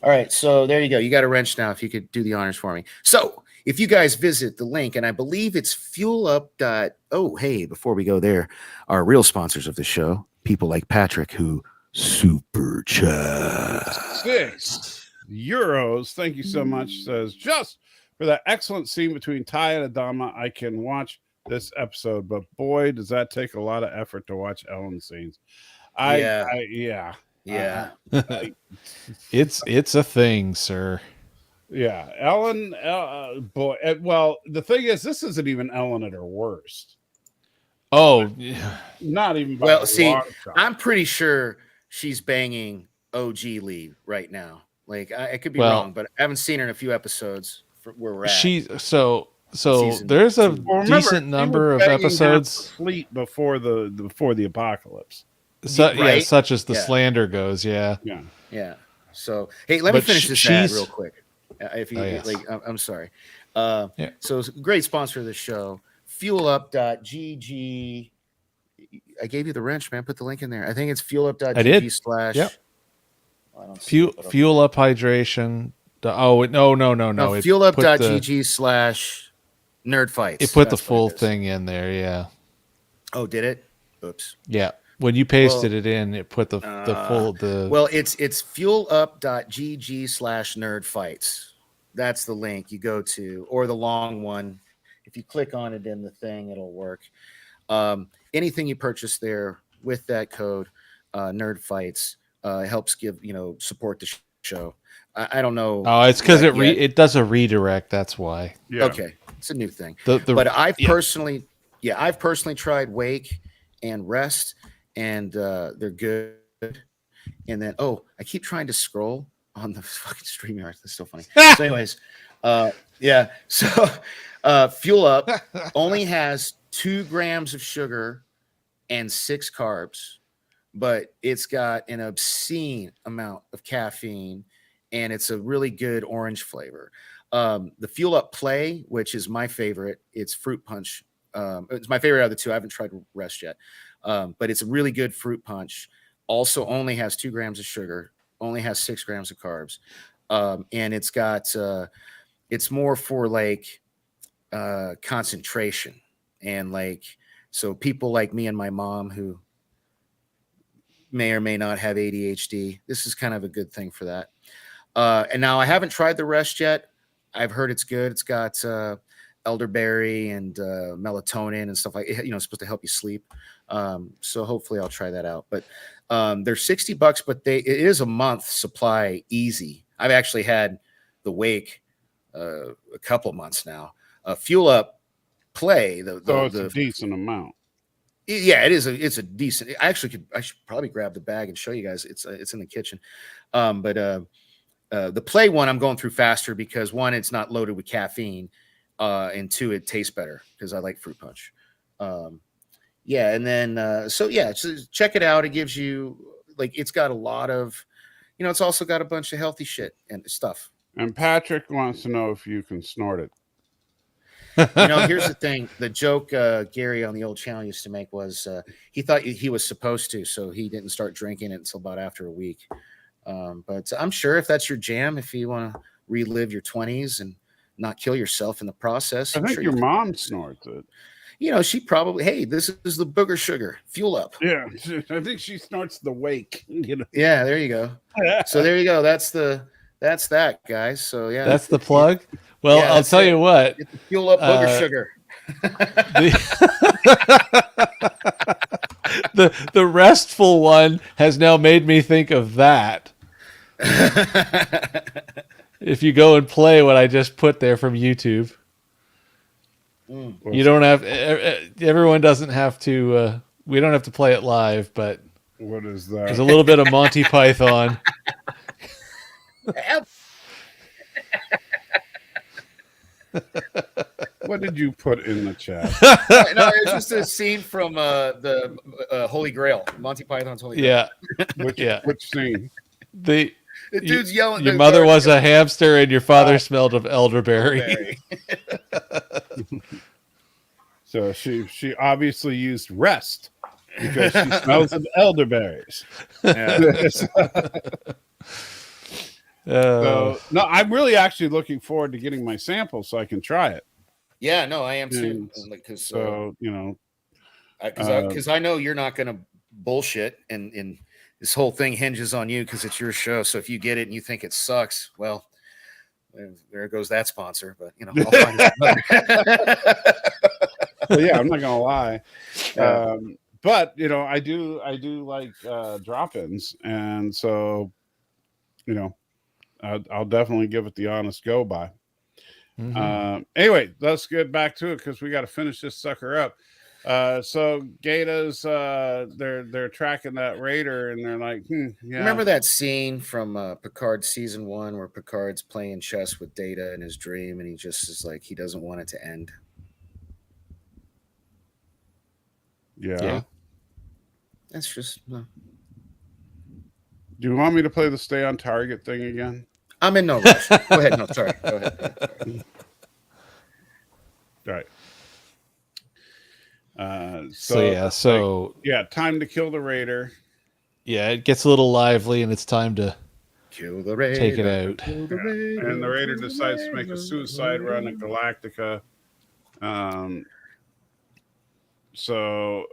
All right, so there you go. You got a wrench now if you could do the honors for me. So if you guys visit the link, and I believe it's fuelup. Oh, hey, before we go there, our real sponsors of the show, people like Patrick, who super chat. €6. Thank you so much. Says, just for that excellent scene between Tigh and Adama, I can watch this episode, but boy, does that take a lot of effort to watch Ellen's scenes. Yeah. It's a thing, sir. Yeah, Ellen. Boy, well, the thing is, this isn't even Ellen at her worst. Oh, not even. Well, see, I'm pretty sure she's banging OG Lee right now. Like, I could be wrong, but I haven't seen her in a few episodes where we're at. So there's a decent number of episodes before the apocalypse. Right? Such as the slander goes. Yeah. So hey, let me finish this ad real quick. If you I'm sorry. So it's a great sponsor of the show, fuelup.gg. I gave you the wrench, man. Put the link in there. I think it's fuelup.gg/. Oh, I don't see it, but okay. Fuel up hydration. No. No, fuelup.gg/nerdfights. It put the full thing in there. Yeah. Oh, did it? Oops. Yeah. When you pasted it in, it put the full. Well, it's fuelup.gg/nerdfights. That's the link you go to, or the long one. If you click on it in the thing, it'll work. Anything you purchase there with that code, Nerdfights, helps give support the show. I don't know. Oh, it's because it does a redirect. That's why. Yeah. Okay, it's a new thing. But I've personally tried Wake and Rest, and they're good. And then I keep trying to scroll on the fucking StreamYard. That's so funny. So, anyways, yeah. So, Fuel Up only has 2 grams of sugar and 6 carbs, but it's got an obscene amount of caffeine, and it's a really good orange flavor. The Fuel Up Play, which is my favorite, it's fruit punch. It's my favorite out of the 2. I haven't tried Rest yet, but it's a really good fruit punch. Also, only has 2 grams of sugar, only has 6 grams of carbs, and it's got it's more for like concentration, and like, so people like me and my mom who may or may not have ADHD, this is kind of a good thing for that. And now I haven't tried the Rest yet. I've heard it's good. It's got elderberry and melatonin and stuff like, it's supposed to help you sleep. So hopefully I'll try that out. But they're $60, but it is a month supply easy. I've actually had the Wake a couple months now. Fuel Up Play. So it's a decent amount. Yeah, it is. It's a decent. I should probably grab the bag and show you guys. It's in the kitchen. But the Play one I'm going through faster because 1, it's not loaded with caffeine, and 2, it tastes better because I like fruit punch. Yeah, and then so check it out. It gives you it's got a lot of, it's also got a bunch of healthy shit and stuff. And Patrick wants to know if you can snort it. Here's the thing. The joke Gary on the old channel used to make was he thought he was supposed to, so he didn't start drinking it until about after a week. But I'm sure if that's your jam, if you want to relive your 20s and not kill yourself in the process. I think your mom snorts it. She probably, hey, this is the booger sugar. Fuel Up. Yeah, I think she snorts the Wake. Yeah, there you go. So there you go. That's that, guys. So yeah, that's the plug. Well, I'll tell you what. Get the Fuel Up booger sugar. The restful one has now made me think of that. If you go and play what I just put there from YouTube, you don't have. Everyone doesn't have to. We don't have to play it live, but what is that? There's a little bit of Monty Python. What did you put in the chat? No, it's just a scene from the Holy Grail, Monty Python's Holy Grail. Yeah. Which scene? The dude's yelling. Your mother was a hamster, and your father smelled of elderberry. So she obviously used Rest because she smells of elderberries. Yeah. So, no, I'm really actually looking forward to getting my sample so I can try it. Yeah, no, I am too. Because because I know you're not going to bullshit, and this whole thing hinges on you because it's your show. So if you get it and you think it sucks, well, there goes that sponsor. But I'll find another. Well, yeah, I'm not gonna lie. But I do like drop-ins, and so I'll definitely give it the honest go by. Mm-hmm. Anyway, let's get back to it because we got to finish this sucker up. So Gata's they're tracking that raider, and they're like, yeah. Remember that scene from Picard season 1 where Picard's playing chess with Data in his dream, and he just is like, he doesn't want it to end. Yeah. That's just. Do you want me to play the stay on target thing again? I'm in no rush. Go ahead. No, sorry. Go ahead. All right. So time to kill the raider. Yeah, it gets a little lively, and it's time to Kill the Raider. take it out. Kill the Raider. And the Raider decides to make a suicide run at Galactica. So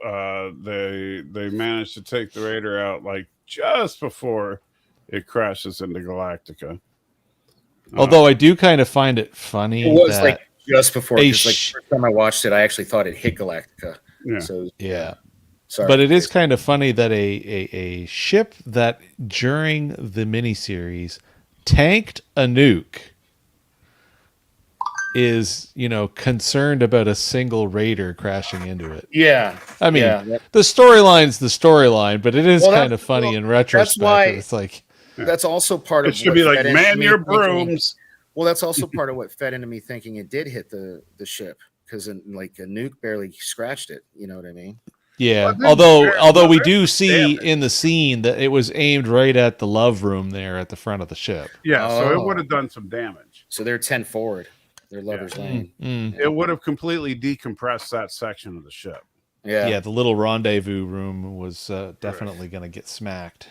they manage to take the Raider out like just before it crashes into Galactica. Although I do kind of find it funny. It was that like just before, a because like the first time I watched it, I actually thought it hit Galactica. Yeah. So yeah. sorry. But it is kind of funny that a ship that during the miniseries tanked a nuke is, concerned about a single Raider crashing into it. Yeah. I mean, yeah. the storyline's the storyline, but it is Well, kind of funny in retrospect. why- It's like, That's also part of It should what be like, fed into man me your thinking- brooms. Well, that's also part of what fed into me thinking it did hit the ship, because like a nuke barely scratched it. You know what I mean? yeah. Well, then Although we do damage. see in the scene that it was aimed right at the love room there at the front of the ship. Yeah, so it Oh. would have done some damage. So they're 10 forward. They're lovers lane. Mm. It would have completely decompressed that section of the ship. Yeah, the little rendezvous room was definitely going to get smacked.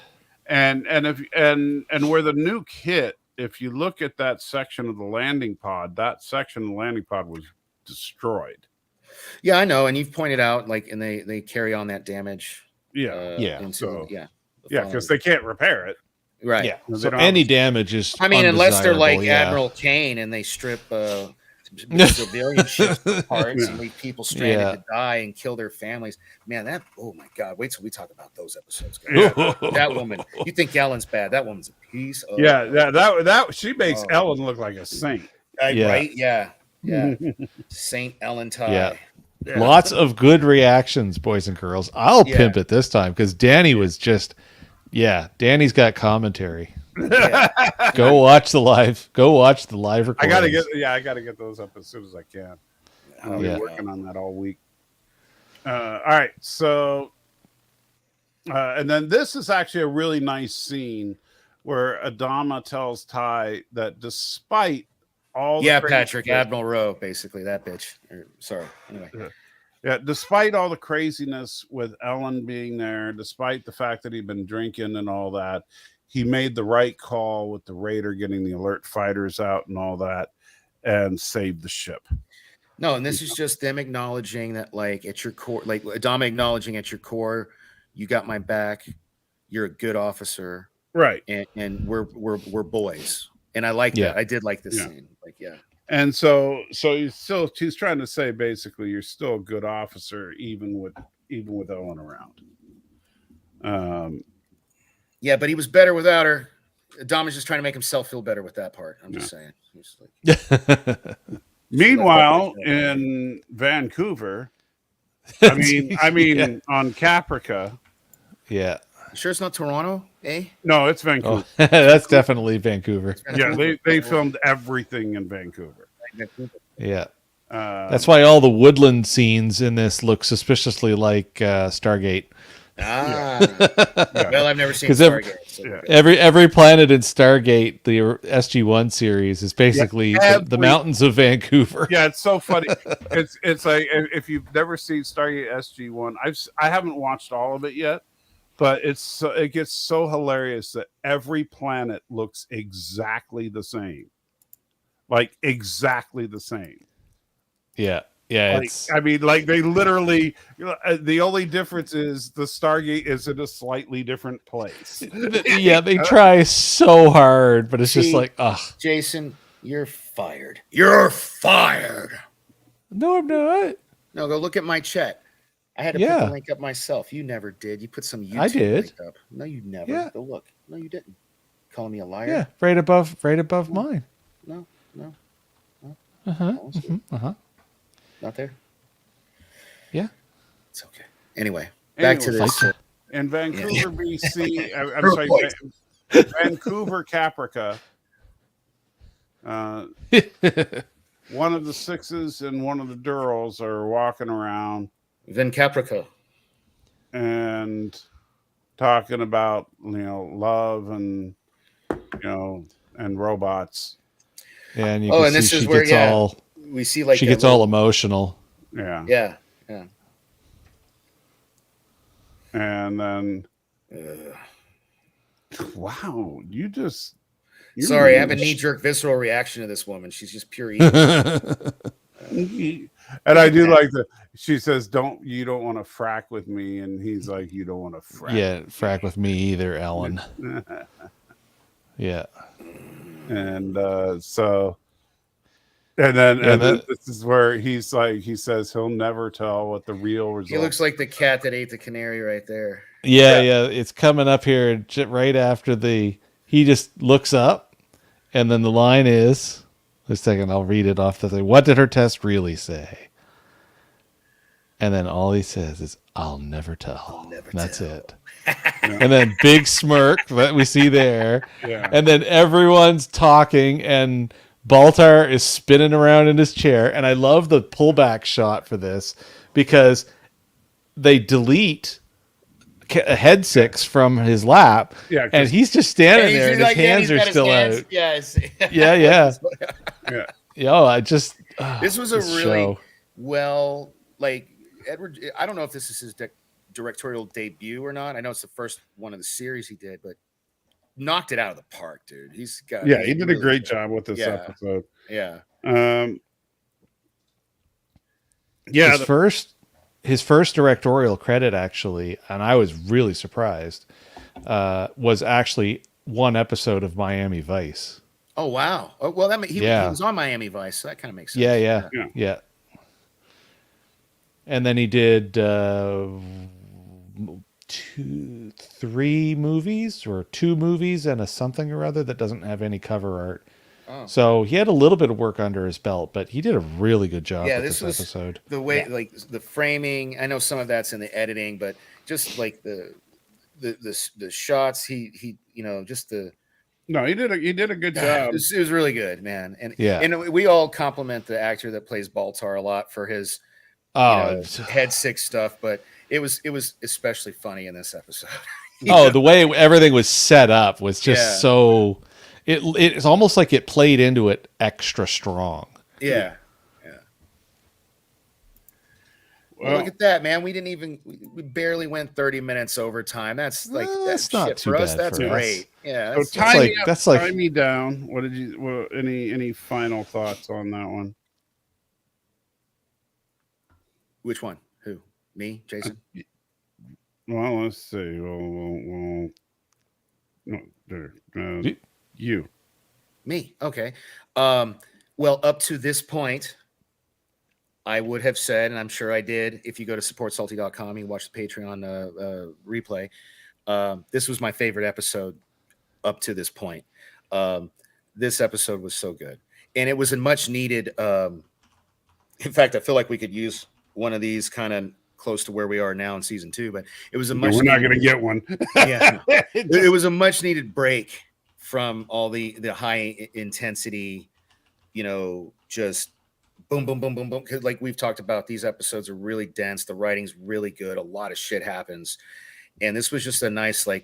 And where the nuke hit, if you look at that section of the landing pod, that section of the landing pod was destroyed. Yeah, I know, and you've pointed out like, and they carry on that damage. Yeah, Into, so- yeah, yeah, because they can't repair it. right. Yeah, They so don't any have- damage is I mean, unless they're like undesirable, yeah. Admiral Kane and they strip civilian ships parts and leave people stranded Yeah. to die and kill their families. Man, that, oh my God, wait till we talk about those episodes, guys. Yeah. That woman, you think Ellen's bad? That woman's a piece of Yeah, that she makes Oh. Ellen look like a saint. Yeah. right? Yeah. Saint Ellen Tigh. Yeah. Yeah. Lots of good reactions, boys and girls. I'll Yeah. pimp it this time because Danny was just, Danny's got commentary. Yeah. Go watch the live. Go watch the live I gotta recordings. get those up as soon as I can. Oh, I've yeah. been working on that all week. All right, so and then this is actually a really nice scene where Adama tells Ty that despite all the Patrick, craziness- Admiral Rowe, basically, that bitch. Sorry. Anyway. Yeah, despite all the craziness with Ellen being there, despite the fact that he'd been drinking and all that, he made the right call with the Raider getting the alert fighters out and all that and saved the ship. No, and this is just them acknowledging that, like, at your core, like Adama acknowledging at your core, you got my back. You're a good officer, Right. and we're boys. And I like Yeah. that. I did like this Yeah. scene. Like, yeah. And so he's trying to say basically you're still a good officer even with Ellen around. Yeah, but he was better without her. Adama's just trying to make himself feel better with that part. I'm just saying. He's like, Meanwhile, in Vancouver, I mean on Caprica. Yeah. you sure it's not Toronto, eh? No, it's Vancouver. Oh, that's definitely Vancouver. Yeah, they filmed everything in Vancouver. Yeah. That's why all the woodland scenes in this look suspiciously like Stargate. Well, I've never seen 'Cause Stargate. So yeah. Every planet in Stargate, the SG-1 series, is basically the mountains of Vancouver. Yeah, it's so funny. It's like if you've never seen Stargate SG-1, I haven't watched all of it yet, but it gets so hilarious that every planet looks exactly the same, like exactly the same. Yeah. Yeah. Like, I mean, like they literally, the only difference is the Stargate is in a slightly different place. Yeah, they try so hard, but it's just See, like, ugh. Jason, you're fired. You're fired. No, I'm not. No, go look at my chat. I had to put the link up myself. You never did. You put some YouTube I did. link up. No, you never. Yeah. Go look. No, you didn't. Calling me a liar? Yeah, right above mine. No. Uh-huh. Honestly, Uh-huh. not there. Yeah. It's okay. Anyway, back to Anyway, this. In Vancouver, BC, I'm Her sorry, voice. Vancouver, Caprica. One of the sixes and one of the Durrells are walking around Then Caprica. and talking about love and and robots. Yeah, and you Oh, can and see this is she where, gets yeah, all we see like she a gets little- all emotional. Yeah. Yeah. And then wow, you just Sorry, I have a knee-jerk visceral reaction to this woman. She's just pure evil. And I do like that. She says, you don't want to frack with me," and he's like, "You don't want to frack." Yeah, frack with me either, Ellen. Yeah. And then this is where he says he'll never tell what the real result. He looks like the cat that ate the canary right there. Yeah. It's coming up here right after he just looks up, and then the line is, a second, I'll read it off the thing. What did her test really say? And then all he says is, "I'll never tell." That's it. And then big smirk that we see there. Yeah. And then everyone's talking, and Baltar is spinning around in his chair. And I love the pullback shot for this because they delete head six from his lap, and he's just standing there, and his hands are still out. Yes. Yeah. Yo, this was a really Edward. I don't know if this is his directorial debut or not. I know it's the first one of the series he did, but knocked it out of the park, dude. He did a great job with this episode. Yeah. His first directorial credit, actually, and I was really surprised, was actually one episode of Miami Vice. Oh wow! Oh, well, he was on Miami Vice, so that kind of makes sense. Yeah. And then he did 2 movies and a something or other that doesn't have any cover art. Oh. So he had a little bit of work under his belt, but he did a really good job with this episode. The way, like the framing, I know some of that's in the editing, but just like the shots, he just the. No, he did a good job. It was really good, man. And we all compliment the actor that plays Baltar a lot for his head six stuff, but it was especially funny in this episode. The way everything was set up was just so it's almost like it played into it extra strong. Yeah. Well, look at that, man. We barely went 30 minutes over time. That's that's not shit too for us. bad That's for great. us. Yeah. Tie me down. What did you? Any final thoughts on that one? Which one? Who? Me? Jason? Well, let's see. Well, no, there. You. Me. Okay. Well, up to this point, I would have said, and I'm sure I did, if you go to supportsalty.com, you watch the Patreon replay. This was my favorite episode up to this point. This episode was so good. And it was a much needed. In fact, I feel like we could use one of these kind of close to where we are now in season 2, but it was we're not going to get one. Yeah. It was a much needed break from all the high intensity, just boom, boom, boom, boom, boom. Cause like we've talked about, these episodes are really dense. The writing's really good. A lot of shit happens. And this was just a nice, you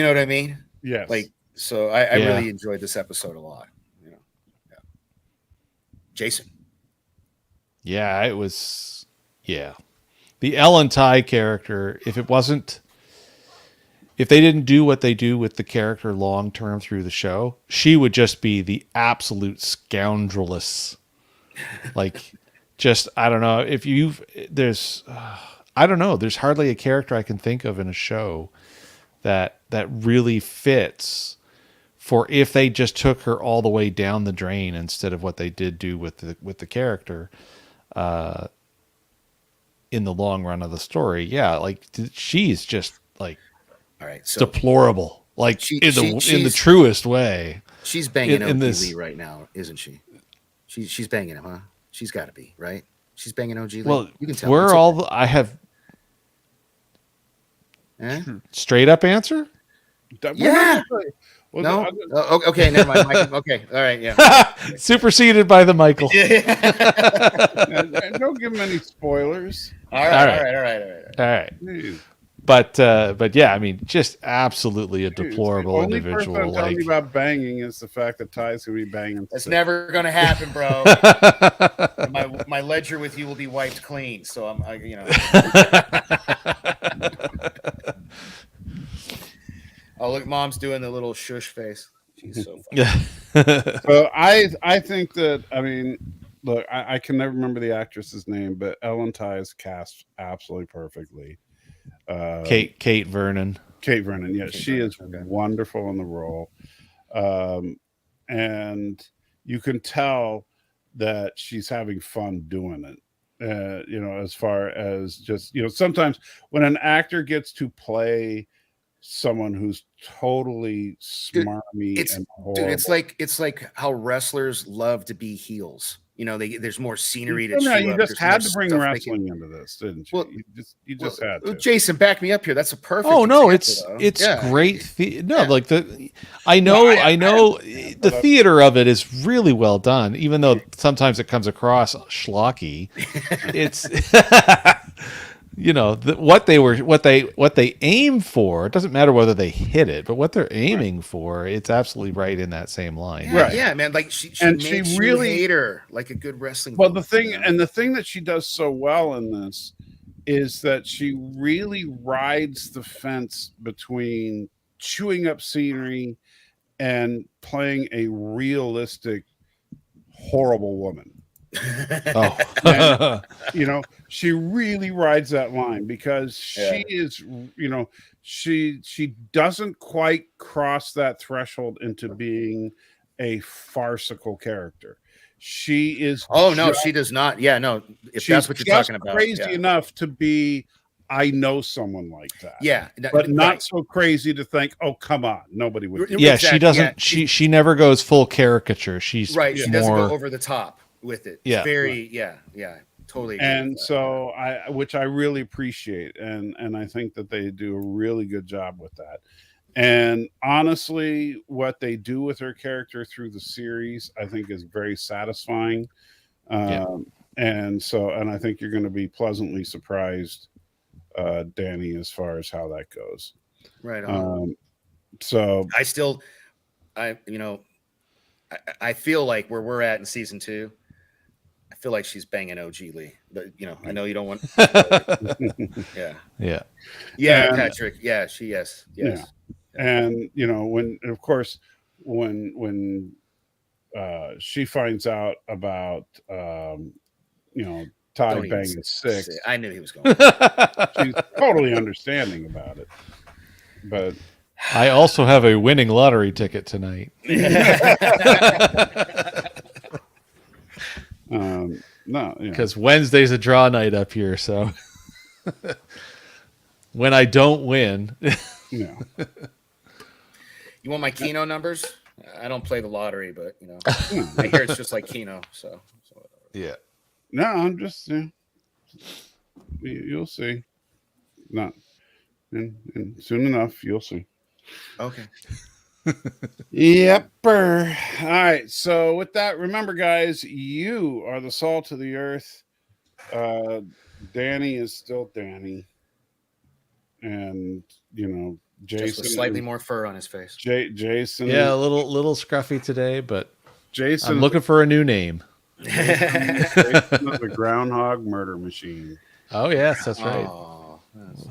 know what I mean? Yes. So I really enjoyed this episode a lot. Jason. Yeah, it was. Yeah, the Ellen Tigh character. If they didn't do what they do with the character long term through the show, she would just be the absolute scoundrelous. I don't know I don't know. There's hardly a character I can think of in a show that really fits for if they just took her all the way down the drain instead of what they did do with the character. In the long run of the story, she's just all right, so deplorable, in the truest way. She's banging OG Lee right now, isn't she? She's banging him, huh? She's got to be, right? She's banging OG Lee. Well, you can tell. I have straight up answer. Yeah. No. Okay. Never mind. Michael. Okay. All right. Yeah. Superseded by the Michael. Don't give him any spoilers. All right. But yeah, I mean, just absolutely a deplorable individual. The only person I'm telling you about banging is the fact that Ty's gonna be banging. That's never gonna happen, bro. my ledger with you will be wiped clean. So Oh, look, mom's doing the little shush face. She's so funny. Yeah. So I think that, I mean, look, I can never remember the actress's name, but Ellen Tigh is cast absolutely perfectly. Kate Vernon. Kate Vernon, yeah, Kate she Vernon, is okay. wonderful in the role, and you can tell that she's having fun doing it. You know, as far as just, you know, sometimes when an actor gets to play someone who's totally smarmy and horrible. Dude, it's like how wrestlers love to be heels. You know, there's more scenery to No, chew you up. just There's more had to bring stuff they wrestling into this, didn't you? Well, you just had to. Jason, back me up here. That's a perfect. Oh no, example, it's though. Yeah. great. Like I know the theater of it is really well done, even though sometimes it comes across schlocky. It's you know what they aim for. It doesn't matter whether they hit it, but what they're aiming for, it's absolutely right in that same line. Yeah, Right. yeah, man. Like she And makes she you really- hate her like a good wrestling. Well, villain, the thing you know? and the thing that she does so well in this is that she really rides the fence between chewing up scenery and playing a realistic, horrible woman. Oh, You know, she really rides that line because she is, you know, she doesn't quite cross that threshold into being a farcical character. She is. Oh no, she does not. Yeah, no. If that's what you're just talking about, crazy yeah. enough to be, I know someone like that. Yeah, but not right. so crazy to think, oh come on, nobody would. do yeah. Exactly, She doesn't. yeah. She never goes full caricature. She's Right. She more. doesn't go over the top with it. Yeah. Very. Yeah. Yeah. Totally. agree And with that. so which I really appreciate, and I think that they do a really good job with that. And honestly, what they do with her character through the series, I think, is very satisfying. And so, and I think you're going to be pleasantly surprised, Danny, as far as how that goes. Right on. So I feel like where we're at in season 2, I feel like she's banging OG Lee, but you know, I know you don't want. Yeah, And- Patrick. Yeah, yes. Yeah. And you know, when she finds out about you know, Tigh Don't even banging six, I knew he was going. she's totally understanding about it. But I also have a winning lottery ticket tonight. no, Because Wednesday's a draw night up here, so when I don't win, yeah. You want my Keno numbers? I don't play the lottery, but you know, I hear it's just like Keno. So yeah. No, I'm just you'll see. Not and soon enough you'll see. okay. Yepper. All right. So with that, remember, guys, you are the salt of the earth. Danny is still Danny, and you know Jason Just with slightly more fur on his face. Jason. Yeah, a little scruffy today, but Jason. I'm looking for a new name. Jason is the groundhog murder machine. Oh yes, that's right. Oh, that's